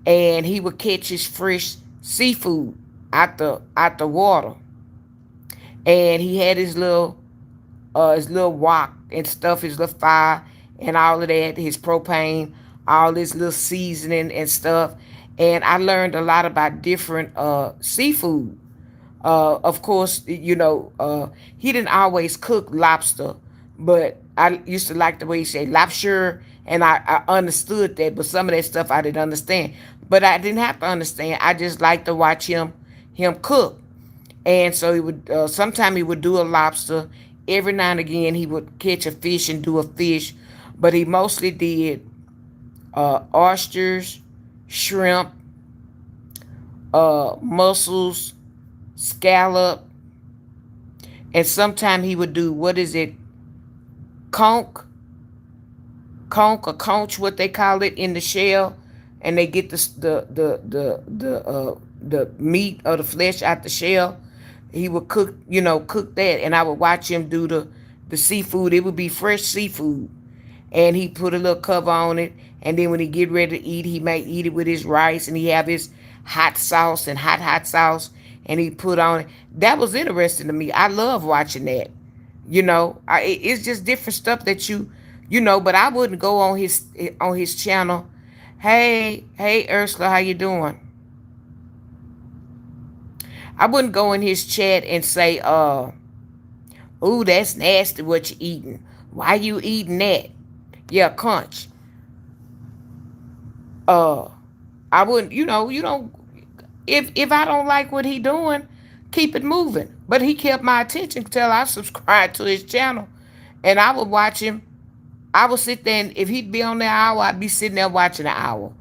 and he would catch his fresh seafood out the water, and he had his little wok and stuff, his little fire and all of that, his propane, all this little seasoning and stuff. And I learned a lot about different seafood. Of course, he didn't always cook lobster, but I used to like the way he said lobster, and I understood that. But some of that stuff I didn't understand. But I didn't have to understand. I just liked to watch him cook. And so he would sometime he would do a lobster. Every now and again he would catch a fish and do a fish, but he mostly did oysters, shrimp, mussels, scallop, and sometime he would do what is it, conch, conch or conch, what they call it in the shell, and they get the meat or the flesh out the shell. He would cook that, and I would watch him do the seafood. It would be fresh seafood, and he put a little cover on it, and then when he get ready to eat, he might eat it with his rice, and he have his hot sauce and hot sauce, and he put on it. That was interesting to me. I love watching that. It's just different stuff that but I wouldn't go on his channel. Hey, Ursula, how you doing? I wouldn't go in his chat and say, ooh, that's nasty what you eating. Why you eating that? Yeah, conch. Uh, I wouldn't, you don't. If I don't like what he doing, keep it moving. But he kept my attention until I subscribed to his channel, and I would watch him. I would sit there, and if he'd be on that hour, I'd be sitting there watching an hour.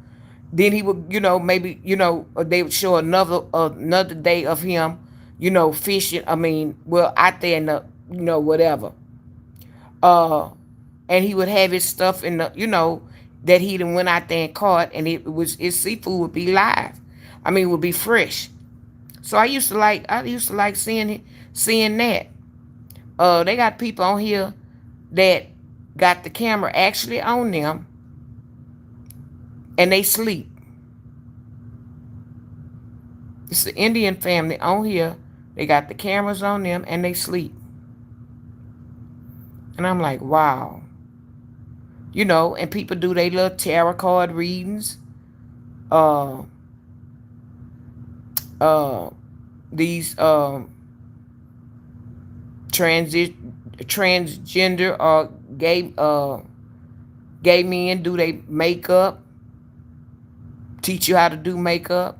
Then he would, maybe, they would show another day of him, fishing. I mean, well, out there in the, whatever. Uh, and he would have his stuff in the, that he done went out there and caught, and his seafood would be live. I mean, it would be fresh. So I used to like seeing that. They got people on here that got the camera actually on them, and they sleep. It's the Indian family on here. They got the cameras on them and they sleep. And I'm like, wow. And people do their little tarot card readings. Uh uh these transgender or gay men do they makeup, teach you how to do makeup.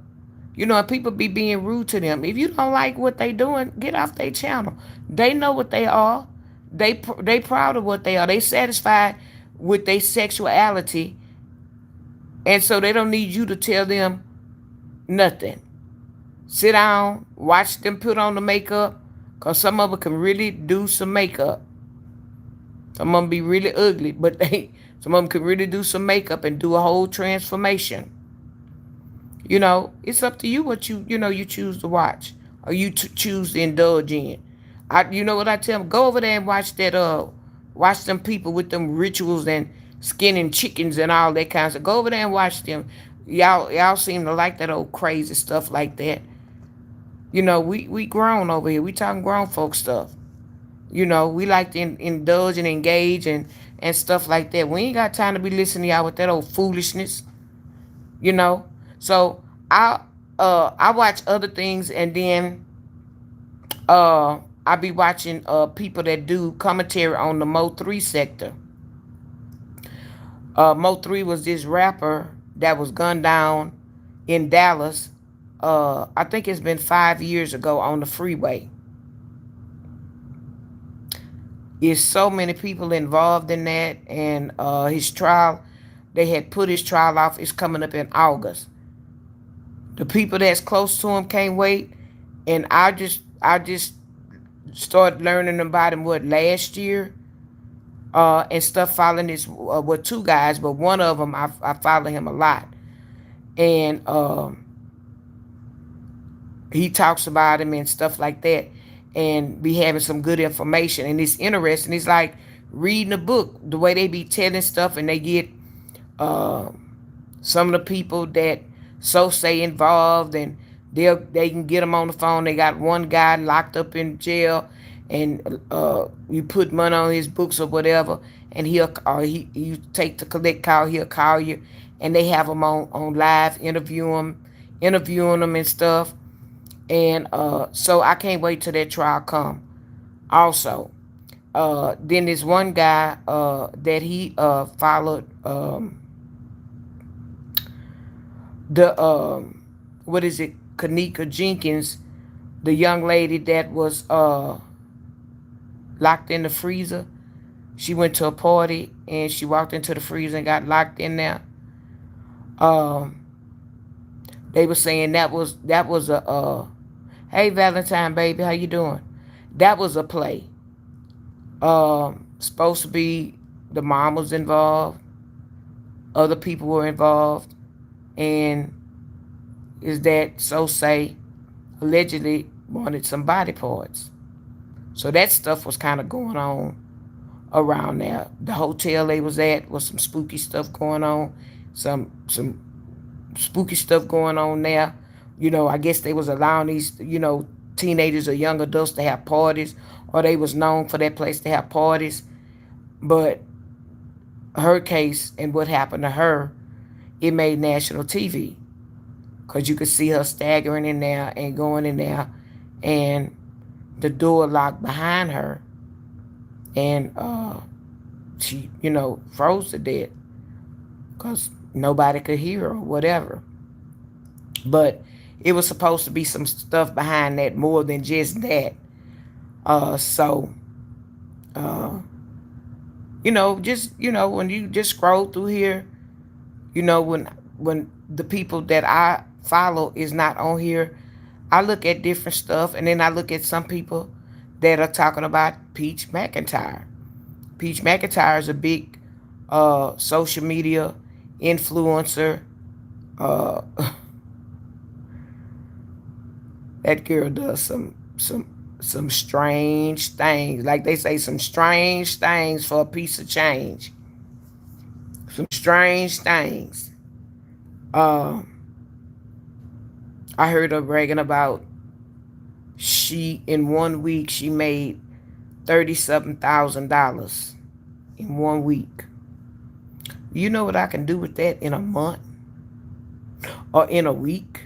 And people be being rude to them. If you don't like what they doing, get off their channel. They know what they are. They proud of what they are. They satisfied with their sexuality, and so they don't need you to tell them nothing. Sit down, watch them put on the makeup, cause some of them can really do some makeup. Some of them be really ugly, but some of them can really do some makeup and do a whole transformation. It's up to you what you choose to watch or you choose to indulge in. You know what I tell them? Go over there and watch them people with them rituals and skinning chickens and all that kind of stuff. Go over there and watch them. Y'all seem to like that old crazy stuff like that. We grown over here. We talking grown folk stuff. We like to indulge and engage and stuff like that. We ain't got time to be listening to y'all with that old foolishness. you know. So I watch other things, and then I be watching people that do commentary on the Mo3 sector. Mo3 was this rapper that was gunned down in Dallas. I think it's been 5 years ago on the freeway. There's so many people involved in that, and his trial, they had put his trial off. It's coming up in August. The people that's close to him can't wait, and I just started learning about him last year, and stuff. Following this with two guys, but one of them I follow him a lot, and he talks about him and stuff like that, and be having some good information, and it's interesting. It's like reading a book, the way they be telling stuff, and they get uh, some of the people that so say involved, and they can get them on the phone. They got one guy locked up in jail, and you put money on his books or whatever, and he you take the collect call, he'll call you, and they have him on live interviewing them and stuff. And so I can't wait till that trial come. Also, then there's one guy that he followed the what is it, Kanika Jenkins, the young lady that was locked in the freezer. She went to a party and she walked into the freezer and got locked in there. Um, they were saying that was a hey Valentine baby, how you doing? That was a play. Supposed to be the mom was involved, other people were involved, and is that so say allegedly wanted some body parts. So that stuff was kind of going on around there. The hotel they was at was some spooky stuff going on, some spooky stuff going on there. I guess they was allowing these teenagers or young adults to have parties, or they was known for that place to have parties. But her case and what happened to her, it made national TV because you could see her staggering in there and going in there, and the door locked behind her, and she, froze to death because nobody could hear her or whatever. But it was supposed to be some stuff behind that more than just that. So, uh, just when you just scroll through here, when the people that I follow is not on here, I look at different stuff, and then I look at some people that are talking about Peach McIntyre. Peach McIntyre is a big social media influencer. Uh, that girl does some strange things. Like they say, some strange things for a piece of change. Some strange things. Uh, I heard her bragging about she in 1 week she made $37,000 in 1 week. You know what I can do with that in a month or in a week?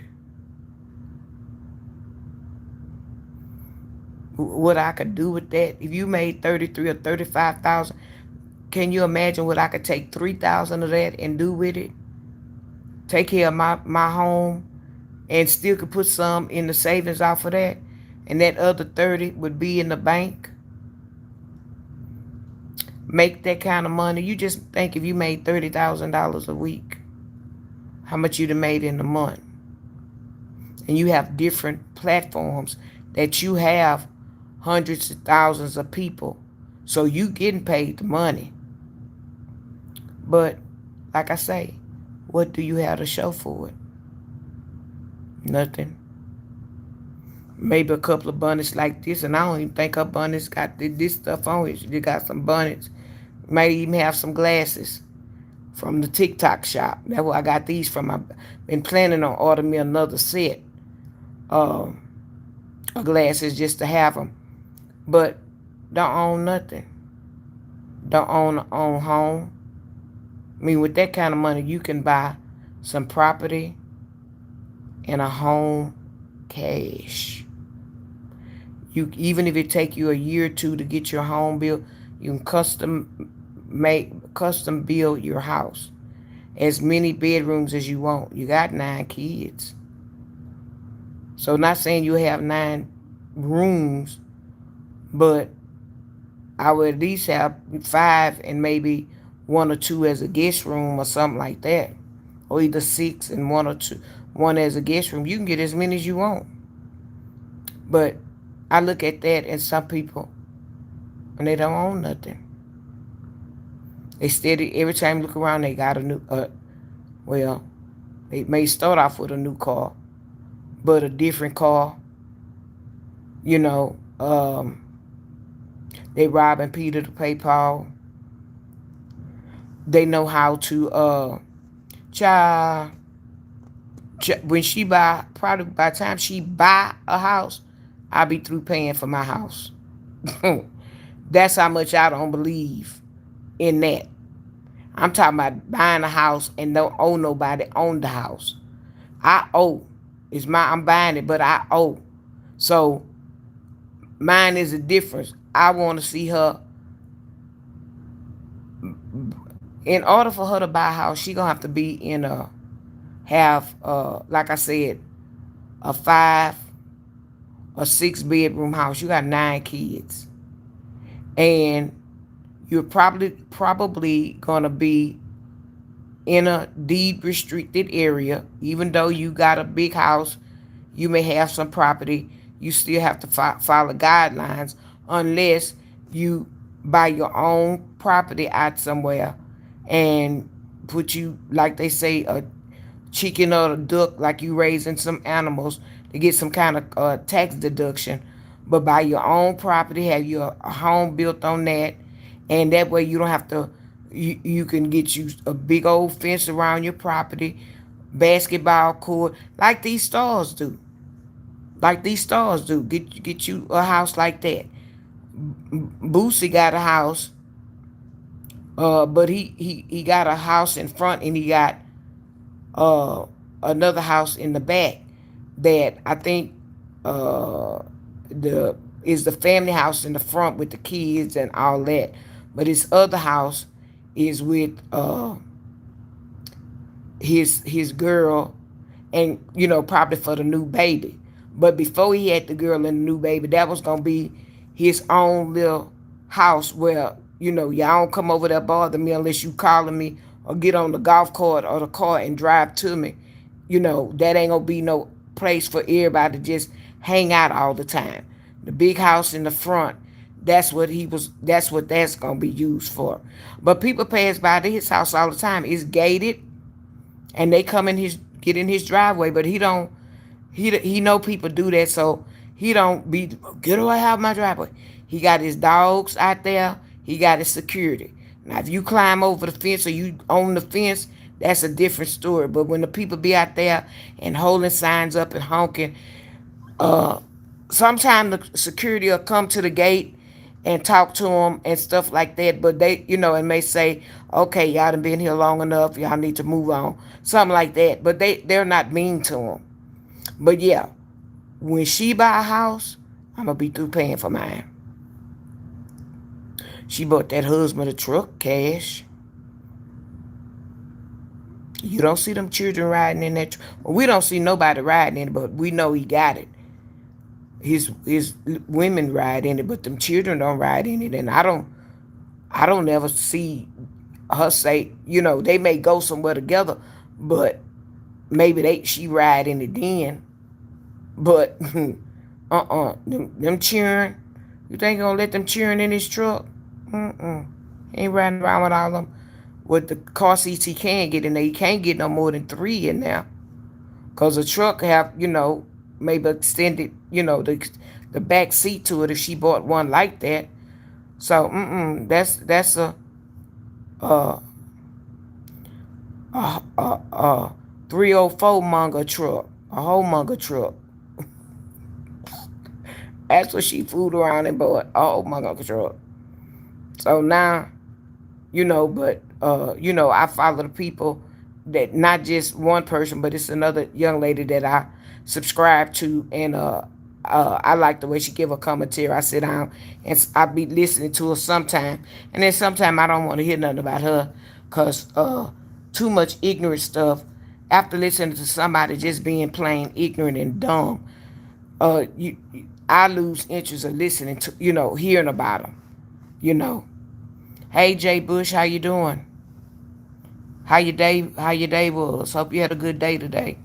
What I could do with that? If you made 33 or 35,000, can you imagine what I could take 3,000 of that and do with it? Take care of my home, and still could put some in the savings off of that, and that other 30 would be in the bank. Make that kind of money. You just think if you made $30,000 a week, how much you'd have made in a month. And you have different platforms that you have hundreds of thousands of people. So you getting paid the money. But like I say, what do you have to show for it? Nothing. Maybe a couple of bonnets like this, and I don't even think her bonnets got this stuff on it. She just got some bonnets. Might even have some glasses from the TikTok shop. That's where I got these from. I've been planning on ordering me another set of glasses just to have them. But don't own nothing. Don't own a own home. I mean, with that kind of money, you can buy some property and a home cash. You, even if it take you a year or two to get your home built, you can custom build your house. As many bedrooms as you want. You got 9 kids. So not saying you have 9 rooms, but I would at least have 5 and maybe 1 or 2 as a guest room or something like that. Or either 6 and 1 or 2, one as a guest room. You can get as many as you want. But I look at that and some people, and they don't own nothing. They steady, every time you look around, they got a new, well, they may start off with a new car, but a different car. You know, they robbing Peter to pay Paul. They know how to, child, when she buy, probably by the time she buy a house, I'll be through paying for my house. That's how much I don't believe in that. I'm talking about buying a house and don't owe nobody on the house. I owe. It's my, I'm buying it, but I owe. So mine is a difference. I want to see her. In order for her to buy a house, she gonna have to be in a have like I said, a 5 or 6 bedroom house. You got 9 kids, and you're probably gonna be in a deed restricted area. Even though you got a big house, you may have some property. You still have to follow guidelines unless you buy your own property out somewhere and put you, like they say, a chicken or a duck, like you raising some animals to get some kind of tax deduction. But buy your own property, have your home built on that, and that way you don't have to. You can get you a big old fence around your property, basketball court, like these stores do. Like these stores do. Get you a house like that. Boosie got a house, but he got a house in front and he got uh another house in the back that I think uh the is the family house in the front with the kids and all that. But his other house is with his girl, and probably for the new baby. But before he had the girl and the new baby, that was gonna be his own little house where y'all don't come over there bother me unless you calling me or get on the golf cart or the car and drive to me. That ain't gonna be no place for everybody to just hang out all the time. The big house in the front, that's what that's gonna be used for. But people pass by his house all the time. It's gated, and they come in his get in his driveway, but he don't. He know people do that, so he don't be get away out of my driveway. He got his dogs out there. He got his security. Now, if you climb over the fence or you own the fence, that's a different story. But when the people be out there and holding signs up and honking, uh, sometimes the security will come to the gate and talk to them and stuff like that. But they, and may say, okay, y'all done been here long enough. Y'all need to move on. Something like that. But they're not mean to them. But yeah, when she buy a house, I'm going to be through paying for mine. She bought that husband a truck, cash. You don't see them children riding in that truck. Well, we don't see nobody riding in it, but we know he got it. His women ride in it, but them children don't ride in it. And I don't ever see her say, they may go somewhere together, but maybe she ride in it then. But them cheering. You think gonna let them cheering in his truck? Ain't riding around with all them with the car seats he can get in there. He can't get no more than 3 in there, cause the truck have maybe extended the back seat to it if she bought one like that. So that's uh a 304 monger truck, a whole monger truck. That's what she fooled around and bought, a whole monger truck. So now, but I follow the people that not just one person, but it's another young lady that I subscribe to, and I like the way she give her commentary. I sit down and I be listening to her sometime, and then sometime I don't want to hear nothing about her, cause too much ignorant stuff. After listening to somebody just being plain ignorant and dumb, I lose interest in listening to hearing about them. You know, hey Jay Bush, how you doing? How your day was? Hope you had a good day today.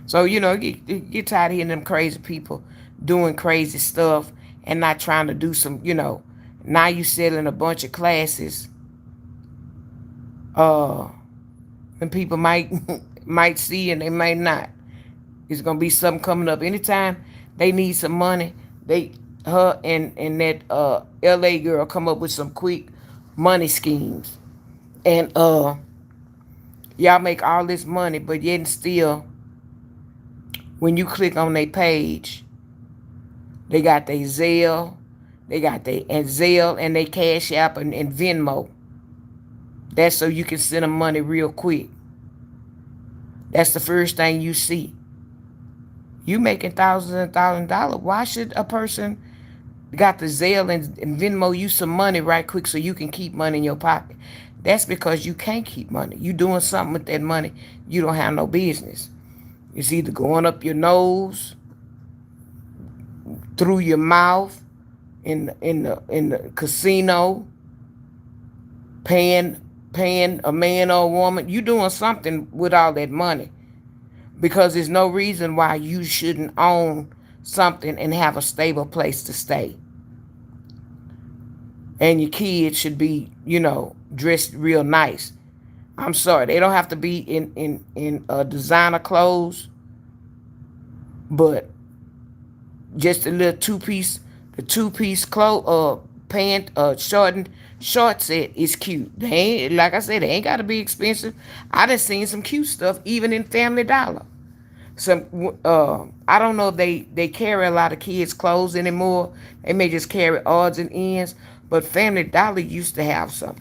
So get tired of hearing them crazy people doing crazy stuff and not trying to do some. Now you selling a bunch of classes. Uh, and people might might see and they might not. It's gonna be something coming up anytime they need some money. Her and that L.A. girl come up with some quick money schemes, and y'all make all this money, but yet and still, when you click on their page, they got their Zelle, they got their and Zelle and their Cash App and Venmo. That's so you can send them money real quick. That's the first thing you see. You making thousands and $1,000. Why should a person got the Zelle and Venmo you some money right quick so you can keep money in your pocket? That's because you can't keep money. You doing something with that money you don't have no business. It's either going up your nose, through your mouth, in the casino, paying a man or a woman. You doing something with all that money because there's no reason why you shouldn't own something and have a stable place to stay. And your kids should be, dressed real nice. I'm sorry, they don't have to be in designer clothes, but just a little the two piece clothes pant short set is cute. They ain't, like I said, they ain't gotta be expensive. I done seen some cute stuff even in Family Dollar. Some I don't know if they carry a lot of kids clothes anymore. They may just carry odds and ends, but Family Dollar used to have some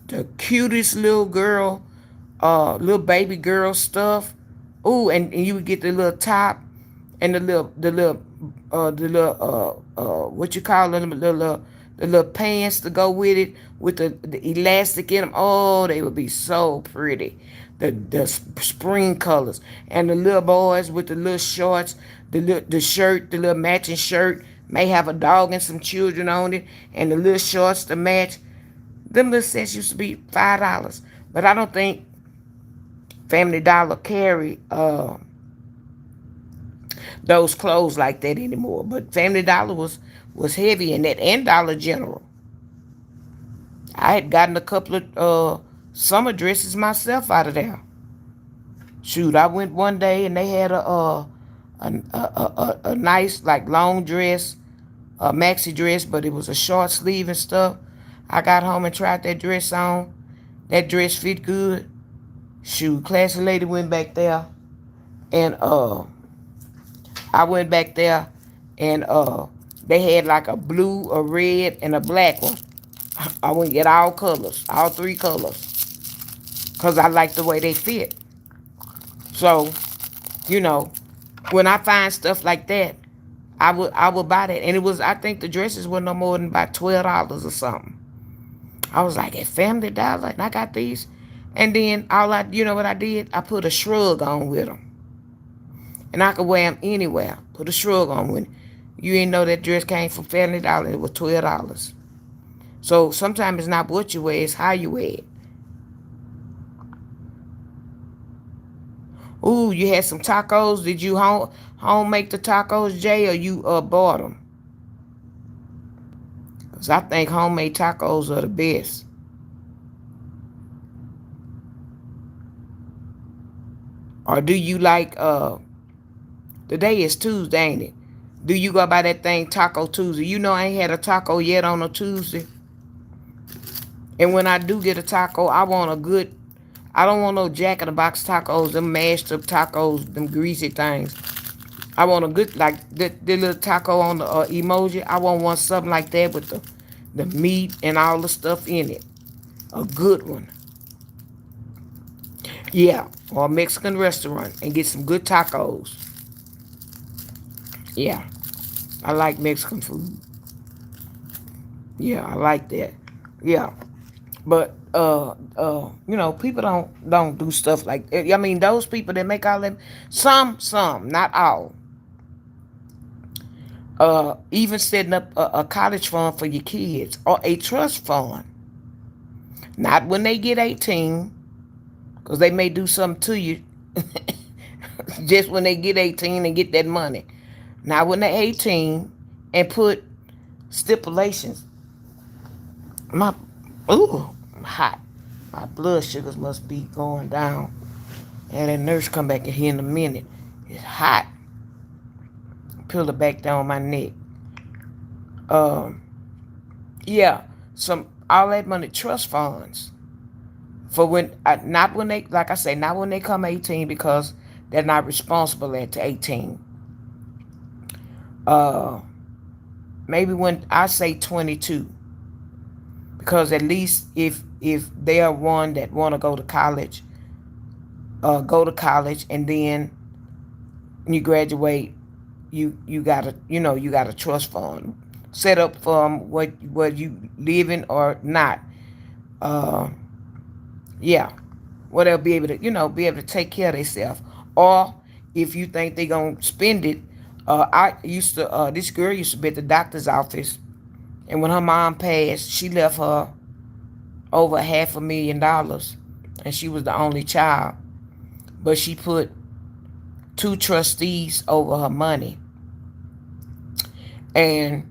the cutest little baby girl stuff. Ooh, and you would get the little top and the little what you call them, the little pants to go with it with the elastic in them. Oh, they would be so pretty. The spring colors and the little boys with the little shorts, the shirt, the little matching shirt may have a dog and some children on it, and the little shorts to match. Them little sets used to be $5, but I don't think Family Dollar carry those clothes like that anymore. But Family Dollar was heavy in that, and Dollar General. I had gotten a couple of summer dresses myself out of there. Shoot, I went one day and they had a nice like long dress, a maxi dress, but it was a short sleeve and stuff. I got home and tried that dress on. That dress fit good. Shoot, classy lady went back there and I went back there and they had like a blue, a red, and a black one. I went get all colors, all three colors, cause I like the way they fit. So, you know, when I find stuff like that, I would buy that. And it was, I think the dresses were no more than about $12 or something. I was like, at Family Dollar, and I got these. And then you know what I did? I put a shrug on with them, and I could wear them anywhere. Put a shrug on with it. You didn't know that dress came from Family Dollar. It was $12. So sometimes it's not what you wear, it's how you wear it. Ooh, you had some tacos. Did you home make the tacos, Jay, or you bought them? Because I think homemade tacos are the best. Or do you like, today is Tuesday, ain't it? Do you go by that thing Taco Tuesday? You know I ain't had a taco yet on a Tuesday. And when I do get a taco, I don't want no Jack in the Box tacos, them mashed up tacos, them greasy things. I want a good, like the little taco on the emoji. I want one something like that with the meat and all the stuff in it. A good one. Yeah, or a Mexican restaurant and get some good tacos. Yeah, I like Mexican food. Yeah, I like that. Yeah, but people don't do stuff like that. I mean, those people that make all them, some, not all. Even setting up a college fund for your kids or a trust fund. Not when they get 18, because they may do something to you just when they get 18 and get that money. Not when they're 18 and put stipulations. My, ooh, I'm hot. My blood sugars must be going down. And that nurse come back in here in a minute. It's hot. Peel it back down my neck. Um, yeah, some all that money trust funds for when not when they, like I say, not when they come 18, because they're not responsible at 18. Uh, Maybe when I say 22, because at least if they are one that want to go to college, and then you graduate you gotta, you got a trust fund set up for 'em, what you living or not. Uh, yeah, where they'll be able to, be able to take care of themselves. Or if you think they gonna spend it, I used to, this girl used to be at the doctor's office, and when her mom passed, she left her over $500,000, and she was the only child. But she put two trustees over her money, and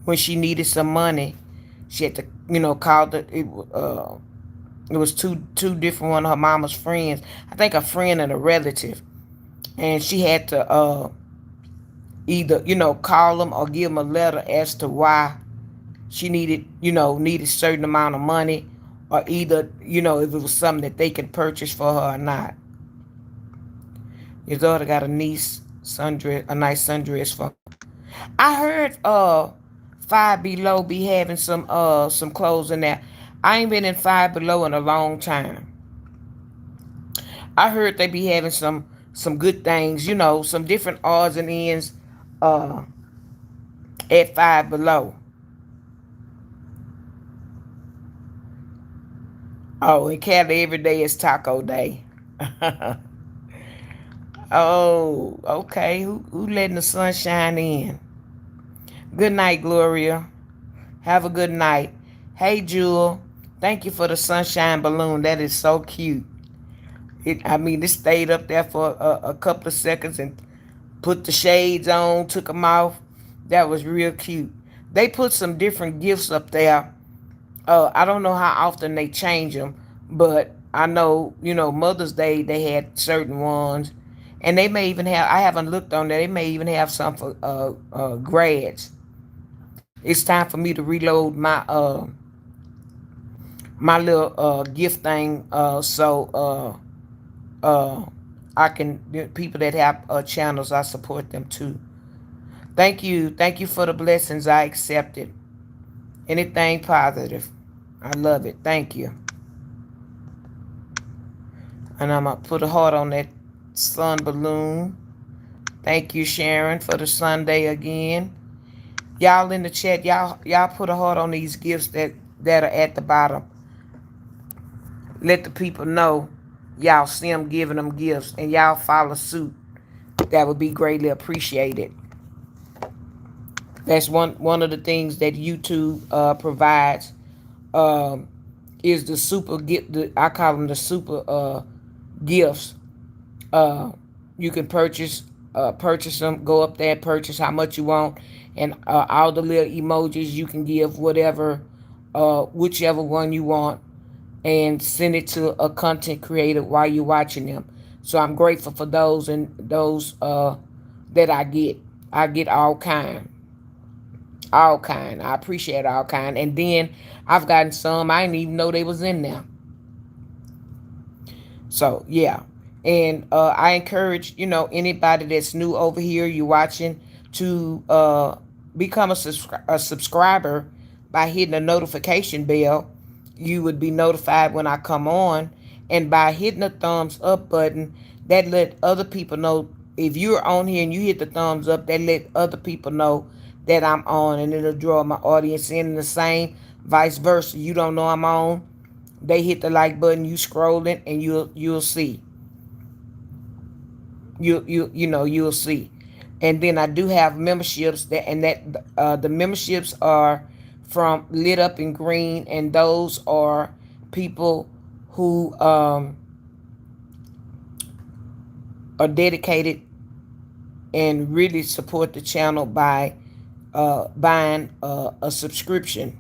when she needed some money, she had to, call it was two different, one of her mama's friends. I think a friend and a relative, and she had to either call them or give them a letter as to why she needed needed certain amount of money, or either if it was something that they could purchase for her or not. Your daughter got a niece sundress, a nice sundress for her. I heard Five Below be having some clothes in there. I ain't been in Five Below in a long time. I heard they be having some good things, some different odds and ends uh at Five Below. Oh, in Cali every day is taco day. Oh, okay. Who letting the sunshine in? Good night, Gloria. Have a good night. Hey, Jewel. Thank you for the sunshine balloon. That is so cute. It stayed up there for a couple of seconds and put the shades on, took them off. That was real cute. They put some different gifts up there. I don't know how often they change them, but I know, Mother's Day they had certain ones, and they may even have. I haven't looked on there. They may even have some for grads. It's time for me to reload my little gift thing, so I can, people that have channels, I support them too. Thank you for the blessings. I accept it. Anything positive, I love it. Thank you. And I'm gonna put a heart on that sun balloon. Thank you, Sharon, for the Sunday again. Y'all in the chat, y'all put a heart on these gifts that are at the bottom. Let the people know y'all see them giving them gifts, and y'all follow suit. That would be greatly appreciated. That's one of the things that YouTube provides, um, is the super gift. I call them the super gifts. Uh, you can purchase them. Go up there, purchase how much you want, and all the little emojis you can give, whatever, whichever one you want, and send it to a content creator while you're watching them. So I'm grateful for those, and those that I get. I get all kind. I appreciate all kind, and then I've gotten some I didn't even know they was in there. So yeah, and I encourage anybody that's new over here, you watching, to become a subscriber by hitting the notification bell. You would be notified when I come on, and by hitting the thumbs up button, that let other people know. If you're on here and you hit the thumbs up, that let other people know that I'm on, and it'll draw my audience in. And the same, vice versa. You don't know I'm on, they hit the like button, you scrolling, and you'll see. You'll see. And then I do have memberships, that the memberships are from Lit Up in Green, and those are people who are dedicated and really support the channel by buying a subscription.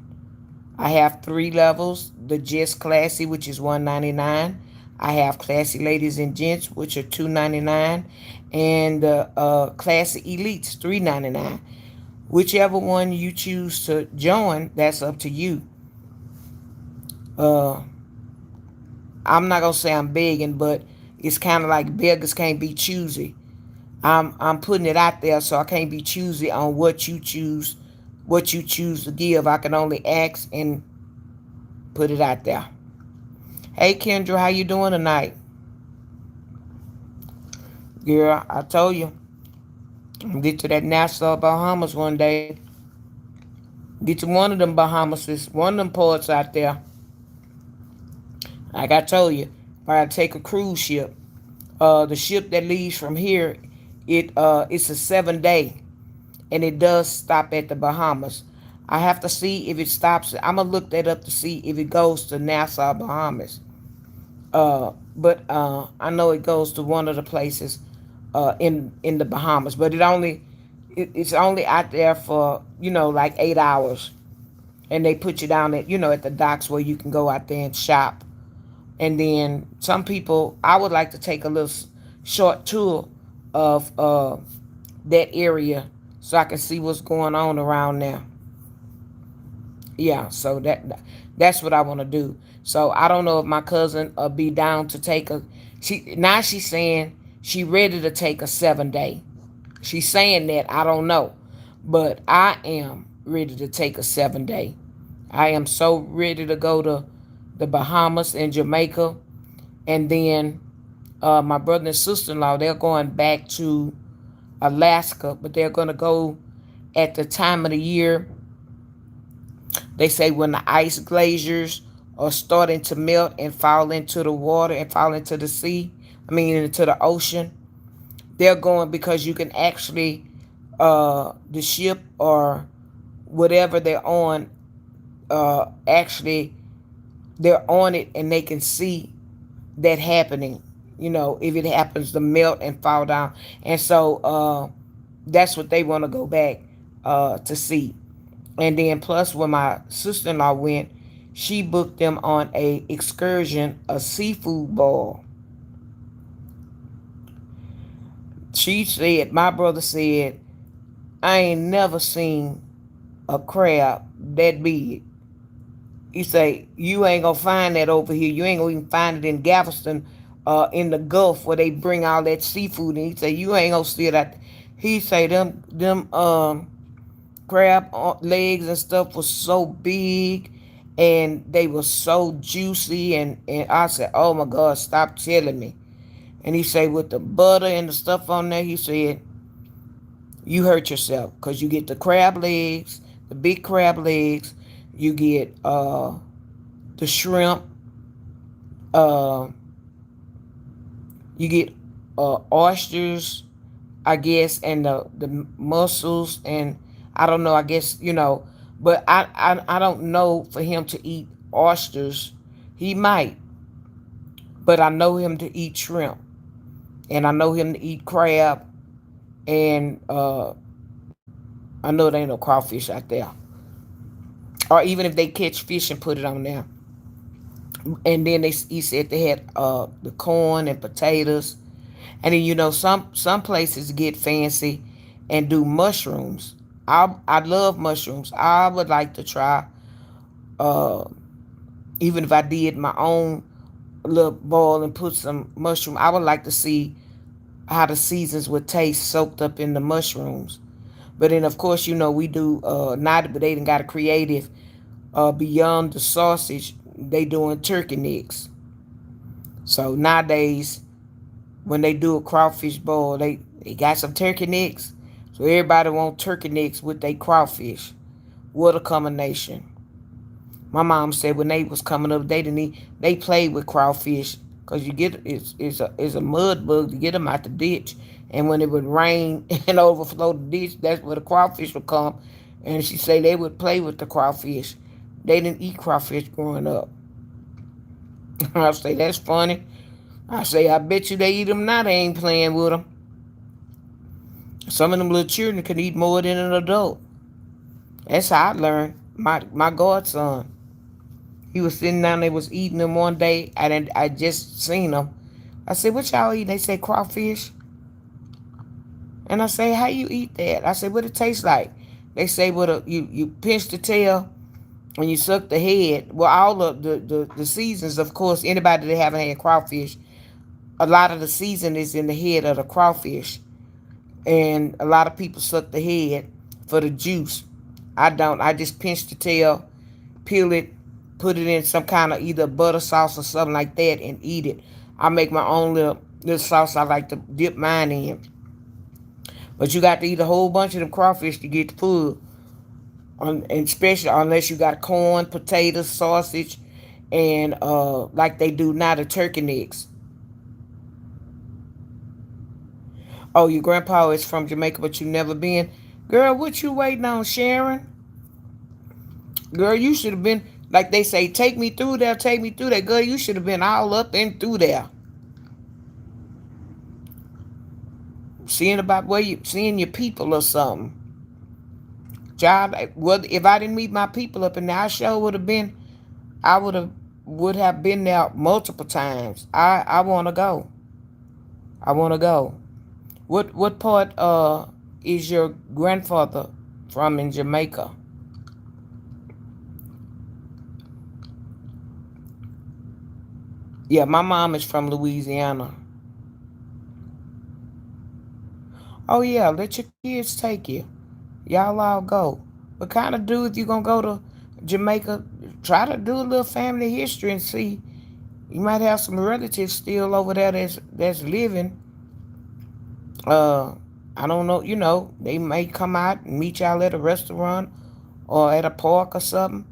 I have three levels: the Just Classy, which is $1.99. I have Classy Ladies and Gents, which are $2.99, and the Classy Elites, $3.99. Whichever one you choose to join, that's up to you. Uh, I'm not gonna say I'm begging, but it's kind of like beggars can't be choosy. I'm putting it out there, so I can't be choosy on what you choose to give. I can only ask and put it out there. Hey Kendra, how you doing tonight? Girl, I told you. Get to that Nassau, Bahamas one day. Get to one of them Bahamas, one of them ports out there. Like I told you, if I take a cruise ship, the ship that leaves from here, it's a 7 day, and it does stop at the Bahamas. I have to see if it stops. I'm gonna look that up to see if it goes to Nassau, Bahamas. But I know it goes to one of the places in the Bahamas. But it's only out there for like 8 hours, and they put you down at at the docks where you can go out there and shop. And then some people, I would like to take a little short tour of that area so I can see what's going on around there. Yeah, so that's what I want to do. So I don't know if my cousin be down to take a. She's saying she ready to take a 7 day. She's saying that I don't know, but I am ready to take a 7 day. I am so ready to go to the Bahamas and Jamaica, and then my brother and sister-in-law, they're going back to Alaska, but they're going to go at the time of the year. They say when the ice glaciers are starting to melt and fall into the water and fall into the sea, I mean into the ocean, they're going because you can actually, the ship or whatever they're on, actually they're on it and they can see that happening. If it happens to melt and fall down, and so that's what they want to go back to see. And then plus when my sister-in-law went, she booked them on a excursion, a seafood ball. She said, my brother said, I ain't never seen a crab that big. He say, you ain't gonna find that over here. You ain't gonna even find it in Galveston, in the Gulf where they bring all that seafood. And he say, you ain't gonna see that. He say them crab legs and stuff was so big, and they were so juicy, and I said, oh my God, stop telling me. And he said, with the butter and the stuff on there, he said, you hurt yourself because you get the crab legs, the big crab legs, you get the shrimp, uh, you get oysters, I guess, and the mussels, and I don't know, I guess, but I don't know for him to eat oysters. He might, but I know him to eat shrimp, and I know him to eat crab, and I know there ain't no crawfish out there, or even if they catch fish and put it on there. And then he said they had the corn and potatoes, and then some places get fancy and do mushrooms. I love mushrooms. I would like to try, uh, even if I did my own little boil and put some mushroom. I would like to see how the seasons would taste soaked up in the mushrooms. But then of course we do not, but they done got a creative, beyond the sausage. They doing turkey necks. So nowadays when they do a crawfish boil, they got some turkey necks. So everybody want turkey necks with their crawfish. What a combination. My mom said when they was coming up, they played with crawfish because you get it's a mud bug to get them out the ditch, and when it would rain and overflow the ditch, that's where the crawfish would come. And she said they would play with the crawfish. They didn't eat crawfish growing up. I say that's funny. I say I bet you they eat them now. They ain't playing with them. Some of them little children can eat more than an adult. That's how I learned. My godson, he was sitting down. They was eating them one day. I just seen them. I said, "What y'all eating?" They said crawfish. And I say, "How you eat that?" I said, "What it tastes like?" They say, "Well, you pinch the tail and you suck the head." Well, all of the seasons, of course. Anybody that haven't had crawfish, a lot of the season is in the head of the crawfish, and a lot of people suck the head for the juice. I don't. I just pinch the tail, peel it, put it in some kind of either butter sauce or something like that, and eat it. I make my own little sauce I like to dip mine in. But you got to eat a whole bunch of them crawfish to get full. And especially unless you got corn, potatoes, sausage, and like they do now the turkey necks. Oh, your grandpa is from Jamaica, but you never been. Girl, what you waiting on, Sharon? Girl, you should have been like they say, take me through there, take me through there. Girl, you should have been all up and through there. Seeing about where you seeing your people or something. Child, well, if I didn't meet my people up in there, I sure would have been. I would have been there multiple times. I want to go. I want to go. What part is your grandfather from in Jamaica? Yeah, my mom is from Louisiana. Oh yeah, let your kids take you. Y'all all go. What kind of dude you gonna go to Jamaica? Try to do a little family history and see. You might have some relatives still over there that's living. Uh, I don't know. They may come out and meet y'all at a restaurant or at a park or something,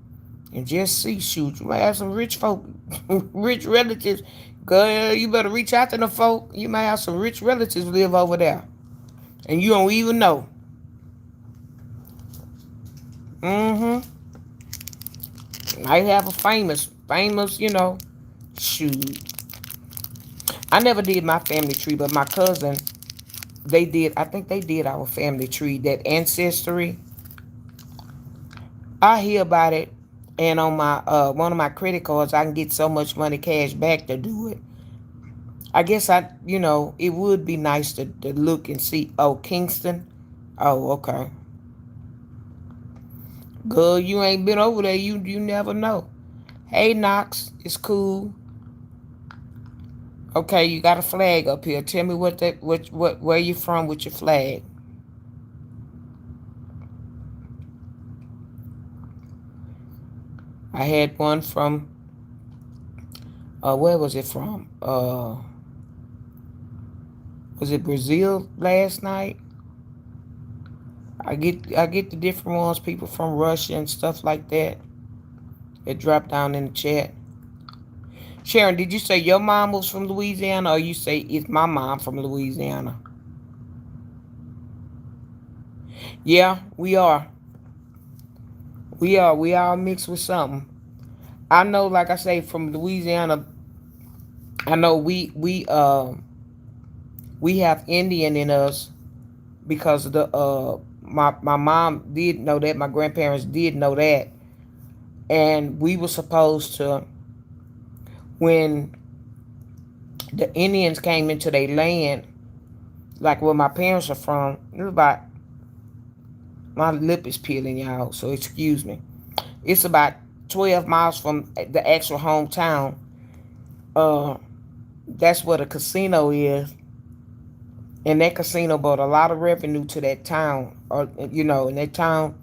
and just see. Shoot, you might have some rich folk, rich relatives. Girl, you better reach out to the folk. You might have some rich relatives live over there, and you don't even know. Mm-hmm. Might have a famous. Shoot. I never did my family tree, but my cousin, they did. I think they did our family tree, that ancestry. I hear about it, and on my one of my credit cards, I can get so much money cash back to do it. I guess it would be nice to look and see. Oh, Kingston. Oh, okay. Girl, you ain't been over there. You never know. Hey, Knox, it's cool. Okay, you got a flag up here. Tell me what where you from with your flag. I had one from where was it from? Was it Brazil last night? I get the different ones, people from Russia and stuff like that. It dropped down in the chat. Sharon, did you say your mom was from Louisiana, or you say it's my mom from Louisiana? Yeah, we are. We are. We all mixed with something. I know, like I say, from Louisiana. I know we have Indian in us because of the my mom did know that, my grandparents did know that, and we were supposed to, when the Indians came into their land, like where my parents are from. It was about, my lip is peeling, y'all, so excuse me. It's about 12 miles from the actual hometown. Uh, that's where the casino is, and that casino brought a lot of revenue to that town. Or in that town,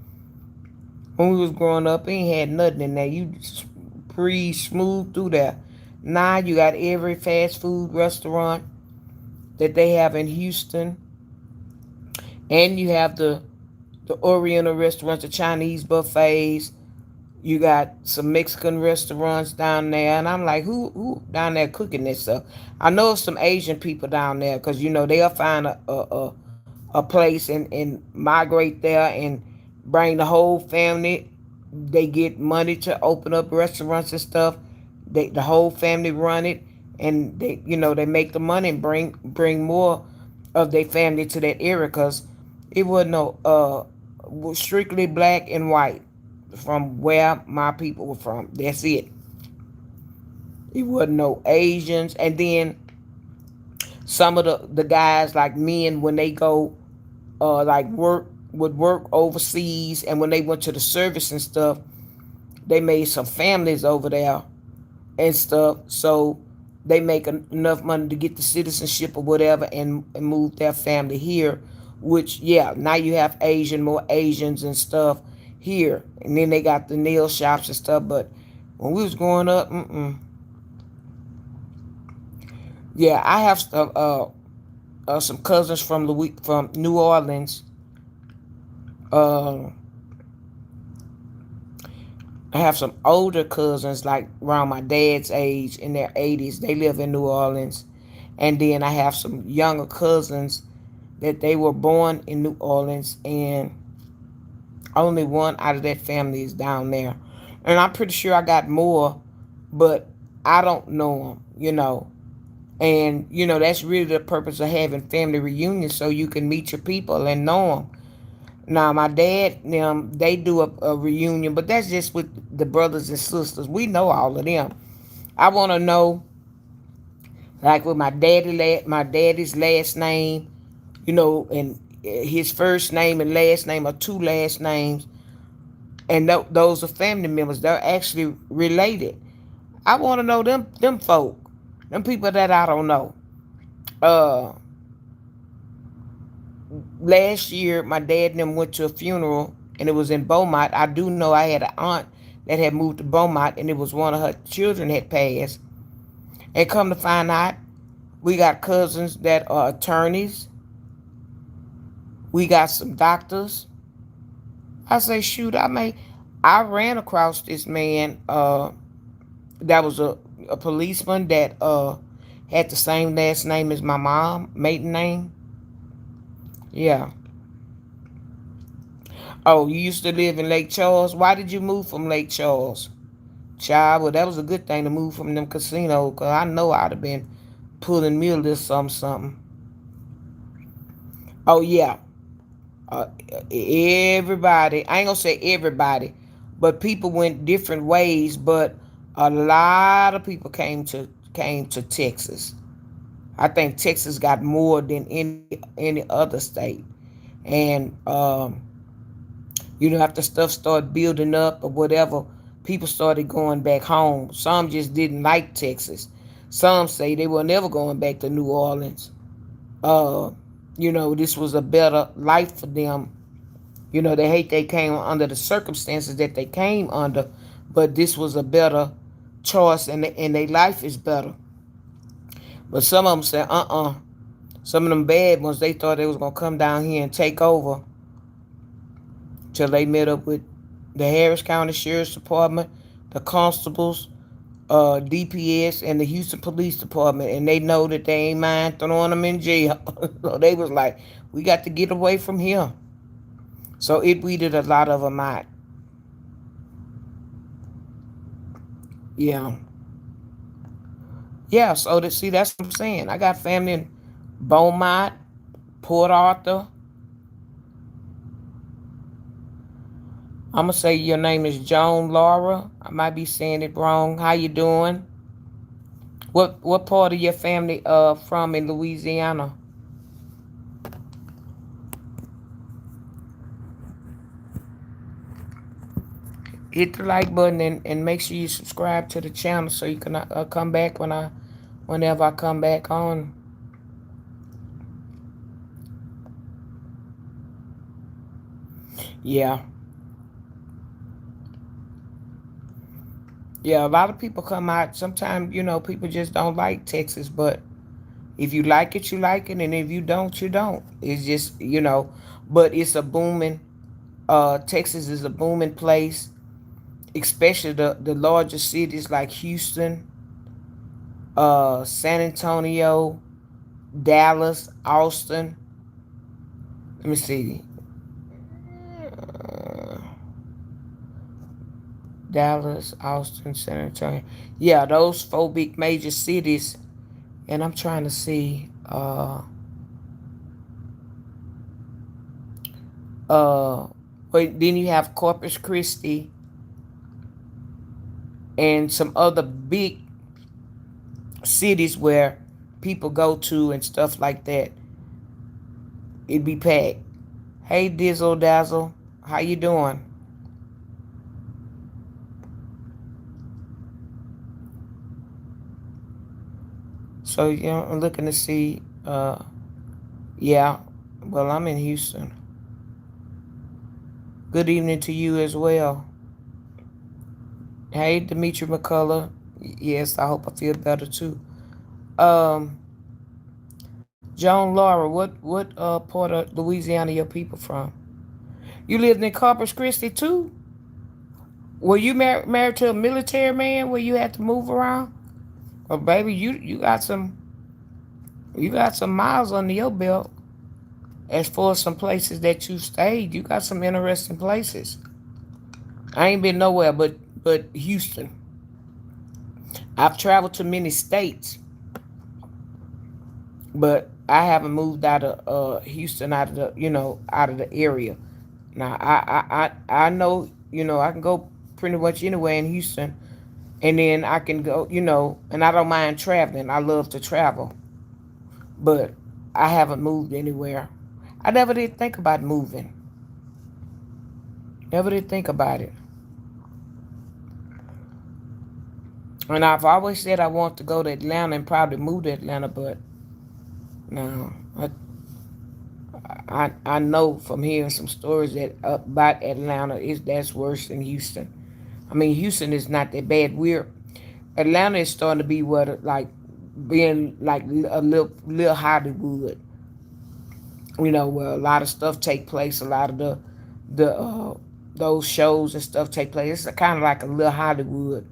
when we was growing up, ain't had nothing in there. You breeze smooth through there. Now you got every fast food restaurant that they have in Houston, and you have the Oriental restaurants, the Chinese buffets. You got some Mexican restaurants down there, and I'm like, who down there cooking this stuff? I know of some Asian people down there, because they'll find a place and migrate there and bring the whole family. They get money to open up restaurants and stuff. The whole family run it, and they make the money and bring more of their family to that area, because it wasn't no was strictly black and white from where my people were from. That's it. It wasn't no Asians. And then some of the guys, like men, when they go like work overseas, and when they went to the service and stuff, they made some families over there and stuff. So they make enough money to get the citizenship or whatever, and move their family here. Which, yeah, now you have more Asians and stuff here. And then they got the nail shops and stuff. But when we was growing up, yeah, I have stuff. some cousins from from New Orleans. Uh, I have some older cousins, like around my dad's age, in their 80s. They live in New Orleans. And then I have some younger cousins that they were born in New Orleans, and only one out of that family is down there. And I'm pretty sure I got more, but I don't know them. And, that's really the purpose of having family reunions, so you can meet your people and know them. Now, my dad, them, they do a reunion, but that's just with the brothers and sisters. We know all of them. I want to know, like with my daddy's last name, and his first name and last name are two last names, and those are family members. They're actually related. I want to know them folk, them people that I don't know. Uh, Last year, my dad and them went to a funeral, and it was in Beaumont. I do know I had an aunt that had moved to Beaumont, and it was one of her children had passed. And come to find out, we got cousins that are attorneys. We got some doctors. I say, shoot, I ran across this man that was a policeman that had the same last name as my mom, maiden name. Yeah. Oh, you used to live in Lake Charles? Why did you move from Lake Charles? Child, well, that was a good thing to move from them casinos, because I know I'd have been pulling me a little something. Oh, yeah. Everybody, I ain't gonna say everybody, but people went different ways, but a lot of people came to Texas. I think Texas got more than any other state. And after stuff started building up or whatever, people started going back home. Some just didn't like Texas. Some say they were never going back to New Orleans. Uh, this was a better life for them. They hate they came under the circumstances that they came under, but this was a better choice, and their life is better. But some of them said, Some of them bad ones, they thought they was gonna come down here and take over, till they met up with the Harris County Sheriff's Department, the constables, DPS, and the Houston Police Department, and they know that they ain't mind throwing them in jail. So they was like, we got to get away from here. So it weeded a lot of them out. Yeah. Yeah, so see, that's what I'm saying. I got family in Beaumont, Port Arthur. I'm gonna say your name is Joan Laura. I might be saying it wrong. How you doing? What part of your family from in Louisiana? Hit the like button, and make sure you subscribe to the channel, so you can come back whenever I come back on. Yeah. Yeah, a lot of people come out. Sometimes, people just don't like Texas, but if you like it, you like it, and if you don't, you don't. It's just, but it's a booming. Texas is a booming place, especially the larger cities like Houston, San Antonio, Dallas, Austin. Let me see. Uh, Dallas, Austin, San Antonio. Yeah, those four big major cities. And I'm trying to see. Uh, but then you have Corpus Christi and some other big cities where people go to and stuff like that. It'd be packed. Hey, Dizzle Dazzle, how you doing? So I'm looking to see. Yeah, well, I'm in Houston. Good evening to you as well. Hey, Demetri McCullough. Yes, I hope I feel better too. Um, Joan Laura, what part of Louisiana your people from? You lived in Corpus Christi too? Were you married to a military man where you had to move around? Or baby, you got some miles under your belt. As far as some places that you stayed, you got some interesting places. I ain't been nowhere but Houston. I've traveled to many states, but I haven't moved out of Houston, out of the area. Now I know I can go pretty much anywhere in Houston, and then I can go and I don't mind traveling. I love to travel, but I haven't moved anywhere. I never did think about moving. Never did think about it. And I've always said I want to go to Atlanta and probably move to Atlanta, but no, I know from hearing some stories that about Atlanta is that's worse than Houston. I mean, Houston is not that bad. Atlanta is starting to be what like being like a little Hollywood. Where a lot of stuff take place. A lot of the those shows and stuff take place. It's kind of like a little Hollywood.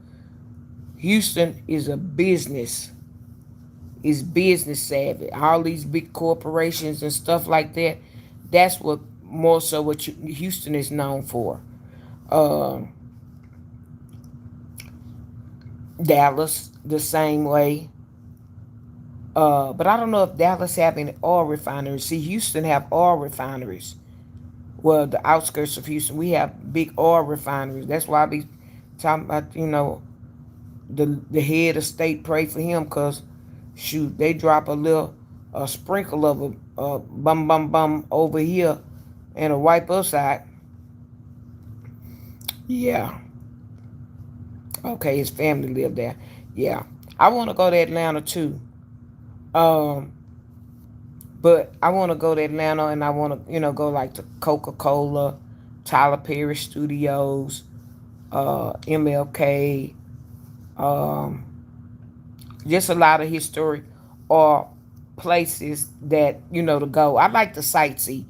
Houston is a business. Is business savvy. All these big corporations and stuff like that. That's what more so what Houston is known for. Uh, Dallas the same way. But I don't know if Dallas have any oil refineries. See, Houston have oil refineries. Well, the outskirts of Houston, we have big oil refineries. That's why I be talking about, the head of state pray for him, because shoot, they drop a sprinkle of a bum bum bum over here and a wipe us out. Yeah. Okay, his family live there. Yeah. I want to go to Atlanta too. Um, but I want to go to Atlanta, and I want to, go like to Coca Cola, Tyler Perry Studios, MLK, um, just a lot of historic or places that to go. I like to sightsee.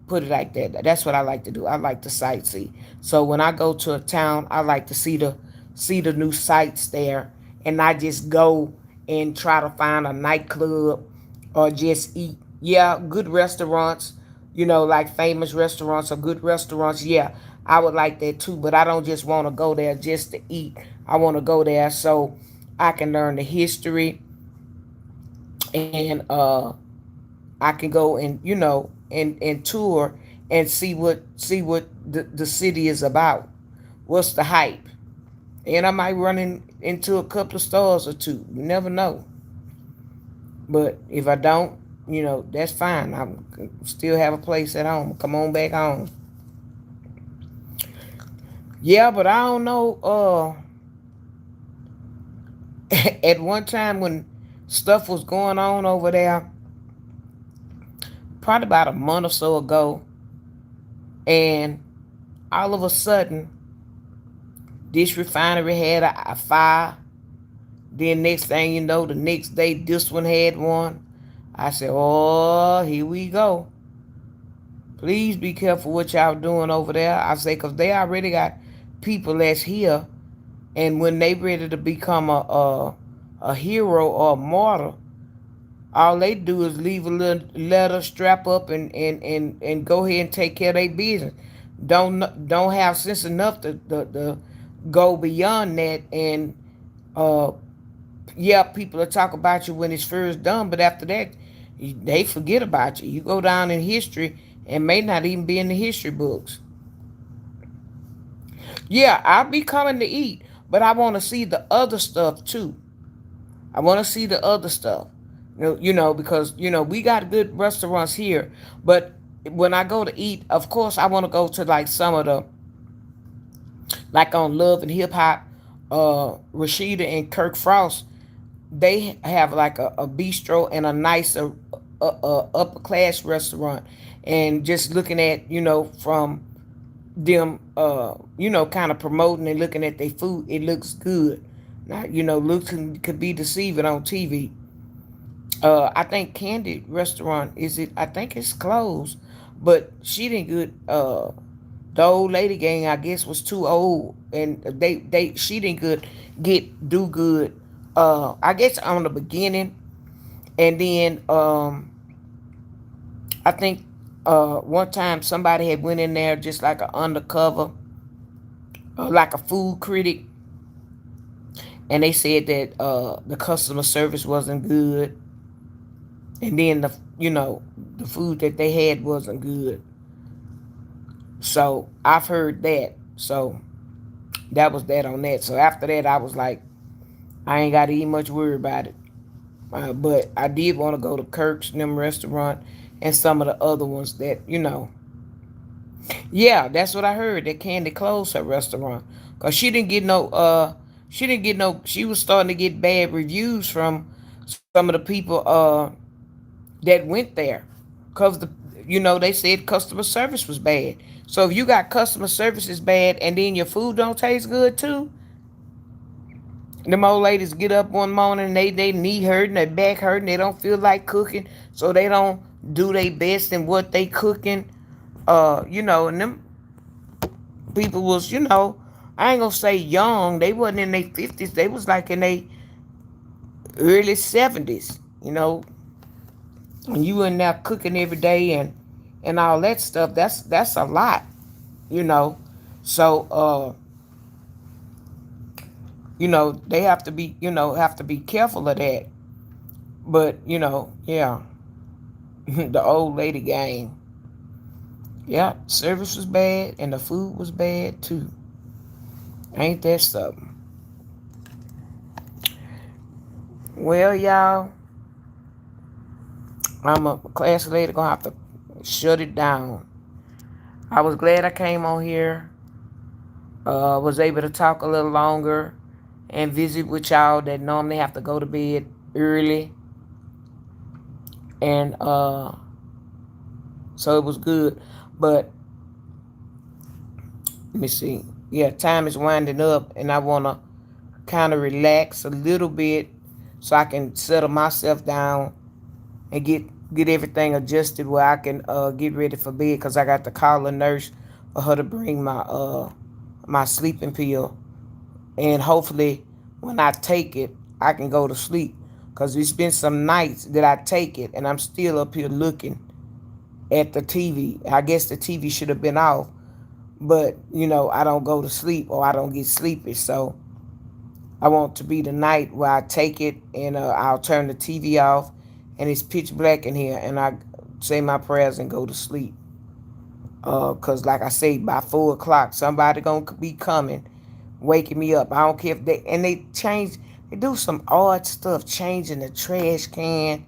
Put it like that. That's what I like to do. I like to sightsee. So when I go to a town, I like to see the new sights there, and not just go and try to find a nightclub or just eat. Yeah, good restaurants, like famous restaurants or good restaurants. Yeah, I would like that too. But I don't just want to go there just to eat. I want to go there so I can learn the history, and I can go and and tour and see what the city is about. What's the hype? And I might run into a couple of stores or two. You never know. But if I don't, that's fine. I still have a place at home. Come on back home. Yeah, but I don't know. At one time when stuff was going on over there, probably about a month or so ago, and all of a sudden, this refinery had a fire. Then next thing you know, the next day this one had one. I said, "Oh, here we go. Please be careful what y'all doing over there." I say, "Cause they already got people that's here, and when they ready to become a hero or a martyr, all they do is leave a little letter, strap up, and go ahead and take care of their business. Don't have sense enough to go beyond that. And uh, yeah, people will talk about you when it's first done, but after that, they forget about you. You go down in history and may not even be in the history books. Yeah, I'll be coming to eat, but I want to see the other stuff too. I want to see the other stuff. Because we got good restaurants here, but when I go to eat, of course, I want to go to like some of the, like on Love and Hip Hop, Rashida and Kirk Frost. They have like a bistro and a nice upper class restaurant, and just looking at from them kind of promoting and looking at their food, it looks good. Now looks could be deceiving on TV. I think Candy Restaurant is it? I think it's closed, but she didn't get. The old lady gang, I guess, was too old, and they she didn't do good. I guess on the beginning, and then I think one time somebody had went in there just like an undercover, like a food critic, and they said that the customer service wasn't good, and then the food that they had wasn't good. So I've heard that. So that was that on that. So after that, I was like, I ain't got to eat much worry about it. But I did want to go to Kirk's them restaurant and some of the other ones that Yeah, that's what I heard. That Candy closed her restaurant because she didn't get no. She didn't get no. She was starting to get bad reviews from some of the people that went there, cause they said customer service was bad. So if you got customer service is bad and then your food don't taste good too, them old ladies get up one morning and they knee hurting, their back hurting, they don't feel like cooking, so they don't do their best in what they cooking. And them people was, I ain't gonna say young. They wasn't in their 50s. They was like in their early 70s. And you in there cooking every day and all that stuff. That's a lot. You know. So they have to be careful of that. But yeah, the old lady game. Yeah, service was bad and the food was bad too. Ain't that something? Well, y'all, I'm a class later gonna have to shut it down. I was glad I came on here. Was able to talk a little longer and visit with y'all that normally have to go to bed early, and so it was good. But let me see. Yeah, time is winding up, and I wanna kind of relax a little bit so I can settle myself down and get everything adjusted where I can get ready for bed because I got to call a nurse for her to bring my sleeping pill, and hopefully when I take it I can go to sleep because it's been some nights that I take it and I'm still up here looking at the TV. I guess the TV should have been off, but I don't go to sleep or I don't get sleepy, so I want to be the night where I take it and I'll turn the TV off and it's pitch black in here and I say my prayers and go to sleep. Cause like I say, by 4 o'clock, somebody gonna be coming, waking me up. I don't care if they do some odd stuff, changing the trash can,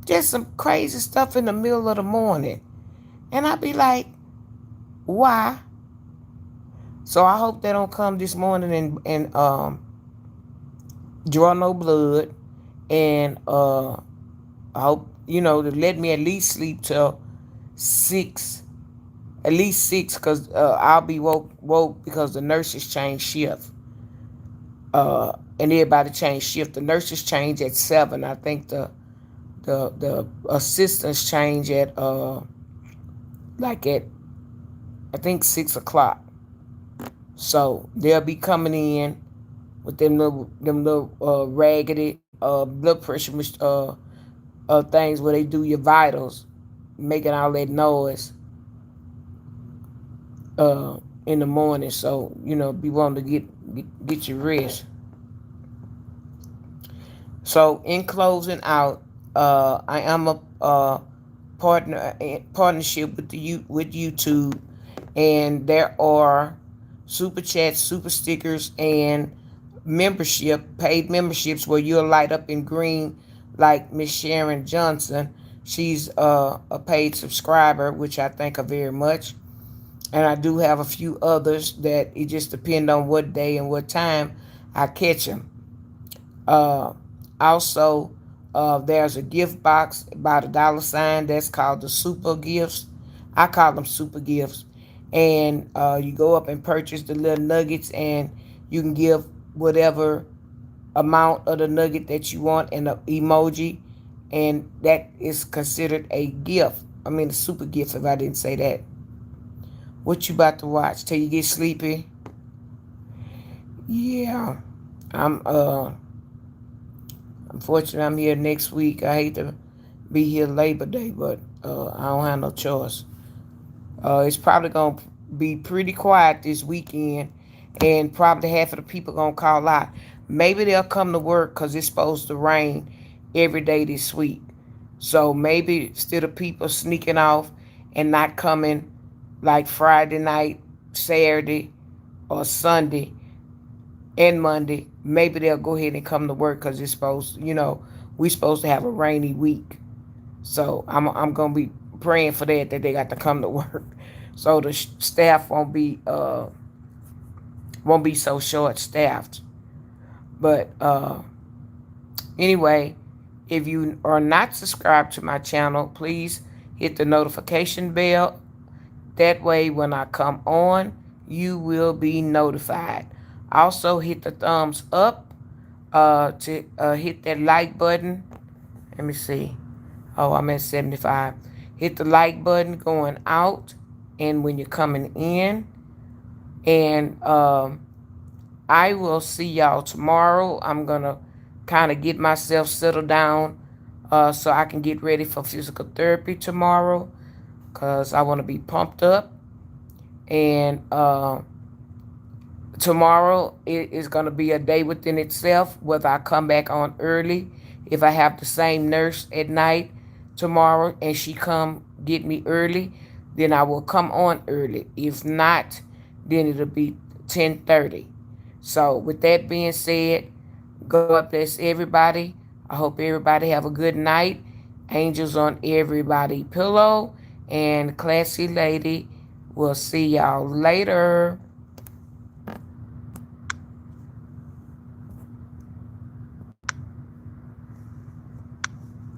just some crazy stuff in the middle of the morning, and I be like, why? So I hope they don't come this morning and draw no blood, and I hope to let me at least sleep till 6, at least 6, because I'll be woke because the nurses change shift, and everybody change shift. The nurses change at 7. I think the assistants change at like at I think 6 o'clock. So they'll be coming in with them little raggedy blood pressure things where they do your vitals, making all that noise in the morning. So be wanting to get your rest. So in closing out, I am a partnership with YouTube, and there are super chats, super stickers, and paid memberships where you'll light up in green, like Miss Sharon Johnson. She's a paid subscriber, which I thank her very much. And I do have a few others that it just depends on what day and what time I catch them. Uh, Also, there's a gift box about $1 that's called the Super Gifts. I call them Super Gifts. And you go up and purchase the little nuggets, and you can give whatever amount of the nugget that you want and the emoji. and that is considered a gift. I mean, a super gift if I didn't say that. What you about to watch till you get sleepy? Yeah, I'm unfortunately I'm here next week. I hate to be here Labor Day, but I don't have no choice. It's probably gonna be pretty quiet this weekend, and probably half of the people gonna call out. Maybe they'll come to work because it's supposed to rain every day this week. So maybe instead of people sneaking off and not coming like Friday night, Saturday, or Sunday and Monday, maybe they'll go ahead and come to work because it's supposed, we supposed to have a rainy week. So I'm gonna be praying for that they got to come to work, so the staff won't be so short staffed. But anyway, if you are not subscribed to my channel, please hit the notification bell. That way, when I come on, you will be notified. Also, hit the thumbs up to hit that like button. Let me see. Oh, I'm at 75. Hit the like button going out and when you're coming in. And I will see y'all tomorrow. I'm going to kind of get myself settled down so I can get ready for physical therapy tomorrow because I want to be pumped up. And tomorrow it is going to be a day within itself, whether I come back on early, if I have the same nurse at night tomorrow and she come get me early, then I will come on early. If not, then it'll be 10:30. So with that being said, God bless everybody. I hope everybody have a good night. Angels on everybody pillow, and classy lady, we'll see y'all later.